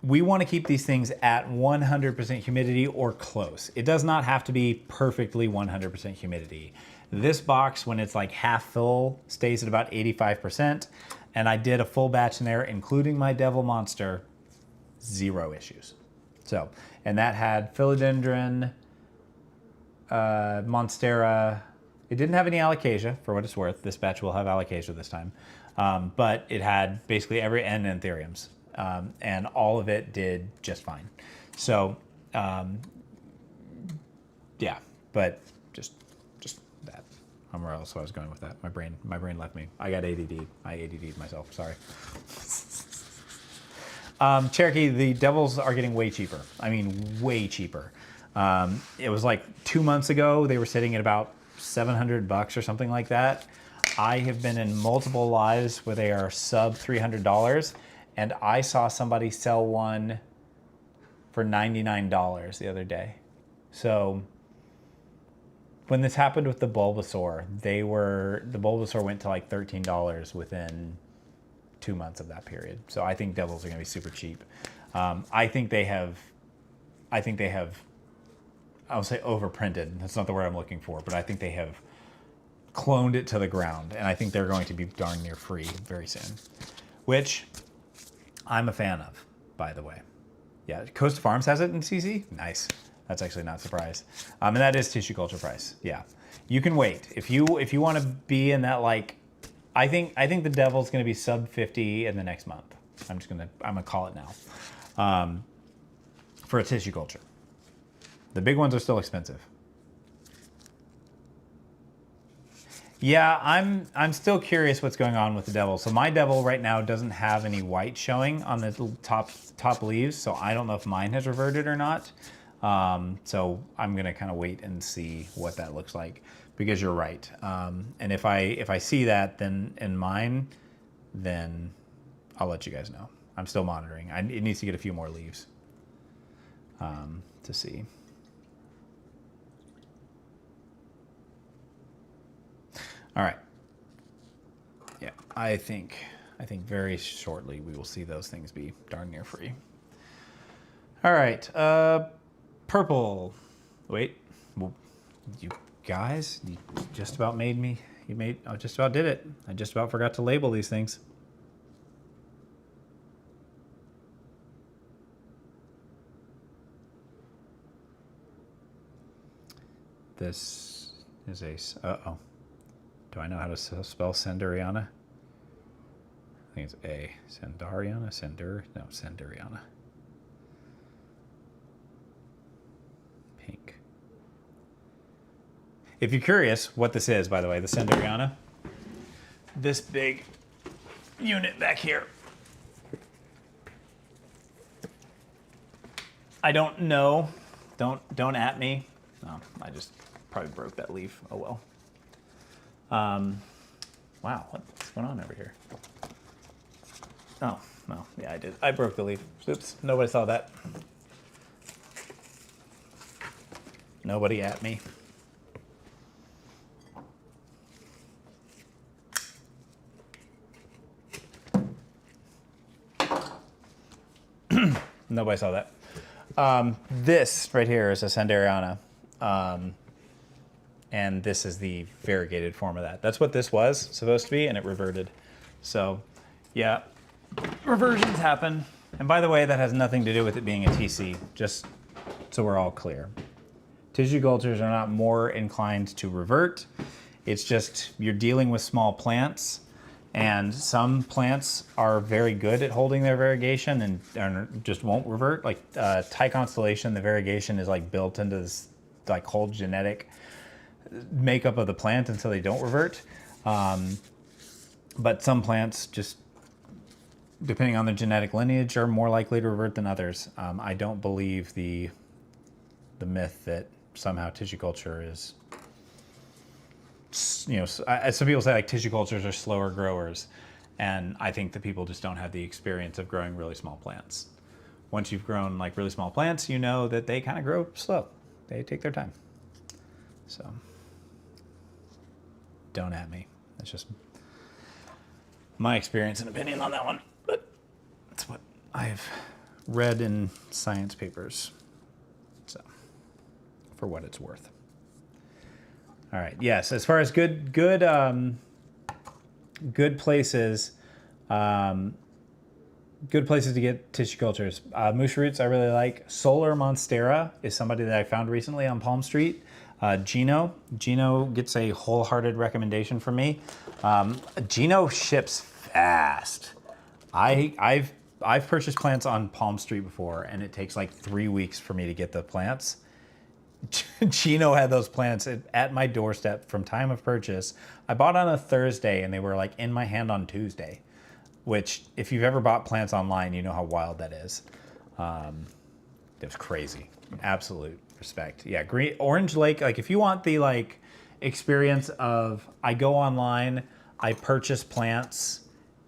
We want to keep these things at 100% humidity or close. It does not have to be perfectly 100% humidity. This box, when it's like half full, stays at about 85%. And I did a full batch in there, including my Devil Monster, 0 issues. So, and that had philodendron, monstera. It didn't have any alocasia, for what it's worth. This batch will have alocasia this time. But it had basically every and anthuriums. And all of it did just fine. So, yeah, but just that. I don't know where else I was going with that. My brain left me. I got ADD. I ADD'd myself, sorry. Cherokee, the Devils are getting way cheaper. I mean, way cheaper. It was like 2 months ago, they were sitting at about $700 or something like that. I have been in multiple lives where they are sub $300, and I saw somebody sell one for $99 the other day. So when this happened with the Bulbasaur, the Bulbasaur went to like $13 within 2 months of that period. So I think Devils are going to be super cheap. I think they have, I'll say overprinted. That's not the word I'm looking for, but I think they have cloned it to the ground, and I think they're going to be darn near free very soon, which I'm a fan of, by the way. Yeah, Coast Farms has it in CZ. Nice. That's actually not a surprise. And that is tissue culture price. Yeah, you can wait if you want to be in that, like, I think the Devil's going to be sub 50 in the next month. I'm gonna call it now. For a tissue culture, the big ones are still expensive. Yeah, I'm still curious what's going on with the Devil. So my Devil right now doesn't have any white showing on the top leaves, so I don't know if mine has reverted or not. So I'm gonna kind of wait and see what that looks like, because you're right. And if I see that then in mine, then I'll let you guys know. I'm still monitoring. It needs to get a few more leaves to see. All right. Yeah, I think very shortly we will see those things be darn near free. All right, purple. Wait, well, you guys, you just about made me. I just about did it. I just about forgot to label these things. This is a. Uh-oh. Do I know how to spell Sandariana? I think it's A. Sandariana? No, Sandariana. Pink. If you're curious what this is, by the way, the Sandariana, this big unit back here. I don't know. Don't at me. Oh, I just probably broke that leaf. Oh well. Wow, what's going on over here? Oh, no, yeah, I did. I broke the leaf. Oops, nobody saw that. Nobody at me. Nobody saw that. This right here is a Sanderiana. And this is the variegated form of that. That's what this was supposed to be, and it reverted. So, yeah, reversions happen. And by the way, that has nothing to do with it being a TC, just so we're all clear. Tissue cultures are not more inclined to revert. It's just you're dealing with small plants, and some plants are very good at holding their variegation and just won't revert. Like Thai Constellation, the variegation is like built into this like whole genetic makeup of the plant, and so they don't revert. But some plants, just depending on their genetic lineage, are more likely to revert than others. I don't believe the myth that somehow tissue culture is, you know, some people say like tissue cultures are slower growers, and I think that people just don't have the experience of growing really small plants. Once you've grown like really small plants, you know that they kind of grow slow. They take their time. So don't at me. That's just my experience and opinion on that one. But that's what I've read in science papers. So, for what it's worth. All right. Yes. As far as good places, good places to get tissue cultures. Moose roots I really like. Solar Monstera is somebody that I found recently on Palm Street. Gino gets a wholehearted recommendation from me. Gino ships fast. I've purchased plants on Palm Street before, and it takes like 3 weeks for me to get the plants. Gino had those plants at my doorstep from time of purchase. I bought on a Thursday, and they were like in my hand on Tuesday, which if you've ever bought plants online, you know how wild that is. It was crazy. Absolute respect. Yeah, Orange Lake, like if you want the like experience of I go online, I purchase plants,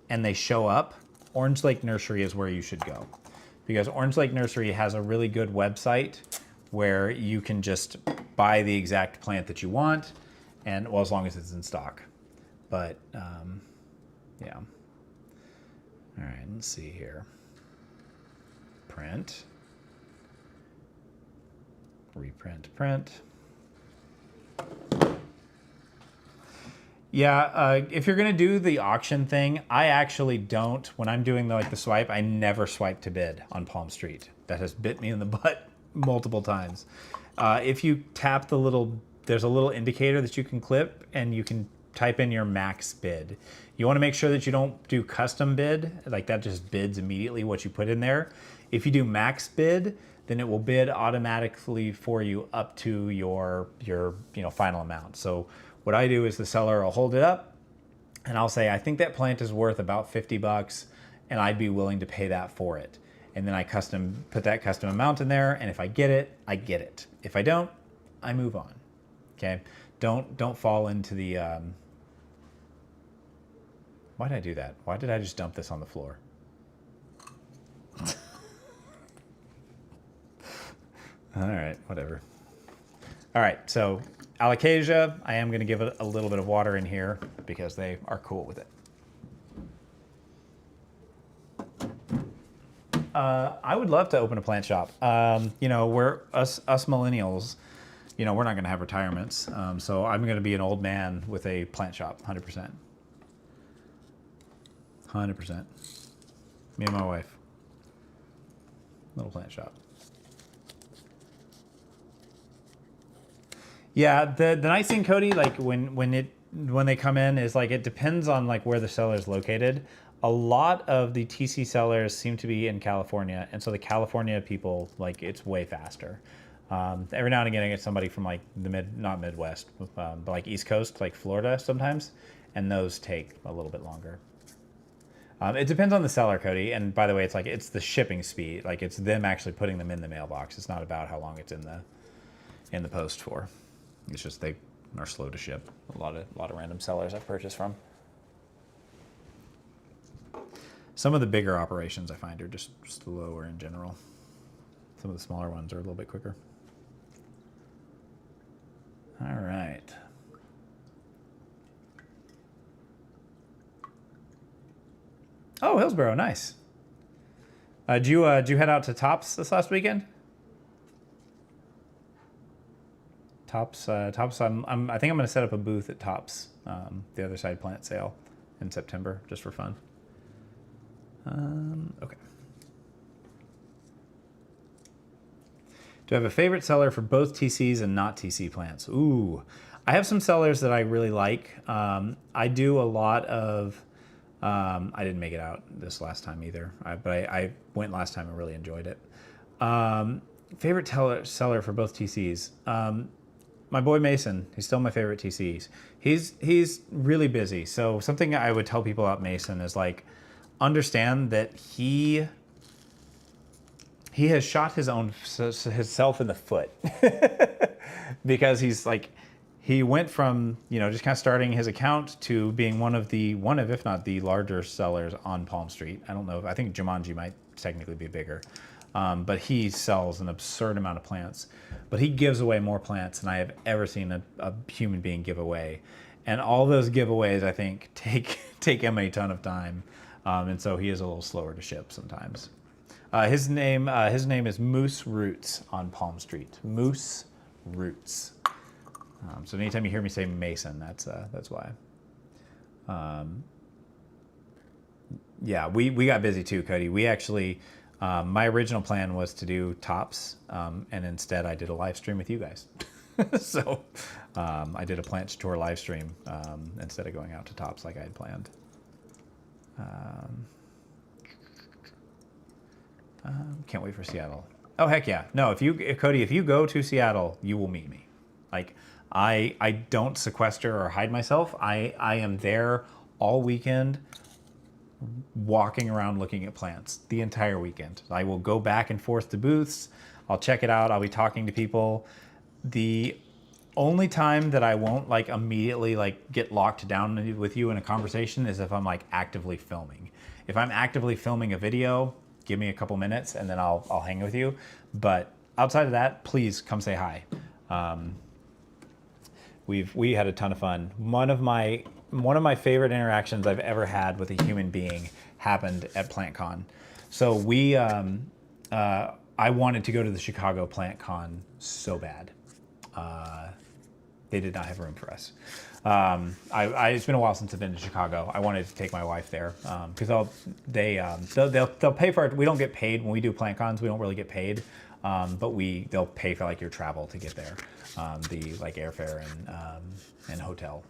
and they show up, Orange Lake Nursery is where you should go. Because Orange Lake Nursery has a really good website where you can just buy the exact plant that you want, and well, as long as it's in stock. But yeah. All right, let's see here. Print. Reprint, print. Yeah, if you're gonna do the auction thing, I actually don't. When I'm doing the swipe, I never swipe to bid on Palm Street. That has bit me in the butt multiple times. If you tap there's a little indicator that you can clip, and you can type in your max bid. You want to make sure that you don't do custom bid, like that just bids immediately what you put in there. If you do max bid, then it will bid automatically for you up to your final amount. So what I do is the seller will hold it up, and I'll say, I think that plant is worth about $50, and I'd be willing to pay that for it. And then I put that custom amount in there, and if I get it, I get it. If I don't, I move on. Okay? Don't fall into the why did I do that? Why did I just dump this on the floor? All right, whatever. All right, so Alocasia, I am going to give it a little bit of water in here because they are cool with it. I would love to open a plant shop. We're us millennials, we're not going to have retirements. So I'm going to be an old man with a plant shop, 100%. 100%. Me and my wife. Little plant shop. Yeah, the nice thing, Cody, like when they come in is like it depends on like where the seller is located. A lot of the TC sellers seem to be in California, and so the California people, like, it's way faster. Every now and again I get somebody from like not Midwest, but like East Coast, like Florida sometimes, and those take a little bit longer. It depends on the seller, Cody, and by the way, it's the shipping speed. Like it's them actually putting them in the mailbox. It's not about how long it's in the post for. It's just are slow to ship. A lot of random sellers I've purchased from. Some of the bigger operations I find are just slower in general. Some of the smaller ones are a little bit quicker. All right. Oh, Hillsborough, nice. Did you head out to Tops this last weekend? Tops. I think I'm going to set up a booth at Tops, the other side plant sale in September, just for fun. Okay. Do I have a favorite seller for both TCs and not TC plants? Ooh, I have some sellers that I really like. I do a lot of. I didn't make it out this last time either, but I went last time and really enjoyed it. Favorite seller for both TCs. My boy Mason, he's still my favorite TCs. He's really busy. So something I would tell people about Mason is like, understand that he has shot himself in the foot because he's like, he went from, just kind of starting his account to being one of if not the larger sellers on Palm Street. I think Jumanji might technically be bigger. But he sells an absurd amount of plants. But he gives away more plants than I have ever seen a human being give away. And all those giveaways, I think, take him a ton of time. And so he is a little slower to ship sometimes. His name is Moose Roots on Palm Street. Moose Roots. So anytime you hear me say Mason, that's why. Yeah, we got busy too, Cody. We actually, my original plan was to do Tops, and instead I did a live stream with you guys. So I did a plant tour live stream instead of going out to Tops like I had planned. Can't wait for Seattle. Oh heck yeah! No, Cody, if you go to Seattle, you will meet me. Like I don't sequester or hide myself. I am there all weekend, walking around looking at plants the entire weekend. I will go back and forth to booths. I'll check it out. I'll be talking to people. The only time that I won't like immediately like get locked down with you in a conversation is if I'm like actively filming. If I'm actively filming a video, give me a couple minutes and then I'll hang with you. But outside of that, please come say hi. We had a ton of fun. One of my favorite interactions I've ever had with a human being happened at PlantCon. So I wanted to go to the Chicago PlantCon so bad. They did not have room for us. It's been a while since I've been to Chicago. I wanted to take my wife there because they'll pay for it. We don't get paid when we do PlantCons. We don't really get paid, but they'll pay for like your travel to get there, the like airfare and hotel.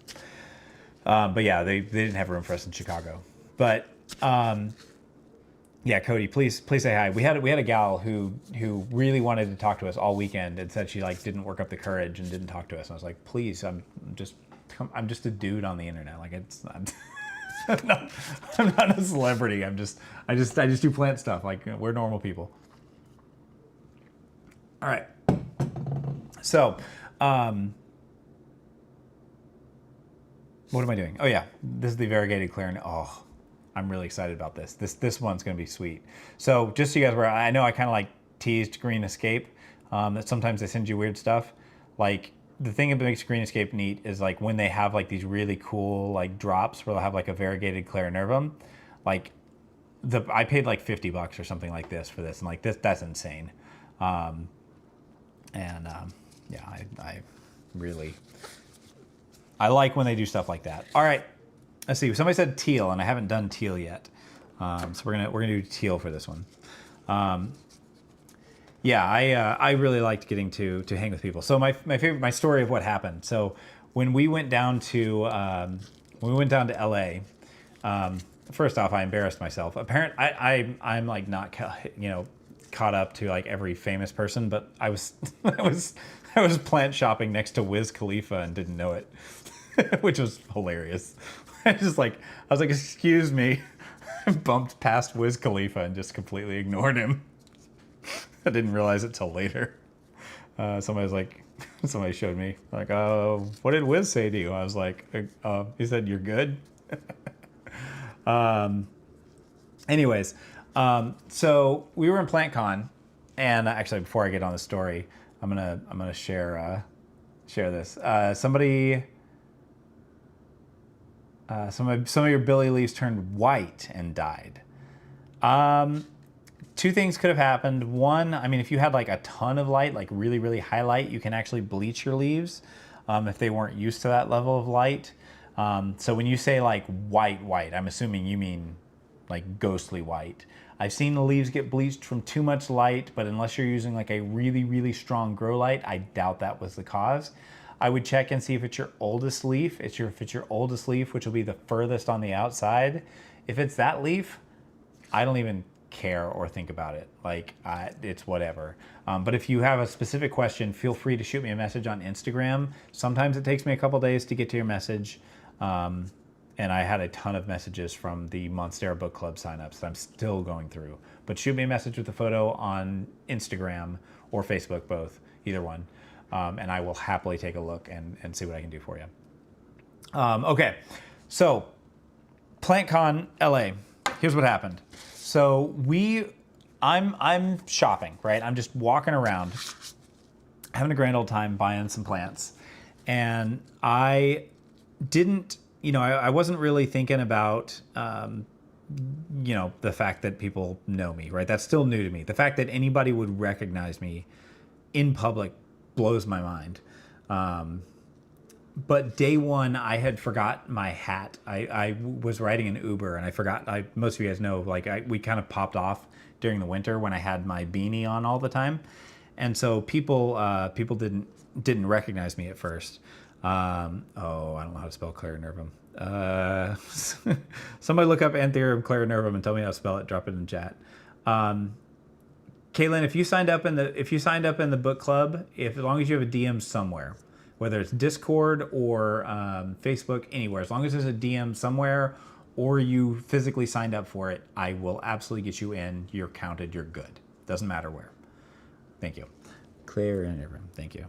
But yeah, they didn't have room for us in Chicago. But yeah, Cody, please say hi. We had a gal who really wanted to talk to us all weekend and said she like didn't work up the courage and didn't talk to us. And I was like, please, I'm just a dude on the internet. Like I'm not a celebrity. I just do plant stuff. Like we're normal people. All right. So, what am I doing? Oh yeah, this is the variegated clarinet. Oh, I'm really excited about this. This one's gonna be sweet. So just so you guys were, I know I kind of like teased Green Escape, that sometimes they send you weird stuff. Like the thing that makes Green Escape neat is like when they have like these really cool like drops where they'll have like a variegated clarinervum, like I paid like $50 or something like this for this, and like that's insane. Yeah, I like when they do stuff like that. All right, let's see. Somebody said teal, and I haven't done teal yet, so we're gonna do teal for this one. Yeah, I really liked getting to hang with people. So my story of what happened. So when we went down to LA, first off, I embarrassed myself. Apparently, I'm like not caught up to like every famous person, but I was I was plant shopping next to Wiz Khalifa and didn't know it, which was hilarious. I was like, excuse me. I bumped past Wiz Khalifa and just completely ignored him. I didn't realize it till later. Somebody was like, Somebody showed me, like, what did Wiz say to you? I was like, he said, you're good. Anyways, so we were in PlantCon, and actually, before I get on the story, I'm gonna share this. Some of your billy leaves turned white and died. Two things could have happened. One, I mean, if you had like a ton of light, like really, really high light, you can actually bleach your leaves if they weren't used to that level of light. So when you say like white, I'm assuming you mean like ghostly white. I've seen the leaves get bleached from too much light, but unless you're using like a really, really strong grow light, I doubt that was the cause. I would check and see if it's your oldest leaf. If it's your oldest leaf, which will be the furthest on the outside. If it's that leaf, I don't even care or think about it. Like, it's whatever. But if you have a specific question, feel free to shoot me a message on Instagram. Sometimes it takes me a couple days to get to your message. And I had a ton of messages from the Monstera Book Club signups that I'm still going through. But shoot me a message with a photo on Instagram or Facebook, both, either one. And I will happily take a look and see what I can do for you. Okay, so PlantCon LA. Here's what happened. So I'm shopping, right? I'm just walking around, having a grand old time buying some plants, and I didn't, I wasn't really thinking about, the fact that people know me, right? That's still new to me. The fact that anybody would recognize me in public blows my mind. But day one, I had forgot my hat. I was riding an Uber and I forgot. Most of you guys know, like we kind of popped off during the winter when I had my beanie on all the time, and so people didn't recognize me at first. I don't know how to spell clarinervum. Somebody look up Anthurium clarinervum and tell me how to spell it. Drop it in chat. Caitlin, if you signed up in the book club, as long as you have a DM somewhere, whether it's Discord or Facebook, anywhere, as long as there's a DM somewhere or you physically signed up for it, I will absolutely get you in. You're counted. You're good. Doesn't matter where. Thank you. Claire and everyone. Thank you.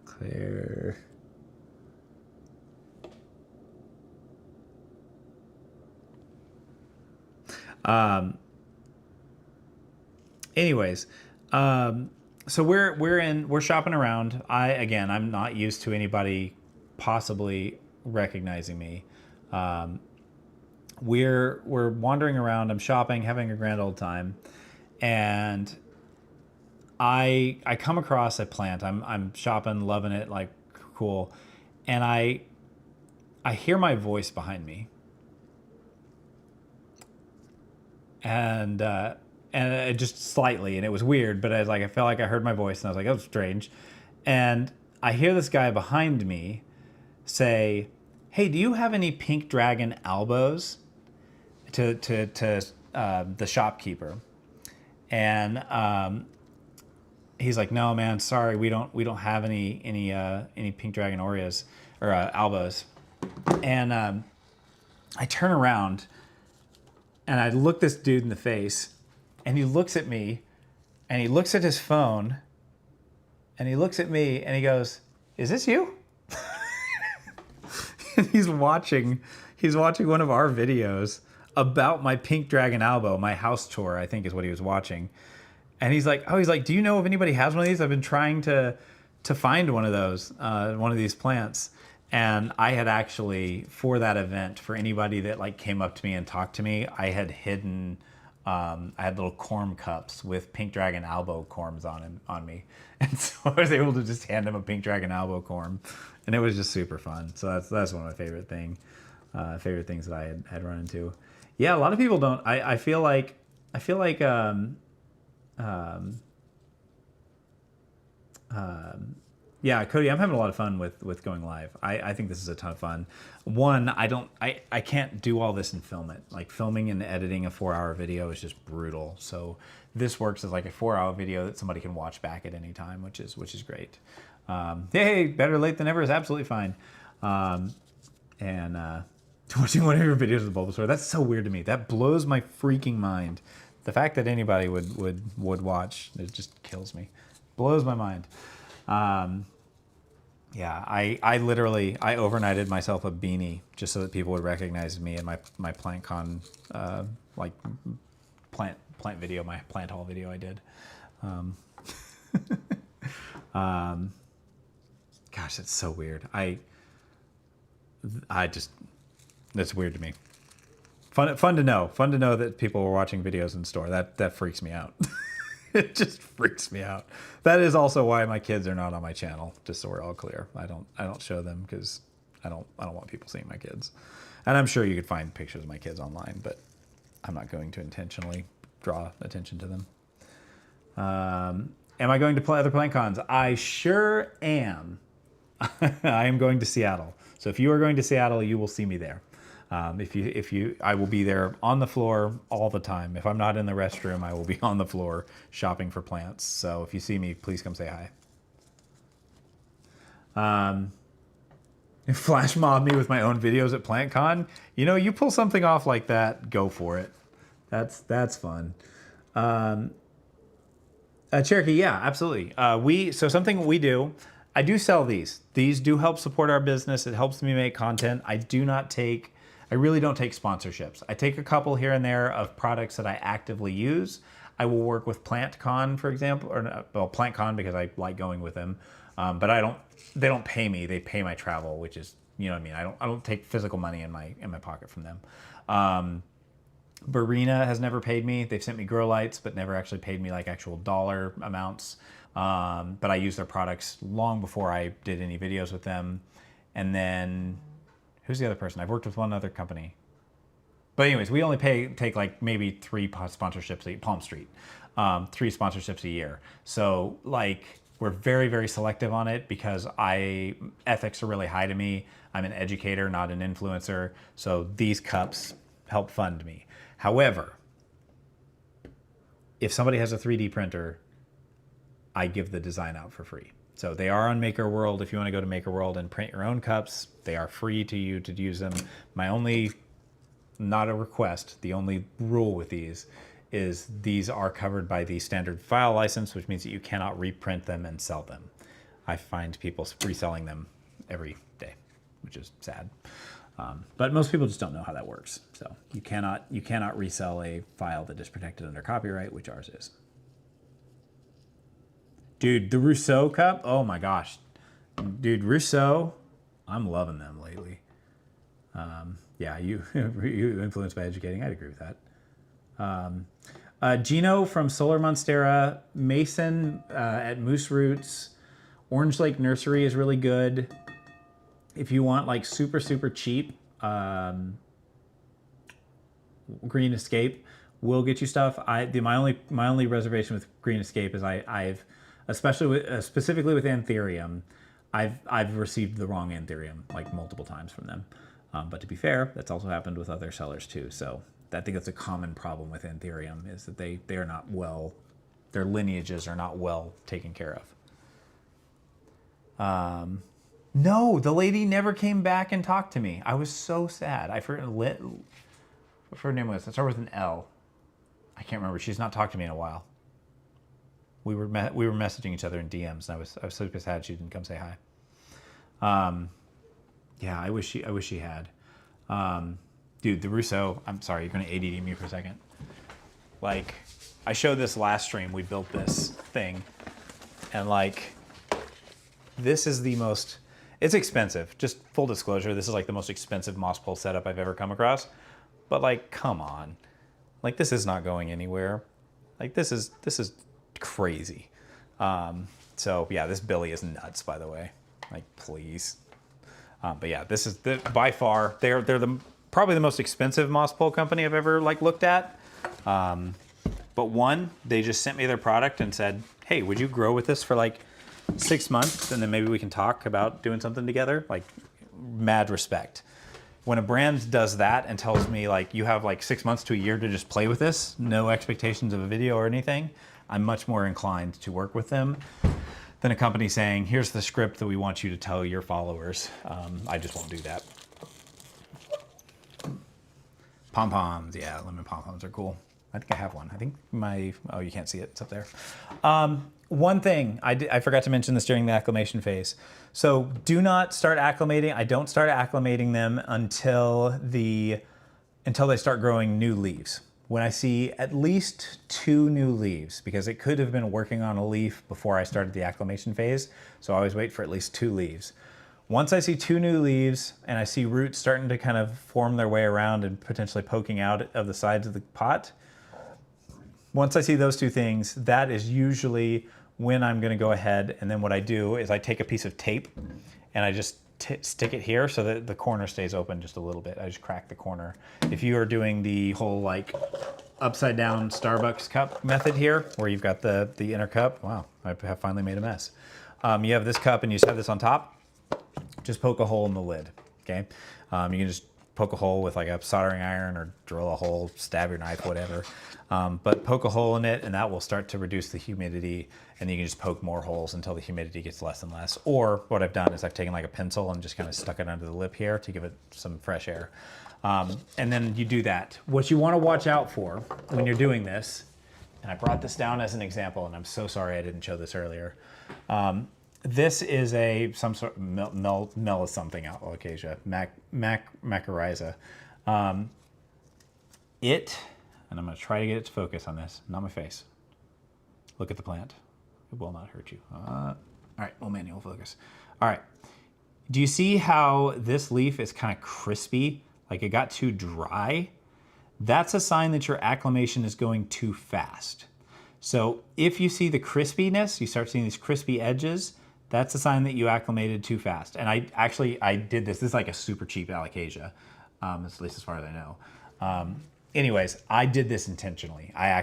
Claire. Anyways, so we're shopping around. I'm not used to anybody possibly recognizing me. We're wandering around. I'm shopping, having a grand old time, and I come across a plant. I'm shopping, loving it, like cool, and I hear my voice behind me, and it just slightly, and it was weird, but I felt like I heard my voice, and I was like, oh, strange. And I hear this guy behind me say, hey, do you have any pink dragon albos? To the shopkeeper. And he's like, no, man, sorry, we don't have any pink dragon Oreos or albos. And I turn around and I look this dude in the face, and he looks at me, and he looks at his phone, and he looks at me, and he goes, is this you? And he's watching one of our videos about my pink dragon albo, my house tour, I think is what he was watching. And he's like, do you know if anybody has one of these? I've been trying to find one of those, one of these plants. And I had actually, for that event, for anybody that like came up to me and talked to me, I had hidden, I had little corm cups with pink dragon albo corms on me. And so I was able to just hand him a pink dragon albo corm, and it was just super fun. So that's one of my favorite things that I had run into. Yeah, a lot of people don't. I feel like yeah, Cody, I'm having a lot of fun with going live. I think this is a ton of fun. One, I can't do all this and film it. Like filming and editing a 4-hour video is just brutal. So this works as like a 4-hour video that somebody can watch back at any time, which is great. Hey, better late than never is absolutely fine. And watching one of your videos with Bulbasaur, that's so weird to me. That blows my freaking mind. The fact that anybody would watch, it just kills me. blows my mind. Yeah, I literally overnighted myself a beanie just so that people would recognize me in my PlantCon like plant video, my plant haul video I did. Gosh, that's so weird. I just, that's weird to me. Fun to know that people were watching videos in store. That freaks me out. It just freaks me out. That is also why my kids are not on my channel, just so we're all clear. I don't show them because I don't want people seeing my kids. And I'm sure you could find pictures of my kids online, but I'm not going to intentionally draw attention to them. Am I going to other PlantCons? I sure am. I am going to Seattle. So if you are going to Seattle, you will see me there. I will be there on the floor all the time. If I'm not in the restroom, I will be on the floor shopping for plants. So if you see me, please come say hi. Flash mob me with my own videos at PlantCon. You know, you pull something off like that, go for it. That's fun. Cherokee, yeah, absolutely. So something we do, I do sell these. These do help support our business. It helps me make content. I really don't take sponsorships. I take a couple here and there of products that I actively use. I will work with PlantCon, for example, PlantCon because I like going with them. But they don't pay me. They pay my travel, which is, you know what I mean? I don't take physical money in my pocket from them. Barina has never paid me. They've sent me grow lights, but never actually paid me like actual dollar amounts. But I used their products long before I did any videos with them. And then, who's the other person? I've worked with one other company. But anyways, we only take like maybe 3 sponsorships, Palm Street, 3 sponsorships a year. So like, we're very, very selective on it because ethics are really high to me. I'm an educator, not an influencer. So these cups help fund me. However, if somebody has a 3D printer, I give the design out for free. So they are on Maker World. If you want to go to Maker World and print your own cups, they are free to you to use them. My only, not a request, the only rule with these is these are covered by the standard file license, which means that you cannot reprint them and sell them. I find people reselling them every day, which is sad. But most people just don't know how that works. So you cannot resell a file that is protected under copyright, which ours is. Dude, the Rousseau cup, oh my gosh. Dude, Rousseau, I'm loving them lately. Yeah, you influenced by educating, I'd agree with that. Gino from Solar Monstera, Mason at Moose Roots, Orange Lake Nursery is really good. If you want like super, super cheap, Green Escape will get you stuff. My only reservation with Green Escape is I've specifically with Anthurium, I've received the wrong Anthurium like multiple times from them. But to be fair, that's also happened with other sellers too. So I think that's a common problem with Anthurium is that they are not well, their lineages are not well taken care of. No, the lady never came back and talked to me. I was so sad. I forgot what her name was. It started with an L. I can't remember. She's not talked to me in a while. We were messaging each other in DMs, and I was super sad she didn't come say hi. Yeah, I wish she had. Dude, the Rousseau. I'm sorry, you're gonna ADD me for a second. Like, I showed this last stream. We built this thing, and like, this is the most. It's expensive. Just full disclosure, this is like the most expensive moss pole setup I've ever come across. But like, come on, like this is not going anywhere. Like this is crazy. So yeah, this Billy is nuts, by the way. Like, please. But yeah, this is by far they're probably the most expensive moss pole company I've ever like looked at. But one, they just sent me their product and said, "Hey, would you grow with this for like 6 months, and then maybe we can talk about doing something together?" Like, mad respect. When a brand does that and tells me like you have like 6 months to a year to just play with this, no expectations of a video or anything, I'm much more inclined to work with them than a company saying, "Here's the script that we want you to tell your followers." I just won't do that. Pom-poms, yeah, lemon pom-poms are cool. I think I have one. I think oh, you can't see it, it's up there. One thing, I forgot to mention this during the acclimation phase. So do not start acclimating. I don't start acclimating them until they start growing new leaves. When I see at least 2 new leaves, because it could have been working on a leaf before I started the acclimation phase, so I always wait for at least 2 leaves. Once I see 2 new leaves and I see roots starting to kind of form their way around and potentially poking out of the sides of the pot, once I see those 2 things, that is usually when I'm gonna go ahead, and then what I do is I take a piece of tape and I just stick it here so that the corner stays open just a little bit. I just crack the corner. If you are doing the whole like upside down Starbucks cup method here, where you've got the inner cup, wow, I have finally made a mess. You have this cup and you just have this on top, just poke a hole in the lid, okay? You can just poke a hole with like a soldering iron or drill a hole, stab your knife, whatever. But poke a hole in it and that will start to reduce the humidity, and then you can just poke more holes until the humidity gets less and less. Or what I've done is I've taken like a pencil and just kind of stuck it under the lip here to give it some fresh air. And then you do that. What you want to watch out for when you're doing this, and I brought this down as an example, and I'm so sorry I didn't show this earlier. This is some sort of Mel something alocasia, macrorrhiza. And I'm going to try to get it to focus on this, not my face. Look at the plant. It will not hurt you. All right, we'll manual focus. All right. Do you see how this leaf is kind of crispy? Like it got too dry? That's a sign that your acclimation is going too fast. So if you see the crispiness, you start seeing these crispy edges, that's a sign that you acclimated too fast. And I did this. This is like a super cheap alocasia, at least as far as I know. Anyways, I did this intentionally. I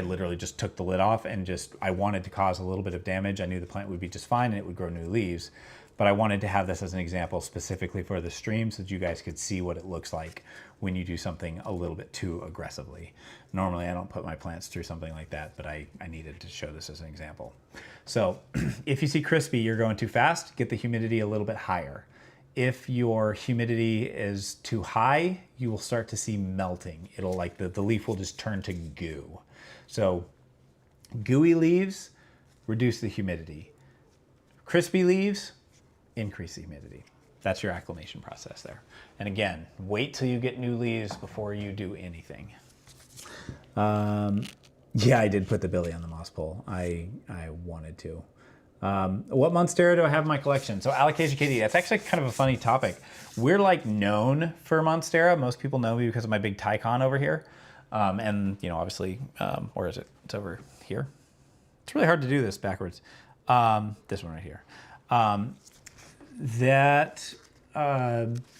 literally just took the lid off and I wanted to cause a little bit of damage. I knew the plant would be just fine and it would grow new leaves, but I wanted to have this as an example specifically for the stream so that you guys could see what it looks like when you do something a little bit too aggressively. Normally I don't put my plants through something like that, but I needed to show this as an example. So if you see crispy, you're going too fast, get the humidity a little bit higher. If your humidity is too high, you will start to see melting. It'll like the leaf will just turn to goo. So gooey leaves, reduce the humidity. Crispy leaves, increase the humidity. That's your acclimation process there. And again, wait till you get new leaves before you do anything. Yeah, I did put the Billy on the moss pole. I wanted to. What Monstera do I have in my collection? So Alocasia KD, that's actually kind of a funny topic. We're like known for Monstera. Most people know me because of my big Tycon over here. And you know, obviously, where is it? It's over here. It's really hard to do this backwards. This one right here.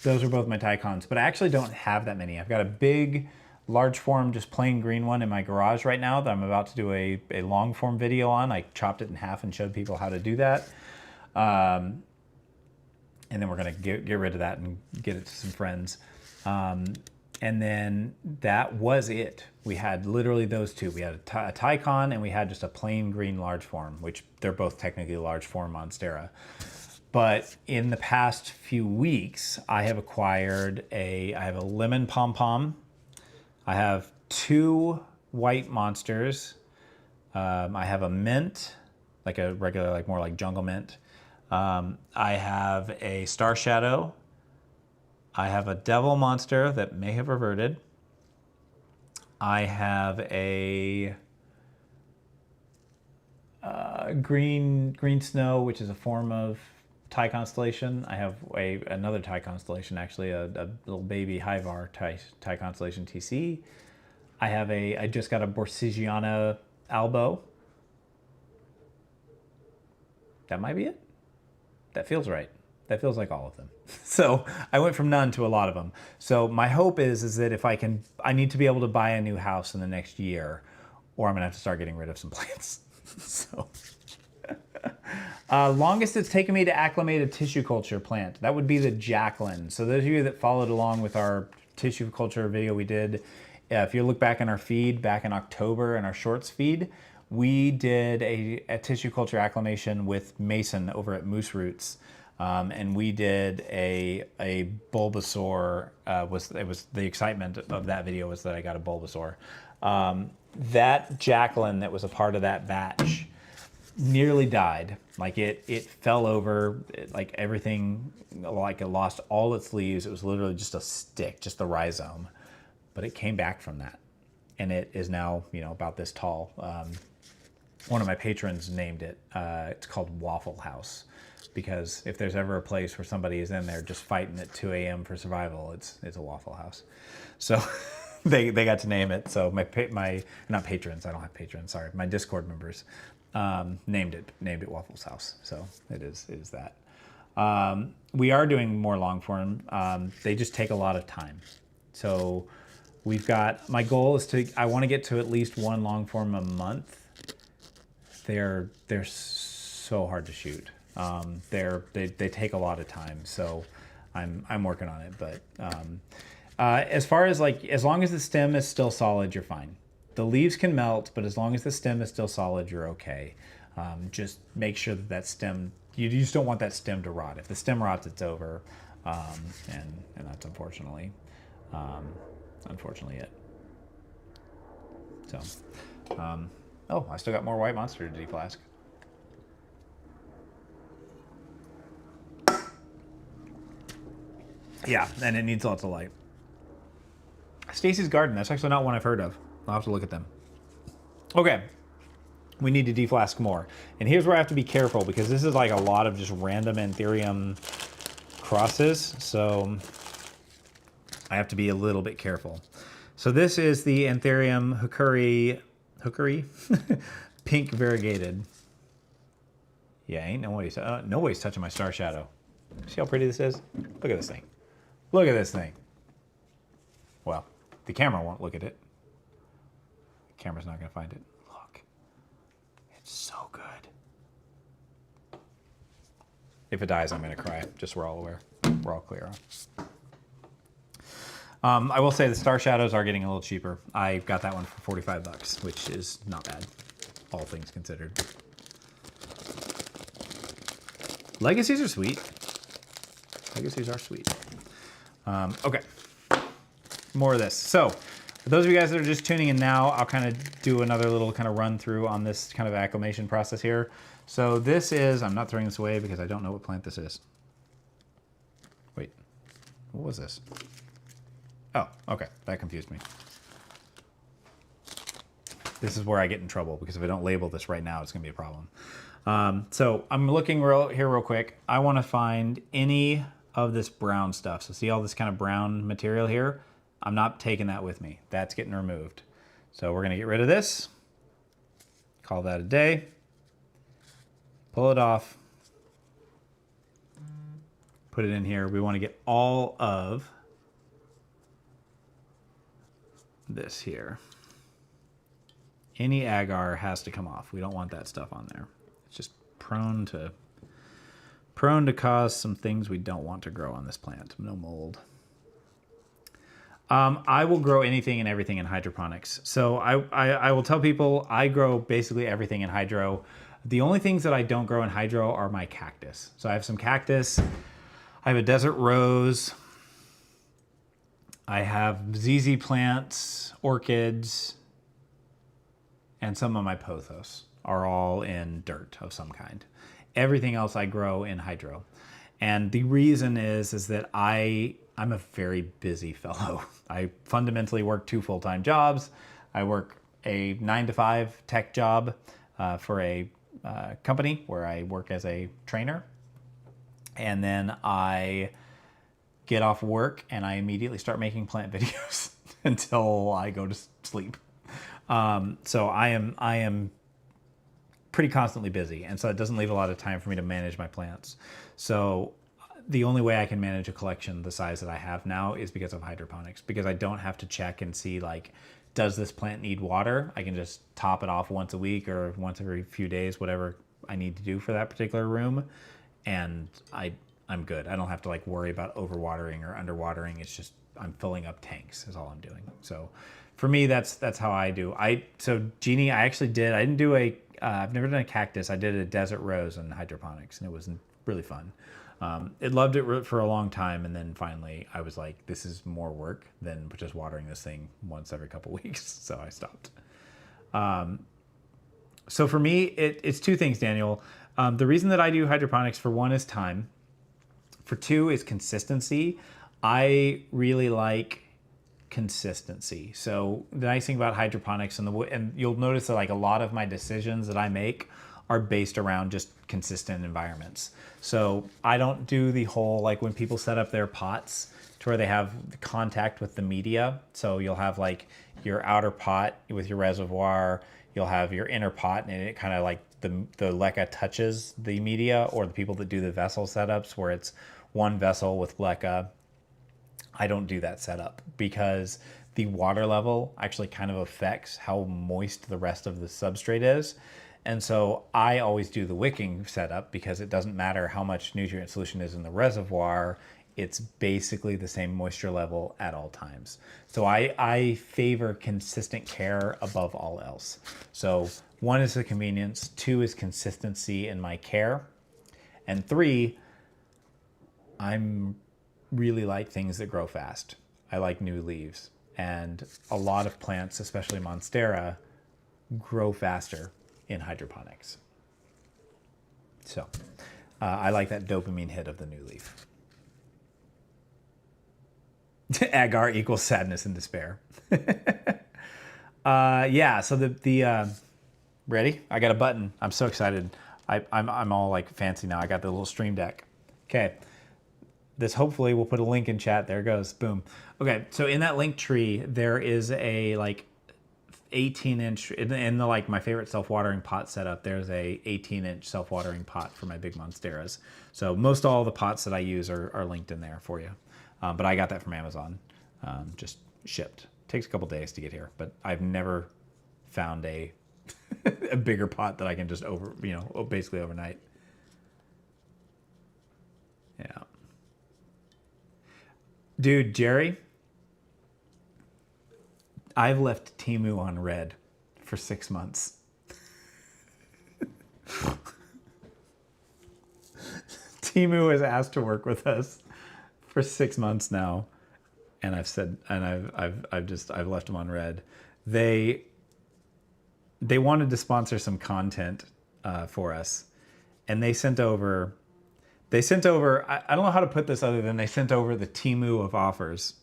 Those are both my Tycons, but I actually don't have that many. I've got a big, large form, just plain green one in my garage right now that I'm about to do a long form video on. I chopped it in half and showed people how to do that. And then we're gonna get rid of that and get it to some friends. And then that was it. We had literally those two. We had a Tycon and we had just a plain green large form, which they're both technically large form Monstera. But in the past few weeks, I have acquired I have a lemon pom-pom. I have 2 white monsters. I have a mint, like a regular, like more like jungle mint. I have a star shadow. I have a devil monster that may have reverted. I have a green snow, which is a form of Thai constellation. I have another Thai constellation, actually, a little baby Hyvar Thai constellation TC. I just got a Borsigiana Albo. That might be it. That feels right. That feels like all of them. So I went from none to a lot of them. So my hope is that if I need to be able to buy a new house in the next year, or I'm gonna have to start getting rid of some plants. So. Longest it's taken me to acclimate a tissue culture plant. That would be the Jacqueline. So those of you that followed along with our tissue culture video we did, if you look back in our feed, back in October in our shorts feed, we did a tissue culture acclimation with Mason over at Moose Roots. And we did a Bulbasaur, the excitement of that video was that I got a Bulbasaur. That Jacqueline that was a part of that batch nearly died. Like it fell over, like everything, like it lost all its leaves. It was literally just a stick, just the rhizome. But it came back from that. And it is now, about this tall. One of my patrons named it. It's called Waffle House. Because if there's ever a place where somebody is in there just fighting at 2 a.m. for survival, it's a Waffle House. So they got to name it. So my not patrons, I don't have patrons, sorry, my Discord members named it Waffles House. So it is that. We are doing more long form. They just take a lot of time. So we've got, my goal is I want to get to at least one long form a month. They're so hard to shoot. They take a lot of time, so I'm working on it. But as far as as long as the stem is still solid, you're fine. The leaves can melt, but as long as the stem is still solid, you're okay. Just make sure that stem, you just don't want that stem to rot. If the stem rots, it's over, and that's unfortunately it. So, oh, I still got more white monster to deflask. Yeah, and it needs lots of light. Stacy's Garden, that's actually not one I've heard of. I'll have to look at them. Okay, we need to deflask more. And here's where I have to be careful because this is like a lot of just random Anthurium crosses. So I have to be a little bit careful. So this is the Anthurium hookery pink variegated. Yeah, ain't no ways touching my star shadow. See how pretty this is? Look at this thing. Look at this thing. Well, the camera won't look at it. The camera's not going to find it. Look. It's so good. If it dies, I'm going to cry. Just so we're all aware. We're all clear on. I will say the Star Shadows are getting a little cheaper. I got that one for $45, which is not bad, all things considered. Legacies are sweet. Legacies are sweet. Okay, more of this. So, for those of you guys that are just tuning in now, I'll kind of do another little kind of run through on this kind of acclimation process here. So this is, I'm not throwing this away because I don't know what plant this is. Wait, what was this? Oh, okay, that confused me. This is where I get in trouble because if I don't label this right now, it's gonna be a problem. So I'm looking here real quick. I wanna find any of this brown stuff. So see all this kind of brown material here? I'm not taking that with me. That's getting removed. So we're gonna get rid of this. Call that a day. Pull it off. Put it in here. We wanna get all of this here. Any agar has to come off. We don't want that stuff on there. It's just prone to cause some things we don't want to grow on this plant. No mold. I will grow anything and everything in hydroponics. So I will tell people I grow basically everything in hydro. The only things that I don't grow in hydro are my cactus. So I have some cactus. I have a desert rose. I have ZZ plants, orchids, and some of my pothos are all in dirt of some kind. Everything else I grow in hydro. And the reason is that I'm a very busy fellow. I fundamentally work 2 full-time jobs. I work a 9-to-5 tech job for a company where I work as a trainer. And then I get off work and I immediately start making plant videos until I go to sleep. So I am pretty constantly busy, and so it doesn't leave a lot of time for me to manage my plants. So the only way I can manage a collection the size that I have now is because of hydroponics, because I don't have to check and see like, does this plant need water? I can just top it off once a week or once every few days, whatever I need to do for that particular room. And I'm good. I don't have to like worry about overwatering or underwatering. It's just, I'm filling up tanks is all I'm doing. So for me, that's how I do. So Jeannie, I didn't do I've never done a cactus. I did a desert rose in hydroponics and it was really fun. It loved it for a long time, and then finally I was like, this is more work than just watering this thing once every couple weeks, so I stopped. So for me, it's two things, Daniel. The reason that I do hydroponics, for one, is time. For two is consistency. I really like consistency. So the nice thing about hydroponics and you'll notice that like a lot of my decisions that I make are based around just consistent environments. So I don't do the whole, like when people set up their pots to where they have contact with the media. So you'll have like your outer pot with your reservoir, you'll have your inner pot, and it kind of like the leca touches the media, or the people that do the vessel setups where it's one vessel with leca. I don't do that setup because the water level actually kind of affects how moist the rest of the substrate is. And so I always do the wicking setup because it doesn't matter how much nutrient solution is in the reservoir. It's basically the same moisture level at all times. So I favor consistent care above all else. So one is the convenience, two is consistency in my care, and three, I'm really like things that grow fast. I like new leaves, and a lot of plants, especially Monstera, grow faster in hydroponics. So I like that dopamine hit of the new leaf. Agar equals sadness and despair. Yeah, so ready? I got a button. I'm so excited. I'm all like fancy now. I got the little stream deck. Okay. This hopefully we'll put a link in chat. There it goes. Boom. Okay, so in that link tree, there is a like 18-inch, in the like my favorite self-watering pot setup, there's a 18-inch self-watering pot for my big Monsteras. So most all the pots that I use are linked in there for you. But I got that from Amazon, just shipped. Takes a couple days to get here, but I've never found a a bigger pot that I can just basically overnight. Yeah. Dude, Jerry, I've left Temu on red for 6 months. Temu has asked to work with us for 6 months now, and I've said, and I've left them on red. They wanted to sponsor some content for us, and they sent over. I don't know how to put this other than they sent over the Temu of offers.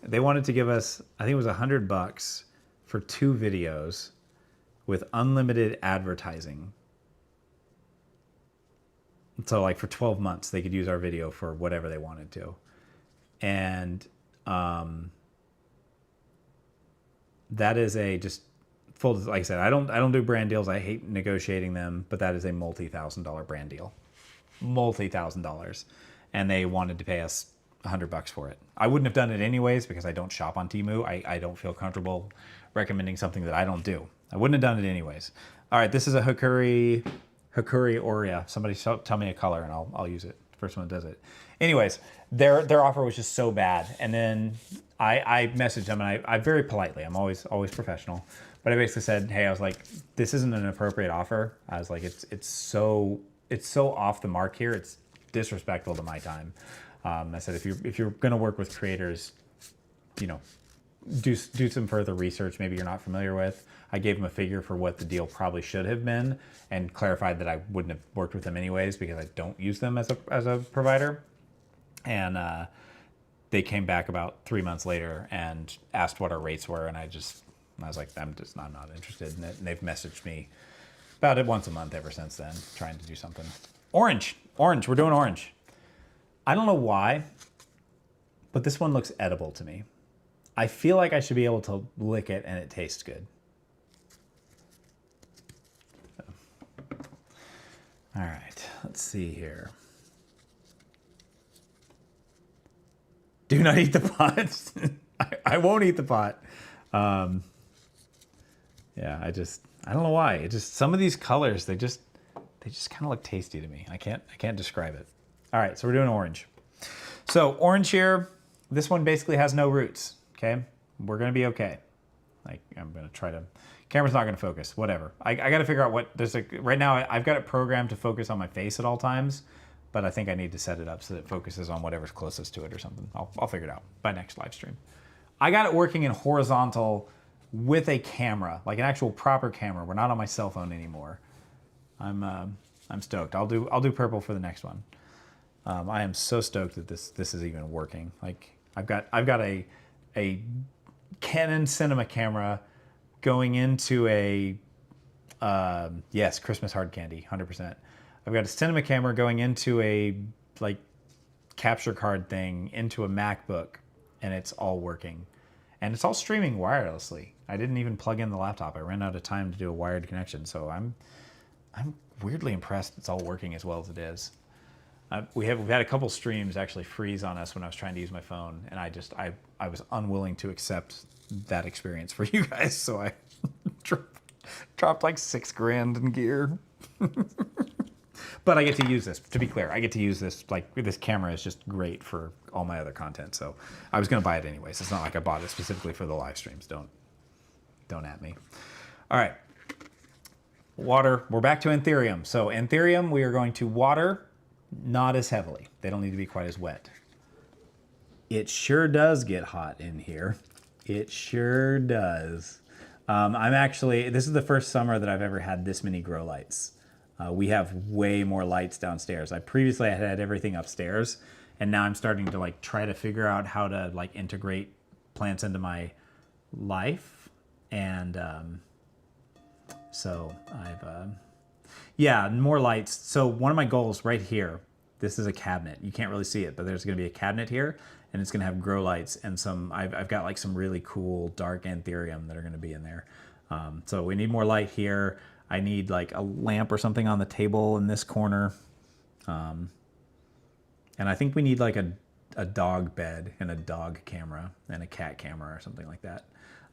They wanted to give us, I think it was $100 for 2 videos with unlimited advertising. So like for 12 months, they could use our video for whatever they wanted to. And that is a just full, like I said, I don't do brand deals. I hate negotiating them, but that is a multi-$1,000 brand deal. Multi-$1,000, and they wanted to pay us $100 for it. I wouldn't have done it anyways because I don't shop on Temu. I don't feel comfortable recommending something that I don't do. I wouldn't have done it anyways. All right, this is a Hikuri Aurea. Somebody tell me a color and I'll use it. First one that does it. Anyways, their offer was just so bad, and then I messaged them, and I very politely, I'm always professional, but I basically said, hey, I was like, this isn't an appropriate offer. I was like, it's so off the mark here. It's disrespectful to my time. I said, if you're going to work with creators, do some further research. Maybe you're not familiar with. I gave them a figure for what the deal probably should have been, and clarified that I wouldn't have worked with them anyways because I don't use them as a provider. And they came back about 3 months later and asked what our rates were, and I was like, I'm not interested in it. And they've messaged me about it once a month ever since then, trying to do something. Orange, we're doing orange. I don't know why, but this one looks edible to me. I feel like I should be able to lick it and it tastes good. So. All right, let's see here. Do not eat the pot. I won't eat the pot. Yeah, I don't know why. It just, some of these colors, they just kind of look tasty to me. I can't describe it. All right, so we're doing orange. So orange here, this one basically has no roots, okay? We're gonna be okay. Like, I'm gonna try to Camera's not gonna focus, whatever. I gotta figure out what, right now I've got it programmed to focus on my face at all times, but I think I need to set it up so that it focuses on whatever's closest to it or something. I'll figure it out by next live stream. I got it working in horizontal with a camera, like an actual proper camera. We're not on my cell phone anymore. I'm stoked. I'll do purple for the next one. I am so stoked that this is even working. Like I've got a Canon cinema camera going into a yes, Christmas hard candy, 100%. I've got a cinema camera going into a like capture card thing into a MacBook, and it's all working, and it's all streaming wirelessly. I didn't even plug in the laptop. I ran out of time to do a wired connection, so I'm weirdly impressed it's all working as well as it is. We've had a couple streams actually freeze on us when I was trying to use my phone, and I was unwilling to accept that experience for you guys, so I dropped like $6,000 in gear. But I get to use this, to be clear. I get to use this, like this camera is just great for all my other content, so I was gonna buy it anyways. It's not like I bought it specifically for the live streams. Don't at me. All right, water, we're back to Anthurium. So Anthurium, we are going to water, not as heavily. They don't need to be quite as wet. It sure does get hot in here. It sure does. This is the first summer that I've ever had this many grow lights. We have way more lights downstairs. I previously had everything upstairs, and now I'm starting to like try to figure out how to like integrate plants into my life. And so yeah, more lights. So one of my goals right here, this is a cabinet. You can't really see it, but there's gonna be a cabinet here, and it's gonna have grow lights and some, I've got like some really cool dark Anthurium that are gonna be in there. So we need more light here. I need like a lamp or something on the table in this corner. And I think we need like a dog bed and a dog camera and a cat camera or something like that.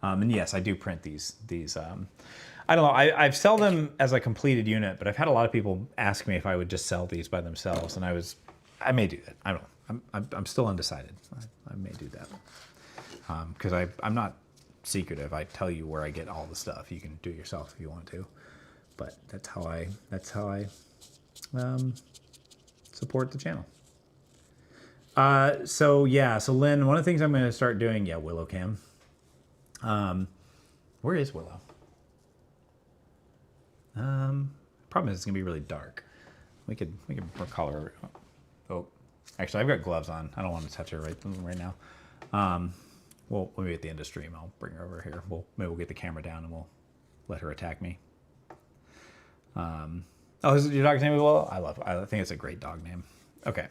And yes, I do print these. I don't know, I sell them as a completed unit, but I've had a lot of people ask me if I would just sell these by themselves, and I may do that. I don't know. I'm still undecided. I may do that. Because I'm not secretive. I tell you where I get all the stuff. You can do it yourself if you want to. But that's how I support the channel. So yeah, so Lynn, one of the things I'm going to start doing, yeah, Willow Cam. Where is Willow? Problem is it's gonna be really dark. We could call her. Oh, actually, I've got gloves on. I don't want to touch her right now. Well, maybe at the end of stream, I'll bring her over here. Maybe we'll get the camera down and we'll let her attack me. Oh, is your dog's name Willow? I think it's a great dog name. Okay,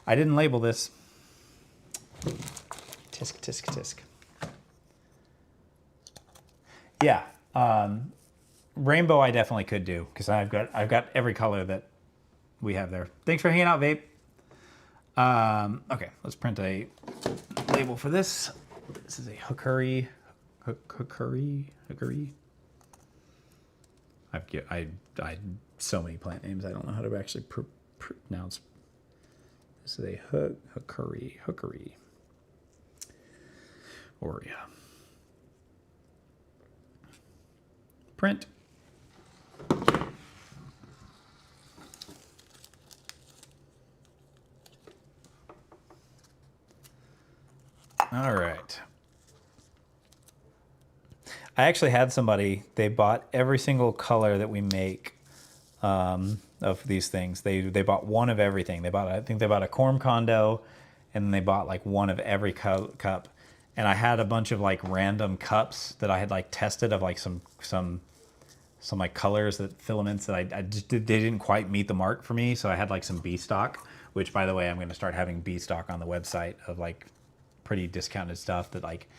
I didn't label this. Tisk tisk tisk. Yeah, rainbow I definitely could do because I've got every color that we have there. Thanks for hanging out, Vape. Okay, let's print a label for this. This is a hookery. I so many plant names I don't know how to actually pronounce. This is a hookery. Or yeah. Print. All right. I actually had somebody, they bought every single color that we make of these things. They bought one of everything. I think they bought a corn condo, and then they bought like one of every cup. And I had a bunch of like random cups that I had like tested of like some like colors, that filaments that they didn't quite meet the mark for me. So I had like some B stock, which by the way, I'm going to start having B stock on the website of like pretty discounted stuff that like,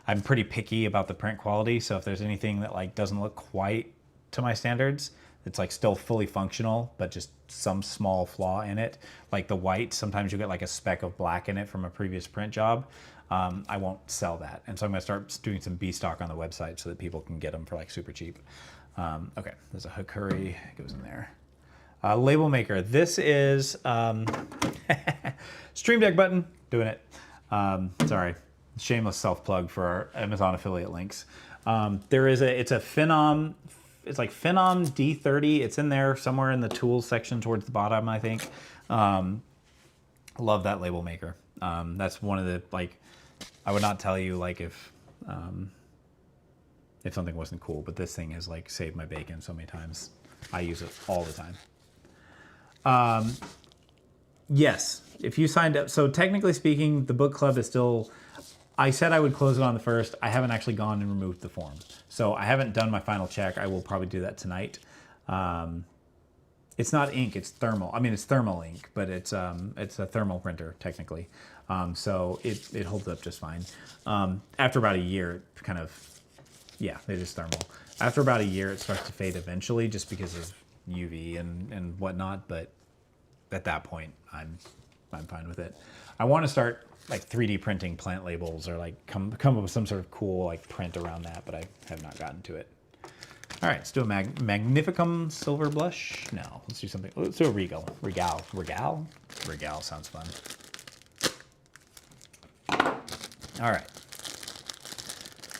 I'm pretty picky about the print quality. So if there's anything that like doesn't look quite to my standards, it's like still fully functional, but just some small flaw in it. Like the white, sometimes you get like a speck of black in it from a previous print job. I won't sell that. And so I'm going to start doing some B stock on the website so that people can get them for like super cheap. Okay, there's a hookery, it goes in there. Label maker, this is Stream Deck button, doing it. Sorry, shameless self-plug for our Amazon affiliate links. It's a Phenom, it's like Phenom D30. It's in there somewhere in the tools section towards the bottom, I think. Love that label maker. That's one of the, like, I would not tell you like if something wasn't cool, but this thing has like saved my bacon so many times. I use it all the time. Yes, if you signed up, so technically speaking, the book club is still, I said I would close it on the 1st. I haven't actually gone and removed the form. So I haven't done my final check. I will probably do that tonight. It's not ink, it's thermal. I mean, it's thermal ink, but it's a thermal printer technically. So it holds up just fine. After about a year, it kind of, yeah, it is thermal. After about a year, it starts to fade eventually just because of UV and whatnot. But at that point, I'm fine with it. I want to start like 3D printing plant labels or like come up with some sort of cool like print around that, but I have not gotten to it. All right, let's do a Magnificum Silver Blush. No, let's do something. Let's do a Regal. Regal sounds fun. All right,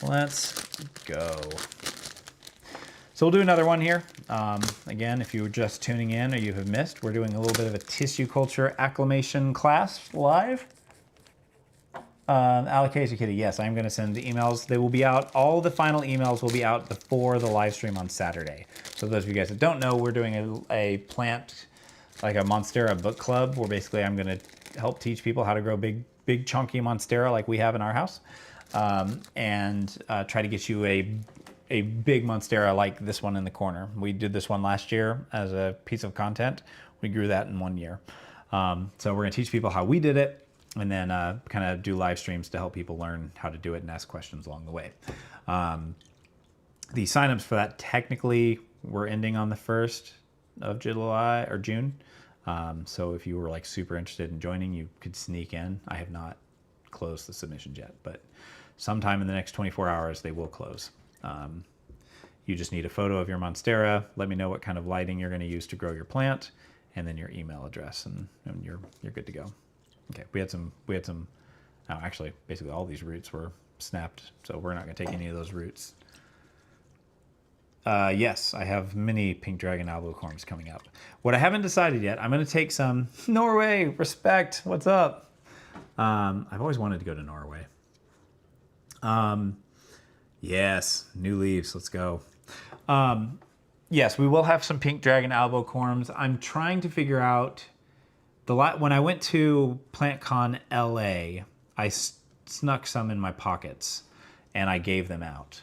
let's go. So we'll do another one here. Again, if you were just tuning in or you have missed, we're doing a little bit of a tissue culture acclimation class live. Allocation Kitty, yes, I'm going to send the emails. They will be out. All the final emails will be out before the live stream on Saturday. So those of you guys that don't know, we're doing a plant, like a Monstera book club, where basically I'm going to help teach people how to grow big chunky Monstera like we have in our house, and try to get you a big Monstera like this one in the corner. We did this one last year as a piece of content. We grew that in 1 year. So we're going to teach people how we did it, and then kind of do live streams to help people learn how to do it and ask questions along the way. The signups for that technically were ending on the 1st of July or June. So if you were like super interested in joining, you could sneak in. I have not closed the submissions yet, but sometime in the next 24 hours, they will close. You just need a photo of your Monstera. Let me know what kind of lighting you're going to use to grow your plant, and then your email address, and you're good to go. Okay, we had some. Oh, actually, basically all these roots were snapped, so we're not going to take any of those roots. Yes, I have many pink dragon albicorns coming up. What I haven't decided yet, I'm going to take some Norway. Respect. What's up? I've always wanted to go to Norway. Yes, new leaves. Let's go. Yes, we will have some pink dragon albicorns. I'm trying to figure out when I went to PlantCon LA, I snuck some in my pockets and I gave them out.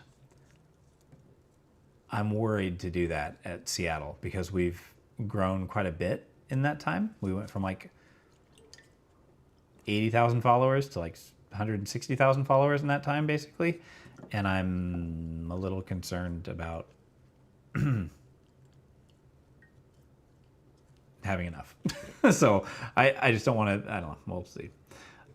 I'm worried to do that at Seattle because we've grown quite a bit in that time. We went from like 80,000 followers to like 160,000 followers in that time, basically. And I'm a little concerned about having enough. So I just don't want to, I don't know, we'll see.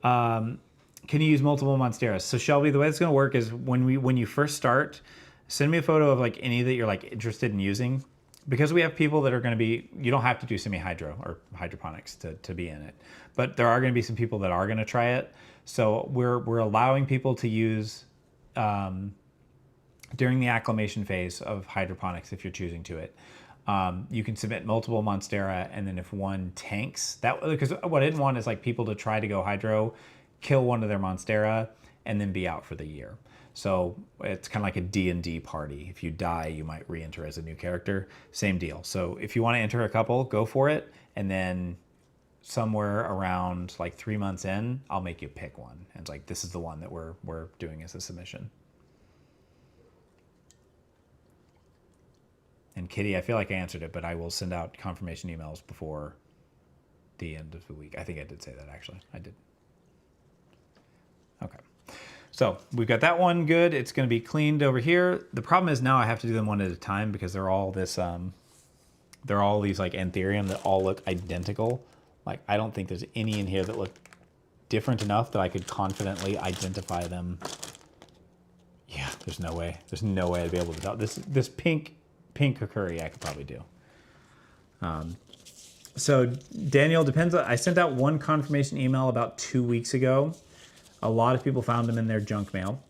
Can you use multiple Monsteras? So Shelby, the way it's going to work is when you first start, send me a photo of like any that you're like interested in using, because we have people that are going to be, you don't have to do semi-hydro or hydroponics to be in it, but there are going to be some people that are going to try it. So we're allowing people to use during the acclimation phase of hydroponics, if you're choosing to it. You can submit multiple Monstera, and then if one tanks, that, because what I didn't want is like people to try to go hydro, kill one of their Monstera, and then be out for the year. So it's kind of like a D&D party. If you die, you might re-enter as a new character. Same deal. So if you want to enter a couple, go for it, and then somewhere around like 3 months in, I'll make you pick one. And it's like, this is the one that we're doing as a submission. And Kitty, I feel like I answered it, but I will send out confirmation emails before the end of the week. I think I did say that, actually. I did. Okay. So we've got that one good. It's going to be cleaned over here. The problem is now I have to do them one at a time because they're all this, they're all these like anthurium that all look identical. Like, I don't think there's any in here that look different enough that I could confidently identify them. Yeah, there's no way. There's no way I'd be able to tell. This pink curry I could probably do. So Daniel, depends. I sent out one confirmation email about 2 weeks ago. A lot of people found them in their junk mail.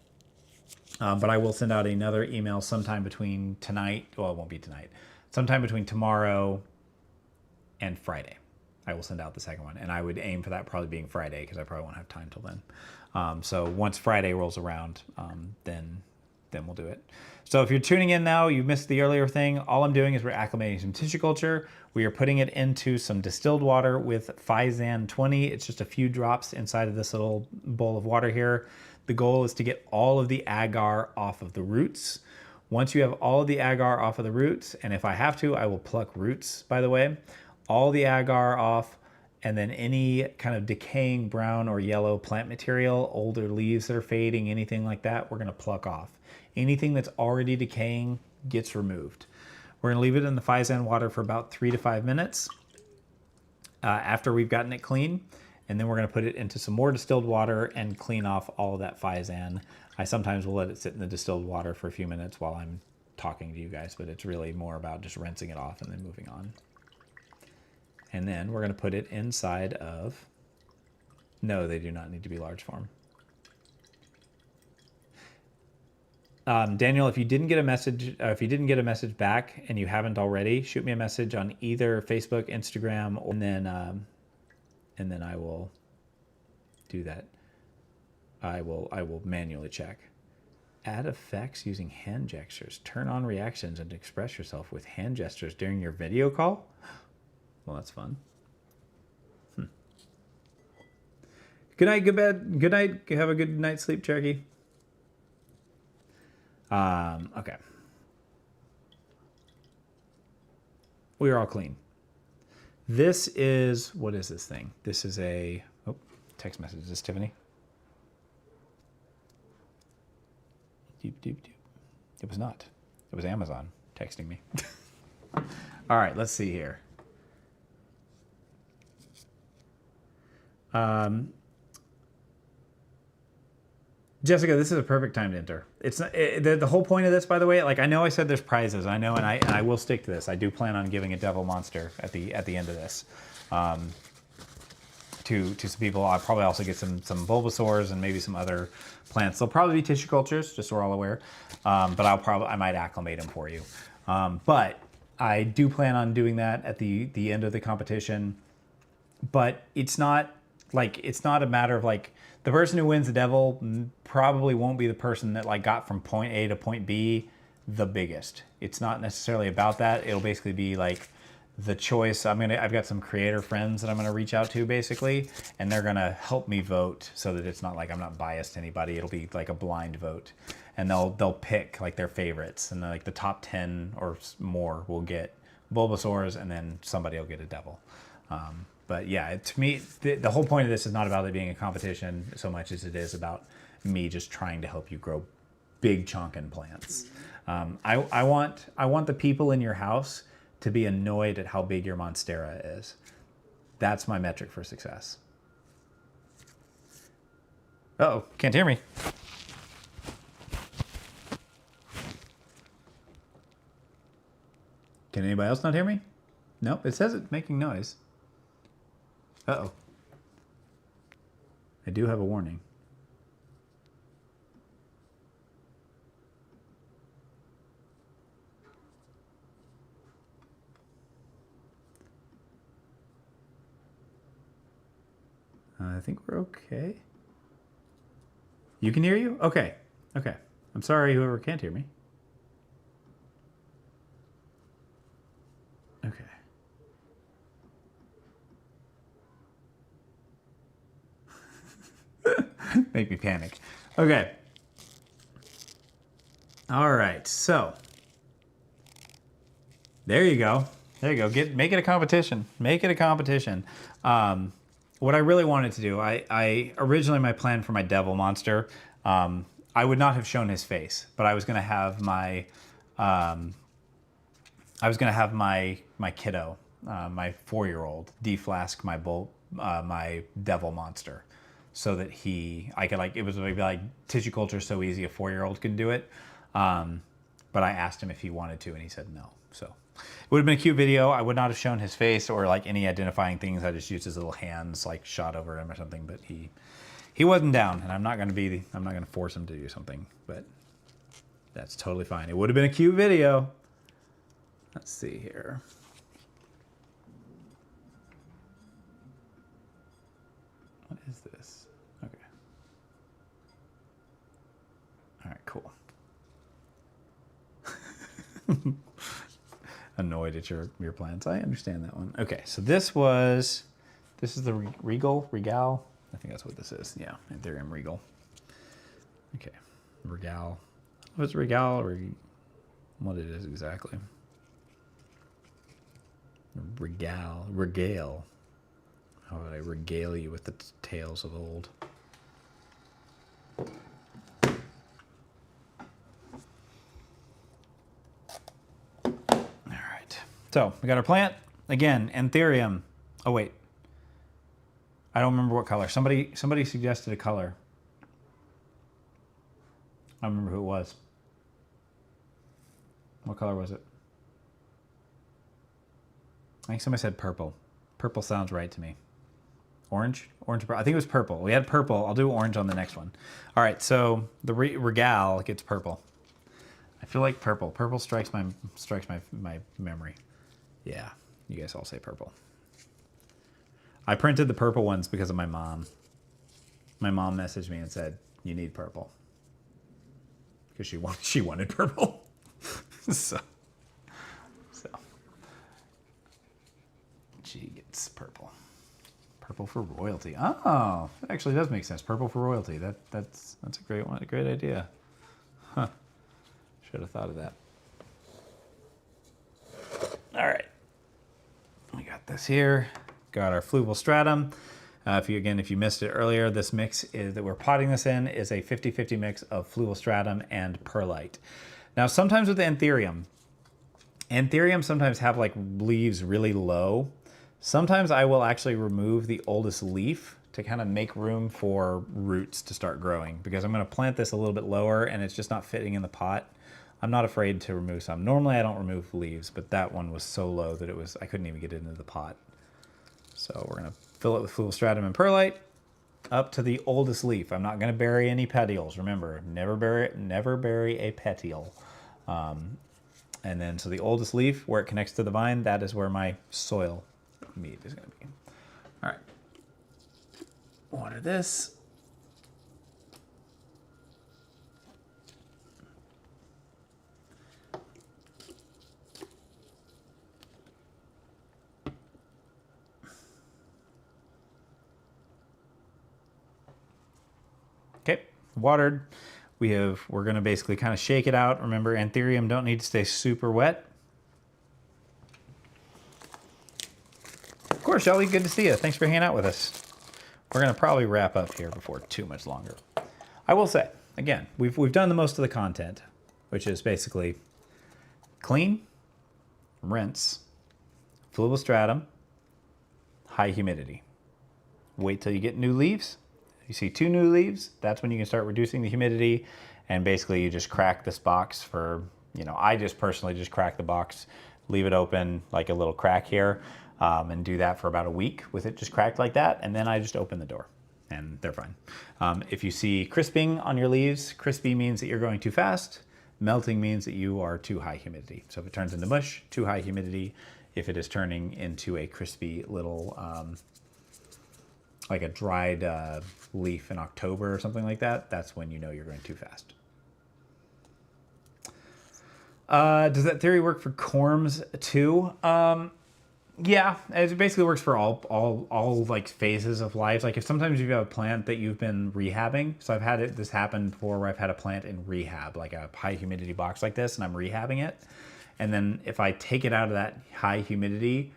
But I will send out another email sometime between tonight. Well, it won't be tonight. Sometime between tomorrow and Friday. I will send out the second one. And I would aim for that probably being Friday because I probably won't have time till then. So once Friday rolls around, then we'll do it. So if you're tuning in now, you missed the earlier thing. All I'm doing is we're acclimating some tissue culture. We are putting it into some distilled water with Physan 20. It's just a few drops inside of this little bowl of water here. The goal is to get all of the agar off of the roots. Once you have all of the agar off of the roots, and if I have to, I will pluck roots, by the way, all the agar off, and then any kind of decaying brown or yellow plant material, older leaves that are fading, anything like that, we're gonna pluck off. Anything that's already decaying gets removed. We're gonna leave it in the Physan water for about 3 to 5 minutes after we've gotten it clean. And then we're gonna put it into some more distilled water and clean off all of that Physan. I sometimes will let it sit in the distilled water for a few minutes while I'm talking to you guys, but it's really more about just rinsing it off and then moving on. And then we're gonna put it inside of, no, they do not need to be large form. Daniel, if you didn't get a message, back and you haven't already, shoot me a message on either Facebook, Instagram, and then I will do that. I will manually check. Add effects using hand gestures. Turn on reactions and express yourself with hand gestures during your video call. Well, that's fun. Good night, good bed. Good night. Have a good night's sleep, Cherokee. Okay. We are all clean. This is, what is this thing? This is a, oh, text message. Is this Tiffany? Doop, doop, doop. It was not. It was Amazon texting me. All right, let's see here. Jessica, this is a perfect time to enter. It's not, the whole point of this, by the way. Like, I know I said there's prizes. I know, and I will stick to this. I do plan on giving a devil monster at the end of this to some people. I'll probably also get some Bulbasaurs and maybe some other plants. They'll probably be tissue cultures, just so we're all aware. But I might acclimate them for you. But I do plan on doing that at the end of the competition. But it's not a matter of like, the person who wins the devil probably won't be the person that like got from point A to point B the biggest. It's not necessarily about that. It'll basically be like the choice. I've got some creator friends that I'm gonna reach out to basically, and they're gonna help me vote so that it's not like I'm not biased to anybody. It'll be like a blind vote, and they'll pick like their favorites, and like the top 10 or more will get Bulbasaurs, and then somebody will get a devil. But yeah, to me, the whole point of this is not about it being a competition so much as it is about me just trying to help you grow big chunkin' plants. I want the people in your house to be annoyed at how big your Monstera is. That's my metric for success. Uh-oh, can't hear me. Can anybody else not hear me? Nope, it says it's making noise. Uh-oh. I do have a warning. I think we're okay. You can hear you? Okay. Okay. I'm sorry whoever can't hear me. Okay. Make me panic. Okay. All right. So there you go. There you go. Make it a competition. Make it a competition. What I really wanted to do, I originally my plan for my devil monster, I would not have shown his face, but I was gonna have my my kiddo, my 4-year-old, deflask my devil monster, so that I could like, it was like tissue culture is so easy, a 4-year-old can do it. But I asked him if he wanted to, and he said no. So it would have been a cute video. I would not have shown his face or like any identifying things. I just used his little hands like shot over him or something. But he wasn't down, and I'm not gonna force him to do something. But That's totally fine. It would have been a cute video. Let's see here. What is this? Okay. All right, cool. Annoyed at your plans. I understand that one. Okay, so this is the Regal? I think that's what this is. Yeah, Ethereum Regal. Okay, Regal. If it's Regal or what it is exactly. Regale. How would I regale you with the tales of old? All right. So we got our plant. Again, Anthurium. Oh, wait. I don't remember what color. Somebody suggested a color. I don't remember who it was. What color was it? I think somebody said purple. Purple sounds right to me. Orange? Orange, I think it was purple. We had purple. I'll do orange on the next one. All right, so the Regal gets purple. I feel like purple. Purple strikes my memory. Yeah, you guys all say purple. I printed the purple ones because of my mom. My mom messaged me and said, you need purple. Because she wanted purple. so she gets purple. Purple for royalty. Oh, that actually does make sense. Purple for royalty. That's a great one. A great idea. Huh. Should have thought of that. All right. We got this here. Got our Fluval Stratum. If you missed it earlier, this mix that we're potting this in is a 50-50 mix of Fluval Stratum and Perlite. Now, sometimes with the Anthurium sometimes have like leaves really low. Sometimes I will actually remove the oldest leaf to kind of make room for roots to start growing, because I'm going to plant this a little bit lower and it's just not fitting in the pot. I'm not afraid to remove some. Normally I don't remove leaves, but that one was so low that I couldn't even get it into the pot. So we're going to fill it with Fluval Stratum and Perlite up to the oldest leaf. I'm not going to bury any petioles. Remember, never bury a petiole. And then so the oldest leaf where it connects to the vine, that is where my soil meat is going to be. All right. Water this. Okay, watered. We're going to basically kind of shake it out. Remember, Anthurium don't need to stay super wet. Of course, Shelby, good to see you. Thanks for hanging out with us. We're going to probably wrap up here before too much longer. I will say, again, we've done the most of the content, which is basically clean, rinse, Fluval Stratum, high humidity. Wait till you get new leaves. You see 2 new leaves, that's when you can start reducing the humidity, and basically you just crack this box for, I just personally just crack the box, leave it open like a little crack here, and do that for about a week with it just cracked like that, and then I just open the door and they're fine. If you see crisping on your leaves, crispy means that you're going too fast, melting means that you are too high humidity. So if it turns into mush, too high humidity. If it is turning into a crispy little, like a dried leaf in October or something like that, that's when you know you're going too fast. Does that theory work for corms too? Yeah, it basically works for all like phases of life. Like if sometimes you have a plant that you've been rehabbing. So I've had this happen before where I've had a plant in rehab, like a high humidity box like this, and I'm rehabbing it. And then if I take it out of that high humidity,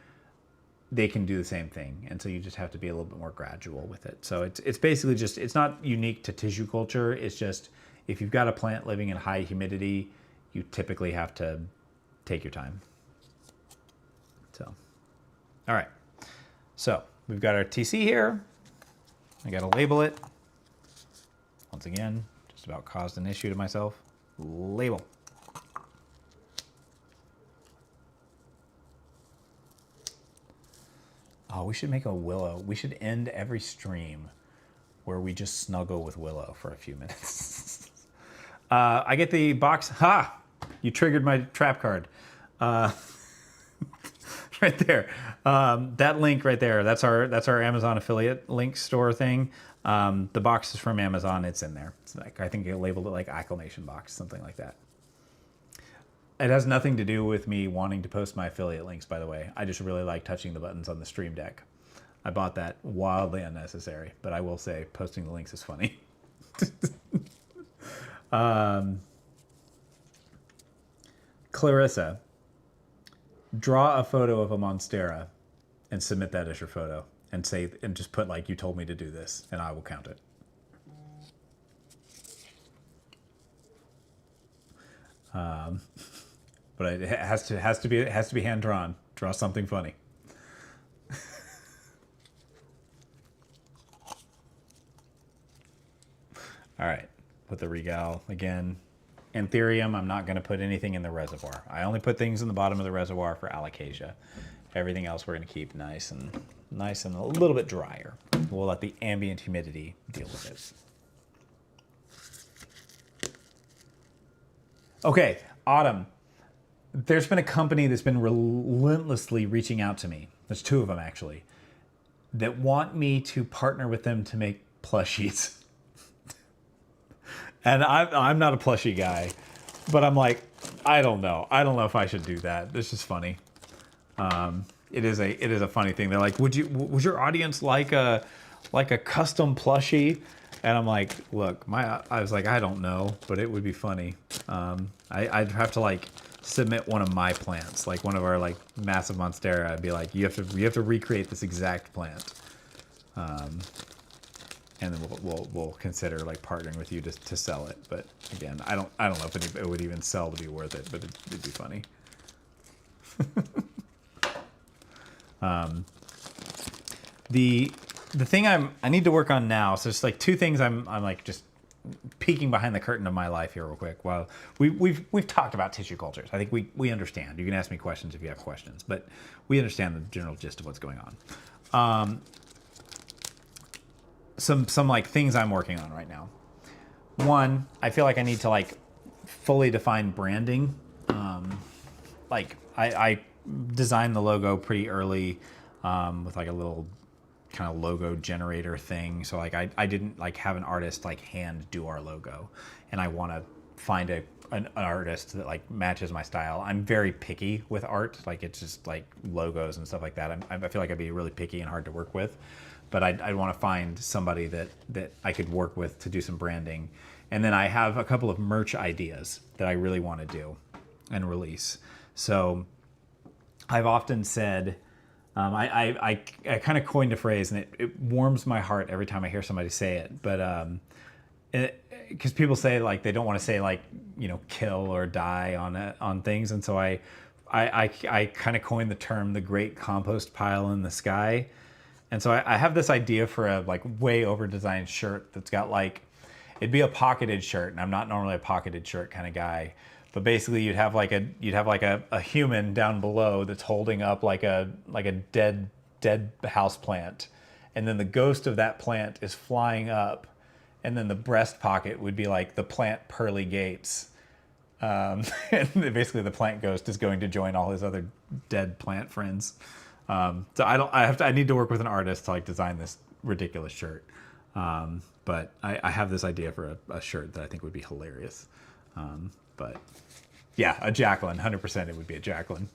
they can do the same thing. And so you just have to be a little bit more gradual with it. So it's basically just, it's not unique to tissue culture. It's just, if you've got a plant living in high humidity, you typically have to take your time. So, all right. So we've got our TC here. I got to label it. Once again, just about caused an issue to myself. Label. Oh, we should make a Willow. We should end every stream where we just snuggle with Willow for a few minutes. I get the box. Ha! You triggered my trap card. Right there. That link right there. That's our Amazon affiliate link store thing. The box is from Amazon. It's in there. It's like, I think you labeled it like acclamation box, something like that. It has nothing to do with me wanting to post my affiliate links, by the way. I just really like touching the buttons on the Stream Deck. I bought that wildly unnecessary, but I will say posting the links is funny. Clarissa, draw a photo of a Monstera and submit that as your photo and say, and just put like, you told me to do this, and I will count it. But it has to be hand drawn. Draw something funny. All right, put the Regal again. Anthurium, I'm not going to put anything in the reservoir. I only put things in the bottom of the reservoir for alocasia. Everything else we're going to keep nice and a little bit drier. We'll let the ambient humidity deal with it. Okay, Autumn. There's been a company that's been relentlessly reaching out to me. There's two of them actually, that want me to partner with them to make plushies. And I'm not a plushie guy, but I'm like, I don't know if I should do that. This is funny. It is a funny thing. They're like, would your audience like a custom plushie? And I'm like, look, I was like, I don't know, but it would be funny. I'd have to like submit one of my plants, like one of our like massive Monstera. I'd be like, you have to recreate this exact plant. And then we'll consider like partnering with you to sell it. But again, I don't know if it would even sell to be worth it, but it'd be funny. The thing I need to work on now. So it's like two things I'm like just peeking behind the curtain of my life here real quick. While we've talked about tissue cultures, I think we understand. You can ask me questions if you have questions, but we understand the general gist of what's going on. Some like things I'm working on right now. One, I feel like I need to like fully define branding. Like I designed the logo pretty early with like a little kind of logo generator thing. So like I didn't like have an artist like hand do our logo, and I want to find an artist that like matches my style. I'm very picky with art. Like it's just like logos and stuff like that. I feel like I'd be really picky and hard to work with. But I want to find somebody that I could work with to do some branding. And then I have a couple of merch ideas that I really want to do and release. So I've often said, I kind of coined a phrase, and it warms my heart every time I hear somebody say it. But because people say like they don't want to say like, you know, kill or die on things. And so I kind of coined the term the great compost pile in the sky. And so I have this idea for a like way over designed shirt that's got like, it'd be a pocketed shirt, and I'm not normally a pocketed shirt kind of guy, but basically you'd have like a human down below that's holding up like a dead house plant, and then the ghost of that plant is flying up, and then the breast pocket would be like the plant pearly gates. And basically the plant ghost is going to join all his other dead plant friends. So I need to work with an artist to like design this ridiculous shirt. But I have this idea for a shirt that I think would be hilarious. But yeah, a Jacqueline, 100% it would be a Jacqueline.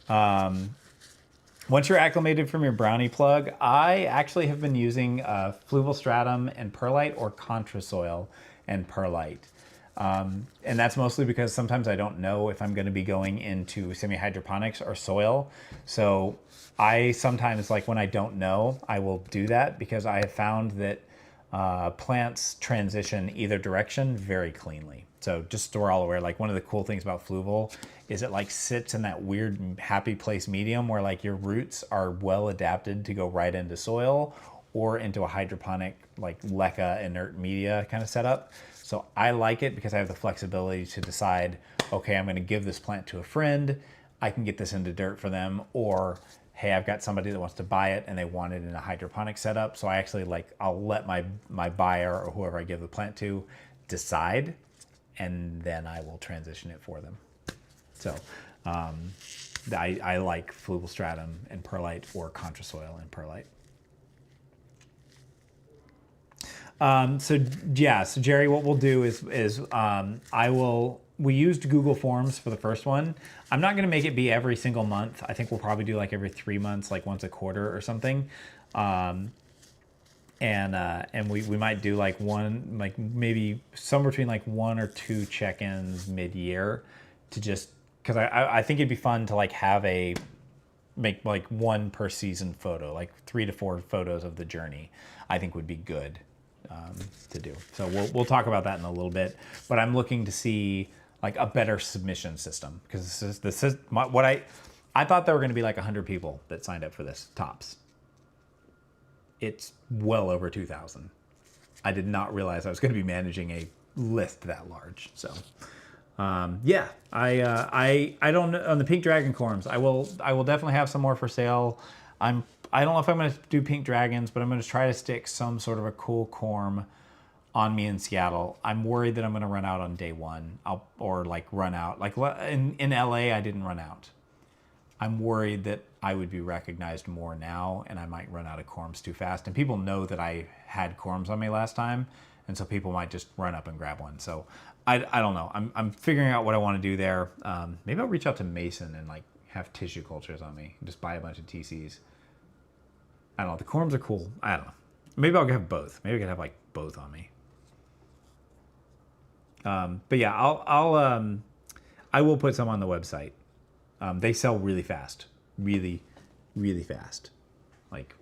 Once you're acclimated from your brownie plug, I actually have been using fluval stratum and perlite, or contrasoil and perlite. And that's mostly because sometimes I don't know if I'm going to be going into semi-hydroponics or soil. So I sometimes, like when I don't know, I will do that, because I have found that plants transition either direction very cleanly. So just so we're all aware, like one of the cool things about fluval is it like sits in that weird happy place medium where like your roots are well adapted to go right into soil or into a hydroponic like LECA inert media kind of setup. So I like it because I have the flexibility to decide, okay, I'm going to give this plant to a friend. I can get this into dirt for them, or hey, I've got somebody that wants to buy it and they want it in a hydroponic setup. So I actually like, I'll let my buyer or whoever I give the plant to decide, and then I will transition it for them. So I like flugel stratum and perlite, or contrasoil and perlite. So Jerry, what we'll do is we used Google Forms for the first one. I'm not going to make it be every single month. I think we'll probably do like every 3 months, like once a quarter or something. And we might do like one, like maybe somewhere between like 1 or 2 check-ins mid-year, to just, because I think it'd be fun to like make like one per season photo, like 3 to 4 photos of the journey. I think would be good to do. So we'll talk about that in a little bit. But I'm looking to see like a better submission system, because this is what I thought there were going to be like 100 people that signed up for this tops. It's well over 2,000. I did not realize I was going to be managing a list that large. So yeah, I don't know on the pink dragon corms. I will definitely have some more for sale. I don't know if I'm going to do pink dragons, but I'm going to try to stick some sort of a cool corm on me in Seattle. I'm worried that I'm going to run out on day one, or like run out. Like in LA, I didn't run out. I'm worried that I would be recognized more now, and I might run out of corms too fast. And people know that I had corms on me last time, and so people might just run up and grab one. So I don't know. I'm figuring out what I want to do there. Maybe I'll reach out to Mason and like have tissue cultures on me, and just buy a bunch of TCs. I don't know. The corms are cool. I don't know. Maybe I'll have both. Maybe I could have like both on me. But yeah, I will put some on the website. They sell really fast, really, really fast. Like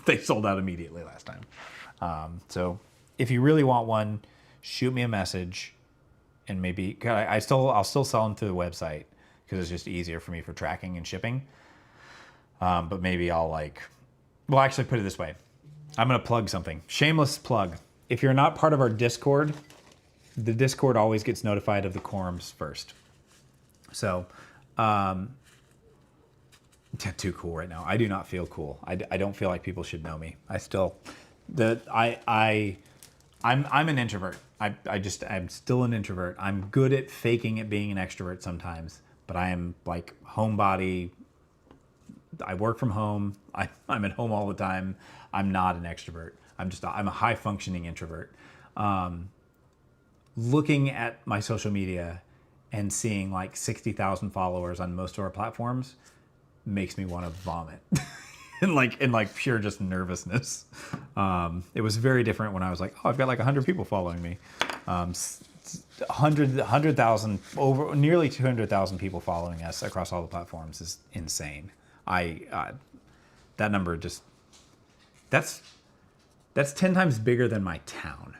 they sold out immediately last time. So if you really want one, shoot me a message, and maybe I'll still sell them through the website because it's just easier for me for tracking and shipping. But maybe I'll actually put it this way. I'm going to plug something. Shameless plug. If you're not part of our Discord, the Discord always gets notified of the corms first. So, too cool right now. I do not feel cool. I don't feel like people should know me. I'm an introvert. I'm still an introvert. I'm good at faking it being an extrovert sometimes, but I am like homebody. I work from home. I'm at home all the time. I'm not an extrovert. I'm a high functioning introvert. Looking at my social media and seeing like 60,000 followers on most of our platforms makes me want to vomit. in like pure just nervousness. It was very different when I was like, oh, I've got like 100 people following me. 100,000, over nearly 200,000 people following us across all the platforms is insane. That number just, that's 10 times bigger than my town.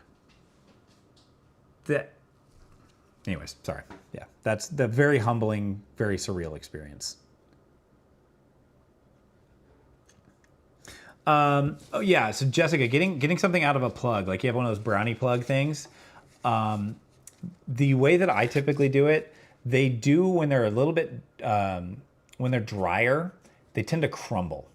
Anyways, sorry. Yeah, that's the very humbling, very surreal experience. Oh yeah, so Jessica, getting something out of a plug, like you have one of those brownie plug things. The way that I typically do it, they do when they're a little bit, when they're drier, they tend to crumble.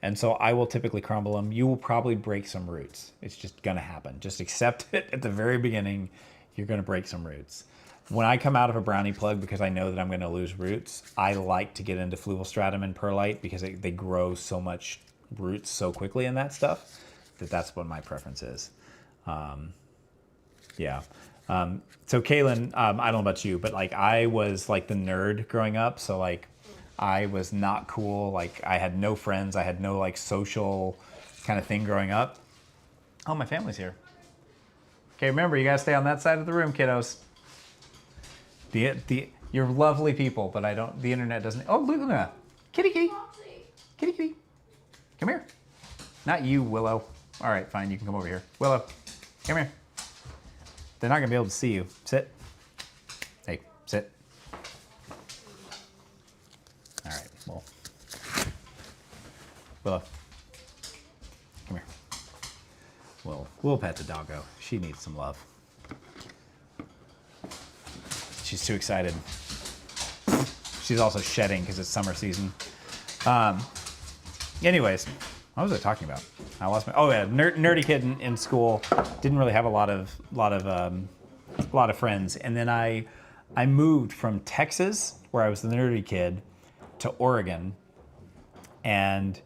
And so I will typically crumble them. You will probably break some roots. It's just gonna happen. Just accept it at the very beginning. You're gonna break some roots. When I come out of a brownie plug, because I know that I'm gonna lose roots, I like to get into flugel stratum and perlite because they grow so much roots so quickly in that stuff that's what my preference is. Yeah. So Kaylin, I don't know about you, but like I was like the nerd growing up. So like I was not cool. Like I had no friends. I had no like social kind of thing growing up. Oh, my family's here. Okay, remember, you gotta stay on that side of the room, kiddos. You're lovely people, but the internet doesn't. Oh, Luna, kitty. Come here. Not you, Willow. All right, fine, you can come over here. Willow, come here. They're not gonna be able to see you. Sit. Hey, sit. All right, well. Willow, come here. We'll pet the doggo. She needs some love. She's too excited. She's also shedding because it's summer season. Anyways, What was I talking about? I lost my. Oh yeah, nerdy kid in school. Didn't really have a lot of friends, and then I moved from Texas, where I was the nerdy kid, to Oregon, and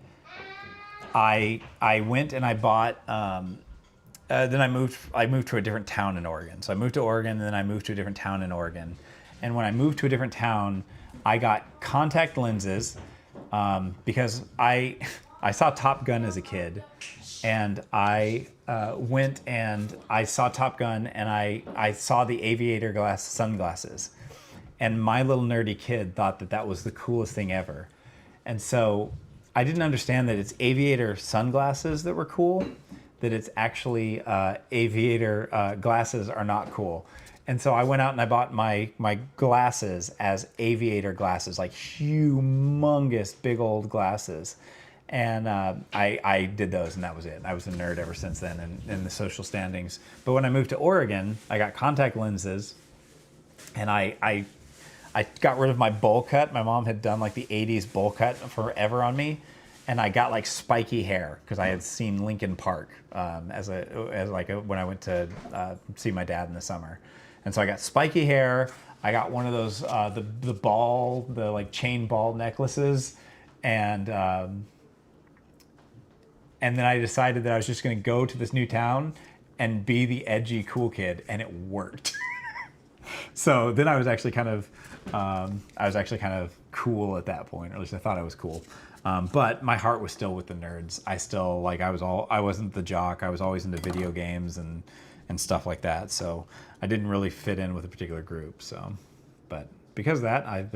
I went and I bought. Then I moved to a different town in Oregon. So I moved to Oregon, and then I moved to a different town in Oregon. And when I moved to a different town, I got contact lenses because I saw Top Gun as a kid, and I went and I saw Top Gun, and I saw the aviator sunglasses, and my little nerdy kid thought that was the coolest thing ever, and so I didn't understand that it's aviator sunglasses that were cool, that it's actually aviator glasses are not cool. And so I went out and I bought my glasses as aviator glasses, like humongous big old glasses. And I did those, and that was it. I was a nerd ever since then in the social standings. But when I moved to Oregon, I got contact lenses, and I got rid of my bowl cut. My mom had done like the 80s bowl cut forever on me. And I got like spiky hair because I had seen Lincoln Park when I went to see my dad in the summer. And so I got spiky hair. I got one of those the like chain ball necklaces, and then I decided that I was just going to go to this new town and be the edgy cool kid, and it worked. So then I was actually kind of cool at that point, or at least I thought I was cool. But my heart was still with the nerds. I wasn't the jock. I was always into video games and stuff like that. So I didn't really fit in with a particular group. So, but because of that, I've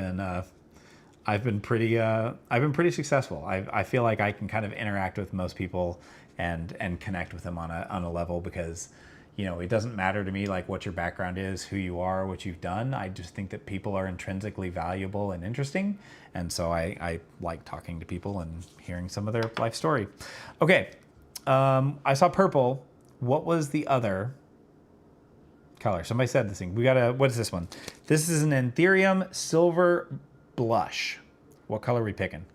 been pretty successful. I feel like I can kind of interact with most people and connect with them on a level, because it doesn't matter to me like what your background is, who you are, what you've done. I just think that people are intrinsically valuable and interesting. And so I like talking to people and hearing some of their life story. Okay, I saw purple. What was the other color? Somebody said this thing. What is this one? This is an Ethereum silver blush. What color are we picking?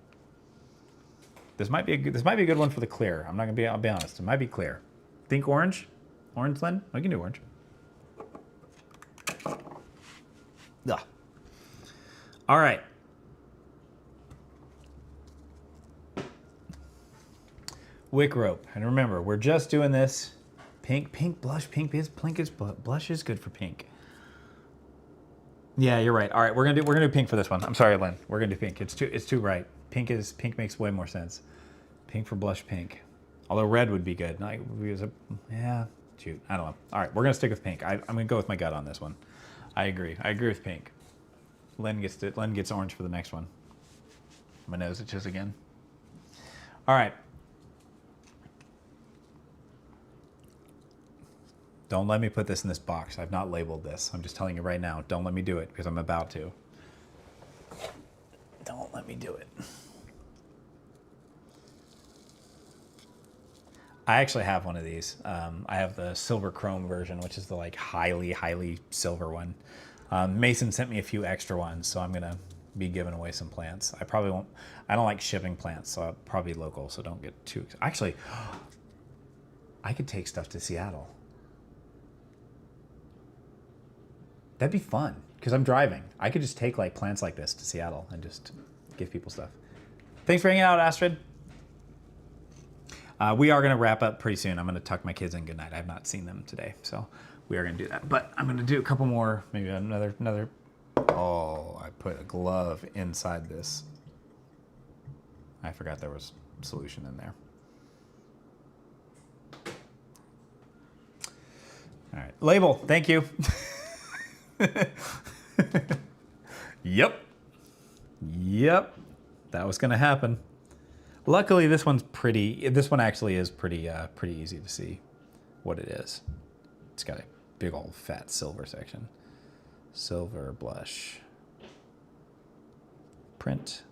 This might be a good one for the clear. I'll be honest. It might be clear. Think orange? Orange, Len? I can do orange. Ugh. All right. Wick rope. And remember, we're just doing this. Pink blush. Blush is good for pink. Yeah, you're right. All right, we're gonna do pink for this one. I'm sorry, Len. We're gonna do pink. It's too bright. Pink makes way more sense. Pink for blush pink. Although red would be good. Yeah. Shoot, I don't know. All right, we're gonna stick with pink. I'm gonna go with my gut on this one. I agree with pink. Len gets orange for the next one. My nose itches again. All right. Don't let me put this in this box. I've not labeled this. I'm just telling you right now. Don't let me do it, because I'm about to. Don't let me do it. I actually have one of these. I have the silver chrome version, which is the like highly silver one. Mason sent me a few extra ones, so I'm gonna be giving away some plants. I probably won't. I don't like shipping plants, so I'll probably be local, so don't get too. Actually, I could take stuff to Seattle. That'd be fun, because I'm driving. I could just take like plants like this to Seattle and just give people stuff. Thanks for hanging out, Astrid. We are going to wrap up pretty soon. I'm going to tuck my kids in goodnight. I have not seen them today, so we are going to do that. But I'm going to do a couple more, maybe another. Oh, I put a glove inside this. I forgot there was solution in there. All right, label. Thank you. Yep. That was going to happen. Luckily, this one actually is pretty easy to see what it is. It's got a big old fat silver section. Silver blush. Print.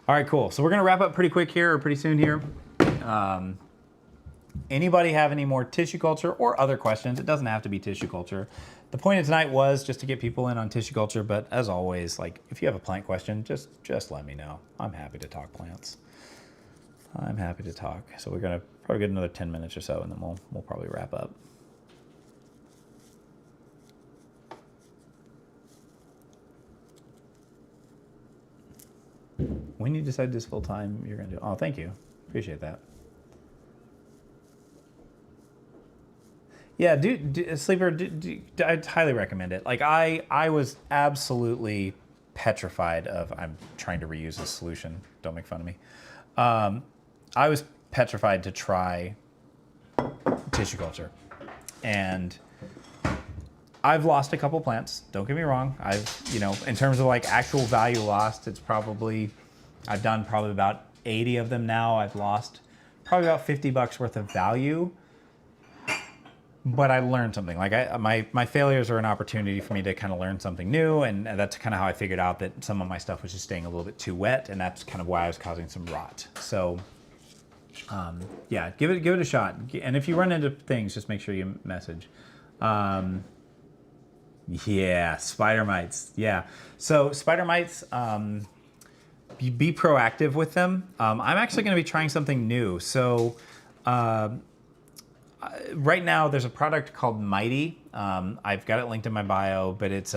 All right, cool. So we're gonna wrap up pretty quick here, or pretty soon here. Anybody have any more tissue culture or other questions? It doesn't have to be tissue culture. The point of tonight was just to get people in on tissue culture, but as always, like if you have a plant question, just let me know. I'm happy to talk plants. I'm happy to talk. So we're gonna probably get another 10 minutes or so, and then we'll probably wrap up. When you decide this full time, you're gonna do. Oh, thank you. Appreciate that. Yeah, Sleeper, I'd highly recommend it. Like I was absolutely petrified of. I'm trying to reuse this solution. Don't make fun of me. I was petrified to try tissue culture, and I've lost a couple plants. Don't get me wrong. In terms of like actual value lost, it's probably, I've done probably about 80 of them now. I've lost probably about $50 worth of value. But I learned something. Like my failures are an opportunity for me to kind of learn something new, and that's kind of how I figured out that some of my stuff was just staying a little bit too wet, and that's kind of why I was causing some rot. So, yeah, give it a shot. And if you run into things, just make sure you message. Yeah, spider mites. Yeah, so spider mites. Be proactive with them. I'm actually going to be trying something new. So. Right now, there's a product called Mighty. I've got it linked in my bio, but it's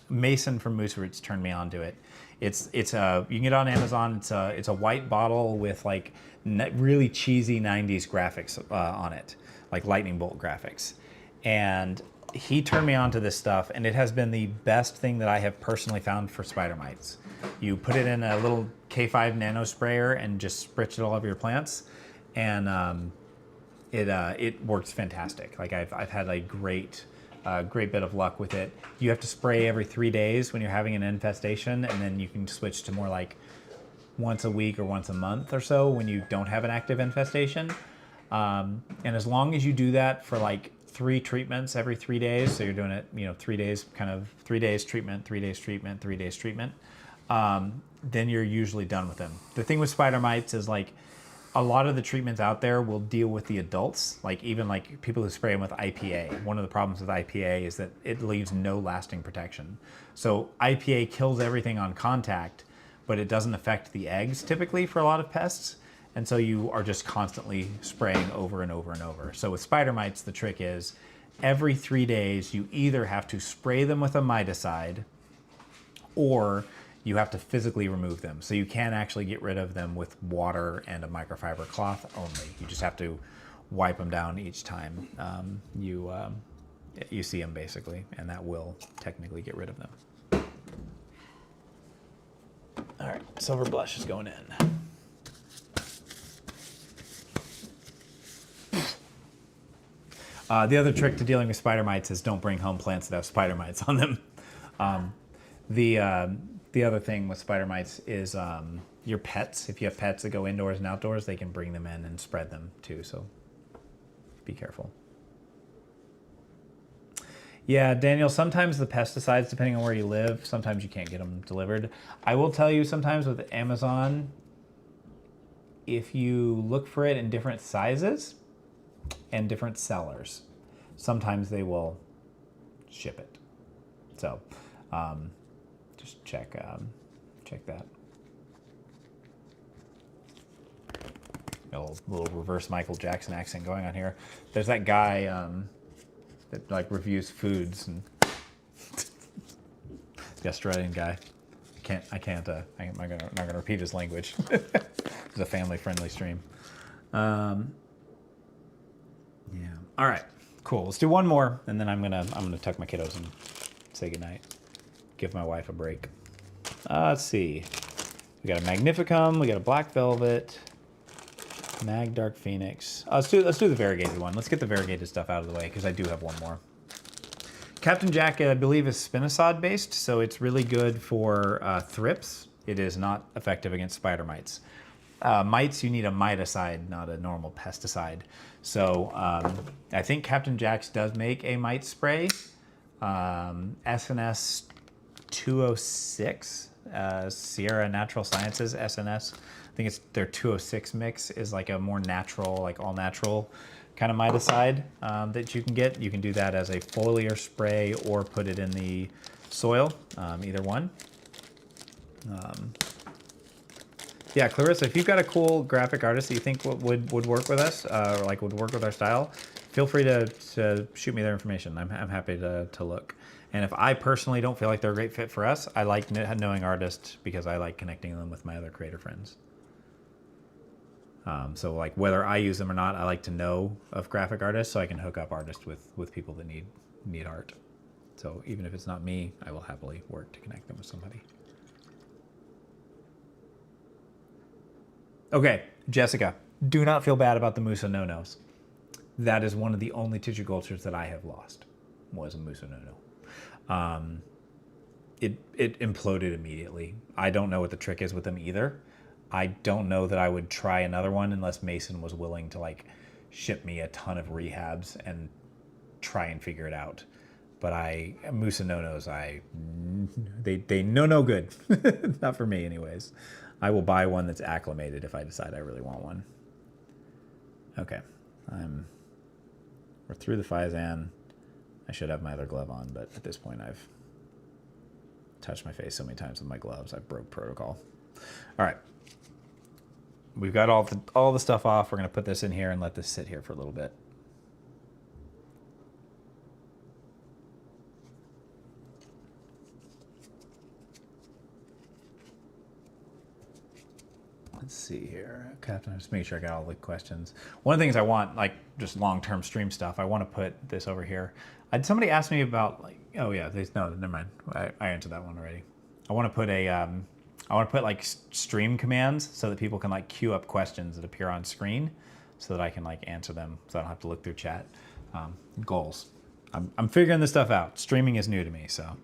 Mason from Moose Roots turned me on to it. You can get it on Amazon. It's a white bottle with like really cheesy 90s graphics on it, like lightning bolt graphics. And he turned me on to this stuff, and it has been the best thing that I have personally found for spider mites. You put it in a little K5 nano sprayer and just spritz it all over your plants, and it works fantastic. Like I've had a great bit of luck with it. You have to spray every 3 days when you're having an infestation, and then you can switch to more like once a week or once a month or so when you don't have an active infestation. And as long as you do that for like 3 treatments every 3 days, so you're doing it, 3 days, kind of 3 days treatment, 3 days treatment, 3 days treatment, then you're usually done with them. The thing with spider mites is like, a lot of the treatments out there will deal with the adults, like even like people who spray them with IPA. One of the problems with IPA is that it leaves no lasting protection. So IPA kills everything on contact, but it doesn't affect the eggs typically for a lot of pests. And so you are just constantly spraying over and over and over. So with spider mites, the trick is every 3 days, you either have to spray them with a miticide or you have to physically remove them. So you can actually get rid of them with water and a microfiber cloth only. You just have to wipe them down each time you see them, basically, and that will technically get rid of them. All right, silver blush is going in. The other trick to dealing with spider mites is don't bring home plants that have spider mites on them. The other thing with spider mites is your pets. If you have pets that go indoors and outdoors, they can bring them in and spread them too, so be careful. Yeah, Daniel, sometimes the pesticides, depending on where you live, sometimes you can't get them delivered. I will tell you, sometimes with Amazon, if you look for it in different sizes and different sellers, sometimes they will ship it. So, just check that. A little reverse Michael Jackson accent going on here. There's that guy that like reviews foods, and the Australian guy. I'm not gonna repeat his language. It's a family-friendly stream. Yeah. All right. Cool. Let's do one more, and then I'm gonna tuck my kiddos and say goodnight. Give my wife a break. Let's see. We got a Magnificum. We got a Black Velvet. Mag Dark Phoenix. Let's do the variegated one. Let's get the variegated stuff out of the way because I do have one more. Captain Jack, I believe, is spinosad based, so it's really good for thrips. It is not effective against spider mites. Mites, you need a miticide, not a normal pesticide. So I think Captain Jack's does make a mite spray. SNS 206, Sierra Natural Sciences, SNS. I think it's their 206 mix is like a more natural, like all natural kind of miticide that you can get. You can do that as a foliar spray or put it in the soil, either one. Yeah, Clarissa, if you've got a cool graphic artist that you think would work with us, or like would work with our style, feel free to shoot me their information. I'm happy to look. And if I personally don't feel like they're a great fit for us, I like knowing artists because I like connecting them with my other creator friends. So like whether I use them or not, I like to know of graphic artists so I can hook up artists with people that need art. So even if it's not me, I will happily work to connect them with somebody. Okay, Jessica, do not feel bad about the Musa no-nos. That is one of the only tissue cultures that I have lost, was a Musa no-no. It imploded immediately. I don't know what the trick is with them either. I don't know that I would try another one unless Mason was willing to like ship me a ton of rehabs and try and figure it out. But Musa no-nos, they no good. Not for me anyways. I will buy one that's acclimated if I decide I really want one. Okay, we're through the Faizan. I should have my other glove on, but at this point I've touched my face so many times with my gloves, I've broke protocol. All right, we've got all the stuff off. We're gonna put this in here and let this sit here for a little bit. Let's see here, Captain. Just make sure I got all the questions. One of the things I want, like just long-term stream stuff, I want to put this over here. Somebody asked me about like, oh yeah, no, never mind. I answered that one already. I want to put like stream commands so that people can like queue up questions that appear on screen, so that I can like answer them, so I don't have to look through chat. Goals. I'm figuring this stuff out. Streaming is new to me, so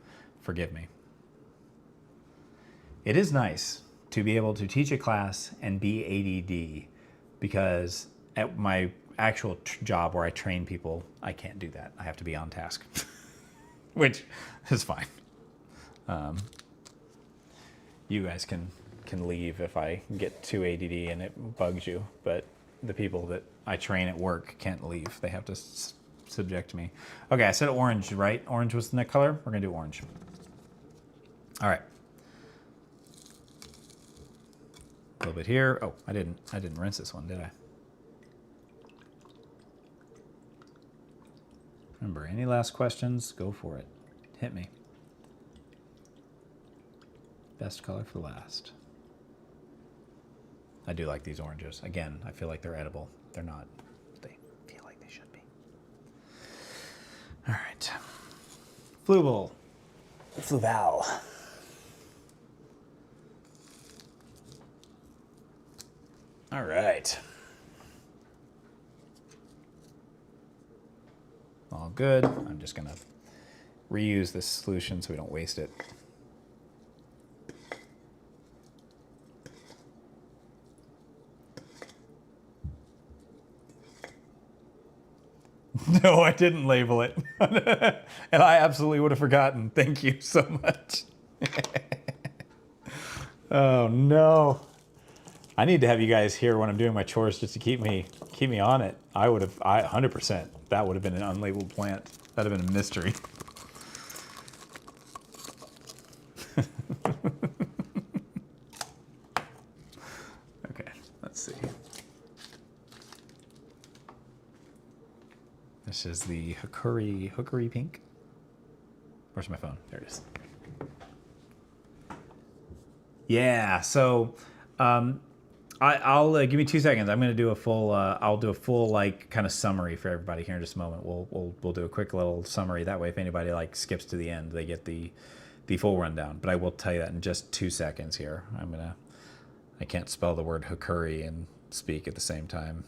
forgive me. It is nice to be able to teach a class and be ADD, because at my actual job where I train people, I can't do that. I have to be on task, which is fine. You guys can leave if I get too ADD and it bugs you, but the people that I train at work can't leave. They have to subject me. Okay, I said orange, right? Orange was the next color. We're gonna do orange. All right. A little bit here. Oh, I didn't rinse this one, did I? Remember, any last questions? Go for it. Hit me. Best color for last. I do like these oranges. Again, I feel like they're edible. They're not. They feel like they should be. All right. Fluval. Fluval. All right. All good. I'm just gonna reuse this solution so we don't waste it. No, I didn't label it. And I absolutely would have forgotten. Thank you so much. Oh no. I need to have you guys here when I'm doing my chores just to keep me on it. I 100%. That would have been an unlabeled plant. That'd have been a mystery. Okay, let's see. This is the Hookery Pink. Where's my phone? There it is. Yeah, so I'll give me 2 seconds. I'm going to do a full. I'll do a full like kind of summary for everybody here in just a moment. We'll do a quick little summary. That way, if anybody like skips to the end, they get the full rundown. But I will tell you that in just 2 seconds here. I can't spell the word hookery and speak at the same time.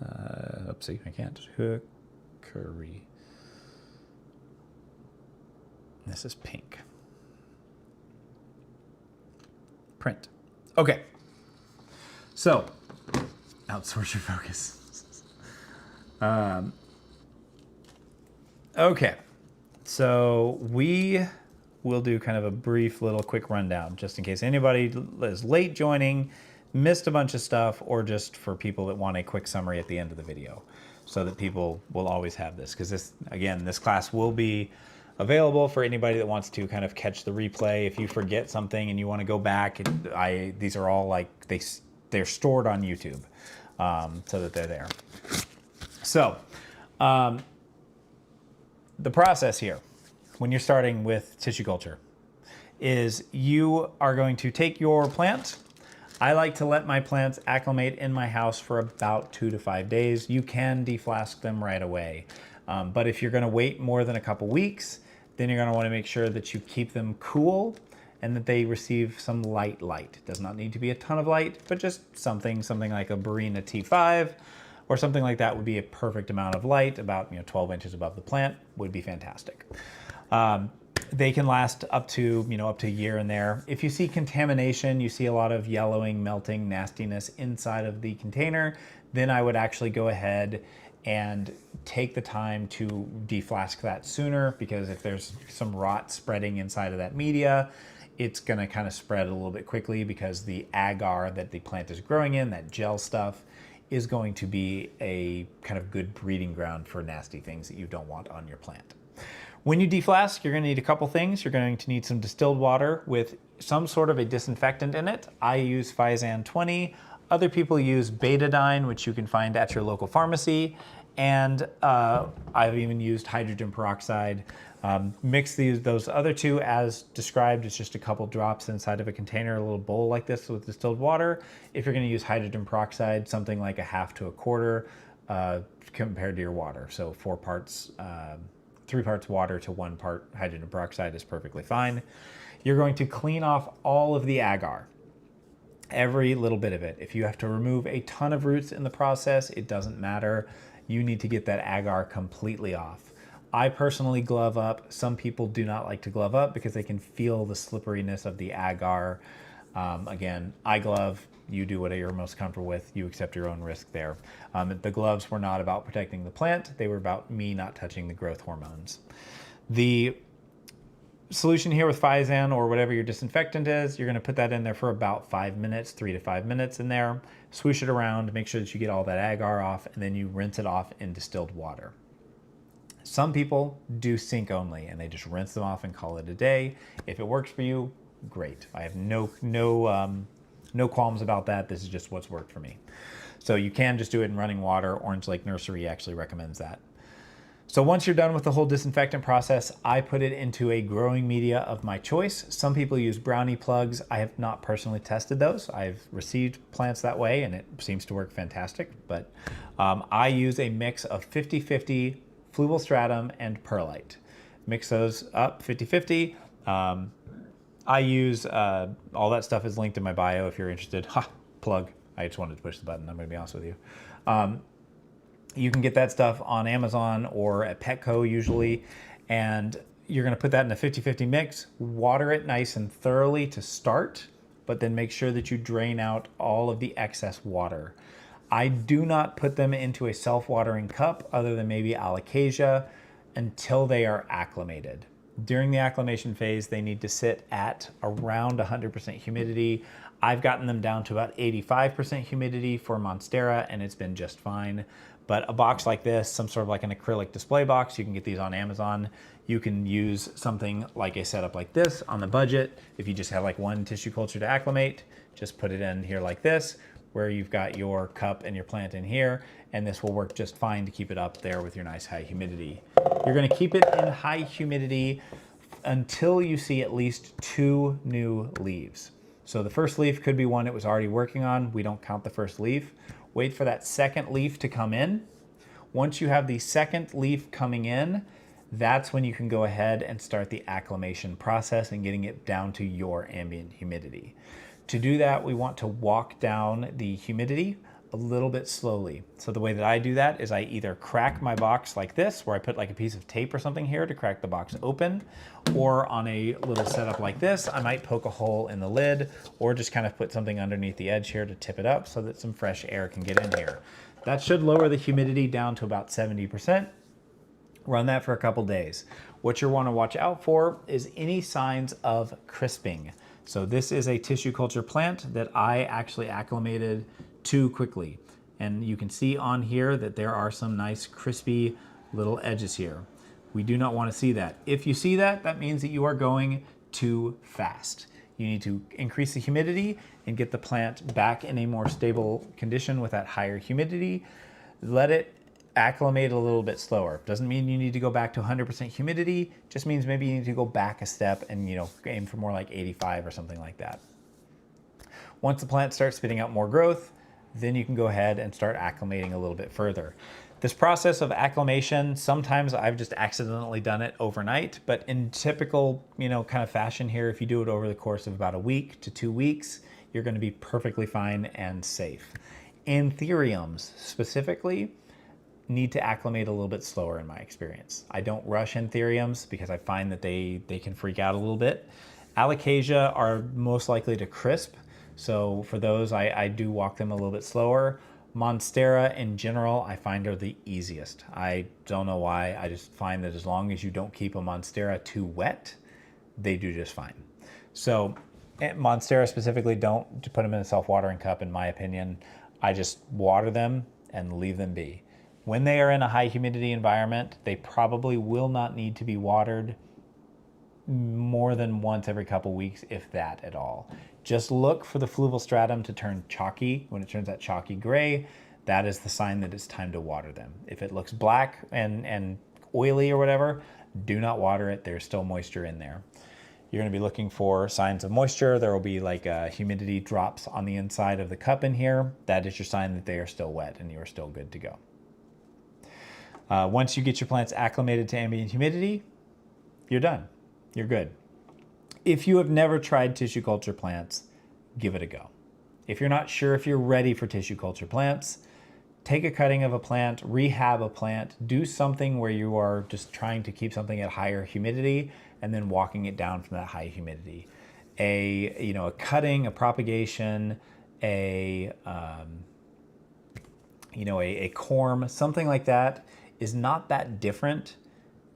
Oopsie, I can't. Hookery. This is pink. Print. Okay. So, outsource your focus. Okay. So we will do kind of a brief little quick rundown just in case anybody is late joining, missed a bunch of stuff, or just for people that want a quick summary at the end of the video so that people will always have this. Because this, again, this class will be available for anybody that wants to kind of catch the replay. If you forget something and you want to go back, these are all like, they're stored on YouTube, so that they're there. So the process here, when you're starting with tissue culture, is you are going to take your plant. I like to let my plants acclimate in my house for about 2 to 5 days. You can deflask them right away. But if you're gonna wait more than a couple weeks, then you're gonna wanna make sure that you keep them cool and that they receive some light. It does not need to be a ton of light, but just something like a Barina T5 or something like that would be a perfect amount of light, about 12 inches above the plant would be fantastic. They can last up to a year in there. If you see contamination, you see a lot of yellowing, melting, nastiness inside of the container, then I would actually go ahead and take the time to deflask that sooner, because if there's some rot spreading inside of that media, it's gonna kind of spread a little bit quickly, because the agar that the plant is growing in, that gel stuff, is going to be a kind of good breeding ground for nasty things that you don't want on your plant. When you deflask, you're going to need a couple things. You're going to need some distilled water with some sort of a disinfectant in it. I use Physan 20. Other people use betadine, which you can find at your local pharmacy. And I've even used hydrogen peroxide. Mix those other two as described. It's just a couple drops inside of a container, a little bowl like this with distilled water. If you're going to use hydrogen peroxide, something like 1/2 to 1/4 compared to your water. So 4 parts 3 parts water to 1 part hydrogen peroxide is perfectly fine. You're going to clean off all of the agar, every little bit of it. If you have to remove a ton of roots in the process, it doesn't matter. You need to get that agar completely off. I personally glove up. Some people do not like to glove up because they can feel the slipperiness of the agar. Again, I glove. You do whatever you're most comfortable with. You accept your own risk there. The gloves were not about protecting the plant. They were about me not touching the growth hormones. The solution here with Physan or whatever your disinfectant is, you're gonna put that in there for about 5 minutes, 3 to 5 minutes in there. Swoosh it around, make sure that you get all that agar off, and then you rinse it off in distilled water. Some people do sink only, and they just rinse them off and call it a day. If it works for you, great. I have no qualms about that. This is just what's worked for me. So you can just do it in running water. Orange Lake Nursery actually recommends that. So once you're done with the whole disinfectant process, I put it into a growing media of my choice. Some people use brownie plugs. I have not personally tested those. I've received plants that way and it seems to work fantastic. But I use a mix of 50-50 Fluval Stratum and Perlite. Mix those up 50-50. I use, all that stuff is linked in my bio if you're interested. Ha, plug. I just wanted to push the button, I'm gonna be honest with you. You can get that stuff on Amazon or at Petco usually, and you're gonna put that in a 50-50 mix, water it nice and thoroughly to start, but then make sure that you drain out all of the excess water. I do not put them into a self-watering cup other than maybe alocasia until they are acclimated. During the acclimation phase, they need to sit at around 100% humidity. I've gotten them down to about 85% humidity for Monstera, and it's been just fine. But a box like this, some sort of like an acrylic display box, you can get these on Amazon. You can use something like a setup like this on the budget. If you just have like one tissue culture to acclimate, just put it in here like this, where you've got your cup and your plant in here, and this will work just fine to keep it up there with your nice high humidity. You're gonna keep it in high humidity until you see at least 2 new leaves. So the first leaf could be one it was already working on. We don't count the first leaf. Wait for that second leaf to come in. Once you have the second leaf coming in, that's when you can go ahead and start the acclimation process and getting it down to your ambient humidity. To do that, we want to walk down the humidity a little bit slowly. So the way that I do that is I either crack my box like this, where I put like a piece of tape or something here to crack the box open, or on a little setup like this, I might poke a hole in the lid or just kind of put something underneath the edge here to tip it up so that some fresh air can get in here. That should lower the humidity down to about 70%. Run that for a couple days. What you'll want to watch out for is any signs of crisping. So this is a tissue culture plant that I actually acclimated too quickly. And you can see on here that there are some nice crispy little edges here. We do not want to see that. If you see that, that means that you are going too fast. You need to increase the humidity and get the plant back in a more stable condition with that higher humidity. Let it acclimate a little bit slower. Doesn't mean you need to go back to 100% humidity, just means maybe you need to go back a step and aim for more like 85 or something like that. Once the plant starts spitting out more growth, then you can go ahead and start acclimating a little bit further. This process of acclimation, sometimes I've just accidentally done it overnight, but in typical, kind of fashion here, if you do it over the course of about a week to 2 weeks, you're going to be perfectly fine and safe. Anthuriums specifically need to acclimate a little bit slower in my experience. I don't rush anthuriums because I find that they can freak out a little bit. Alocasia are most likely to crisp, so for those I do walk them a little bit slower. Monstera in general, I find are the easiest. I don't know why, I just find that as long as you don't keep a Monstera too wet, they do just fine. So Monstera specifically, don't put them in a self-watering cup in my opinion. I just water them and leave them be. When they are in a high humidity environment, they probably will not need to be watered more than once every couple weeks, if that at all. Just look for the fluval stratum to turn chalky. When it turns that chalky gray, that is the sign that it's time to water them. If it looks black and oily or whatever, do not water it. There's still moisture in there. You're going to be looking for signs of moisture. There will be like humidity drops on the inside of the cup in here. That is your sign that they are still wet and you are still good to go. Once you get your plants acclimated to ambient humidity, you're done. You're good. If you have never tried tissue culture plants, give it a go. If you're not sure if you're ready for tissue culture plants, take a cutting of a plant, rehab a plant, do something where you are just trying to keep something at higher humidity and then walking it down from that high humidity. A cutting, a propagation, a corm, something like that is not that different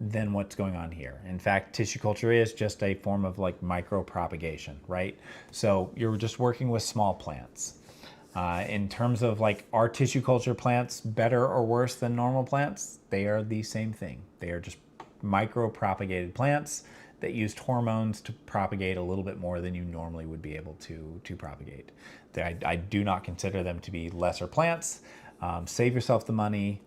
than what's going on here. In fact, tissue culture is just a form of like micro propagation, right? So you're just working with small plants. In terms of like, are tissue culture plants better or worse than normal plants? They are the same thing. They are just micro propagated plants that used hormones to propagate a little bit more than you normally would be able to propagate. I do not consider them to be lesser plants. Save yourself the money,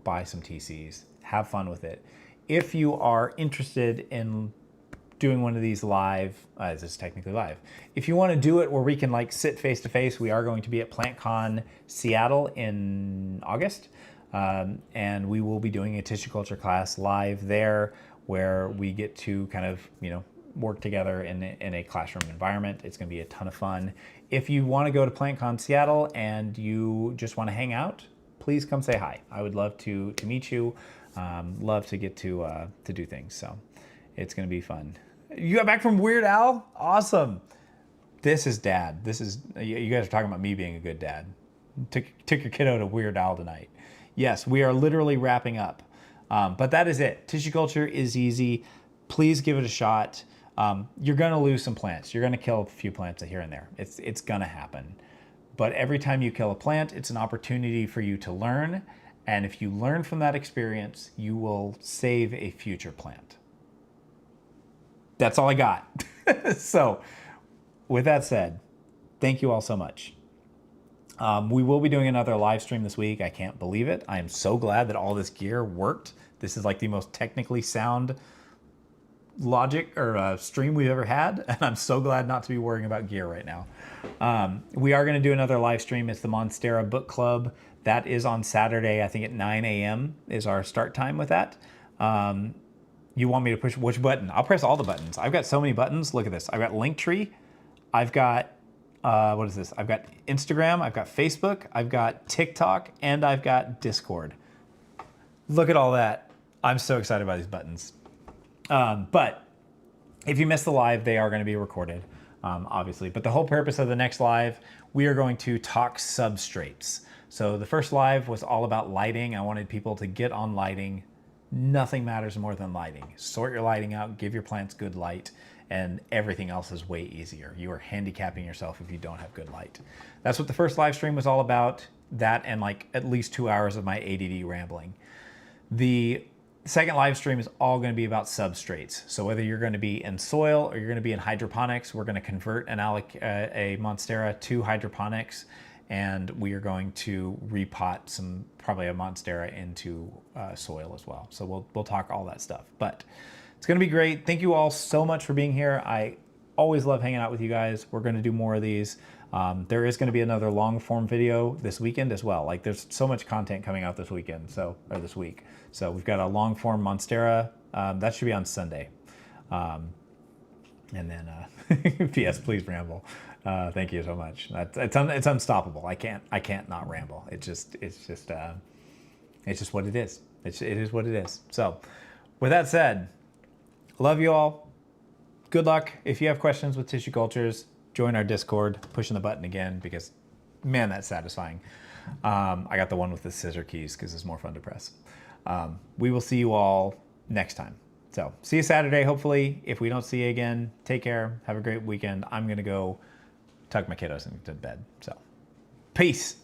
buy some TCs, have fun with it. If you are interested in doing one of these live, this is technically live. If you want to do it where we can like sit face to face, we are going to be at PlantCon Seattle in August. And we will be doing a tissue culture class live there where we get to kind of, work together in a classroom environment. It's going to be a ton of fun. If you want to go to PlantCon Seattle and you just want to hang out, please come say hi. I would love to meet you. Love to get to do things. So it's going to be fun. You got back from Weird Al? Awesome. This is Dad. You guys are talking about me being a good dad. Took your kiddo to Weird Al tonight. Yes, we are literally wrapping up. But that is it. Tissue culture is easy. Please give it a shot. You're going to lose some plants. You're going to kill a few plants here and there. It's going to happen. But every time you kill a plant, it's an opportunity for you to learn. And if you learn from that experience, you will save a future plant. That's all I got. So with that said, thank you all so much. We will be doing another live stream this week. I can't believe it. I am so glad that all this gear worked. This is like the most technically sound logic or stream we've ever had. And I'm so glad not to be worrying about gear right now. We are going to do another live stream. It's the Monstera Book Club. That is on Saturday, I think at 9 a.m. is our start time with that. You want me to push which button? I'll press all the buttons. I've got so many buttons. Look at this. I've got Linktree. I've got, what is this? I've got Instagram. I've got Facebook. I've got TikTok. And I've got Discord. Look at all that. I'm so excited about these buttons. But if you missed the live, they are going to be recorded, obviously. But the whole purpose of the next live, we are going to talk substrates. So the first live was all about lighting. I wanted people to get on lighting. Nothing matters more than lighting. Sort your lighting out, give your plants good light, and everything else is way easier. You are handicapping yourself if you don't have good light. That's what the first live stream was all about. That and like at least 2 hours of my ADD rambling. The The second live stream is all going to be about substrates. So whether you're going to be in soil or you're going to be in hydroponics, we're going to convert a Monstera to hydroponics, and we are going to repot probably a Monstera into soil as well. So we'll talk all that stuff. But it's going to be great. Thank you all so much for being here. I always love hanging out with you guys. We're going to do more of these. There is going to be another long form video this weekend as well. Like, there's so much content coming out this weekend, or this week. So we've got a long form Monstera that should be on Sunday, and then P.S. Please ramble. Thank you so much. It's unstoppable. I can't not ramble. It's just what it is. It is what it is. So with that said, love you all. Good luck. If you have questions with tissue cultures, join our Discord, pushing the button again, because man, that's satisfying. I got the one with the scissor keys because it's more fun to press. We will see you all next time. So see you Saturday, hopefully. If we don't see you again, take care. Have a great weekend. I'm going to go tuck my kiddos into bed. So peace.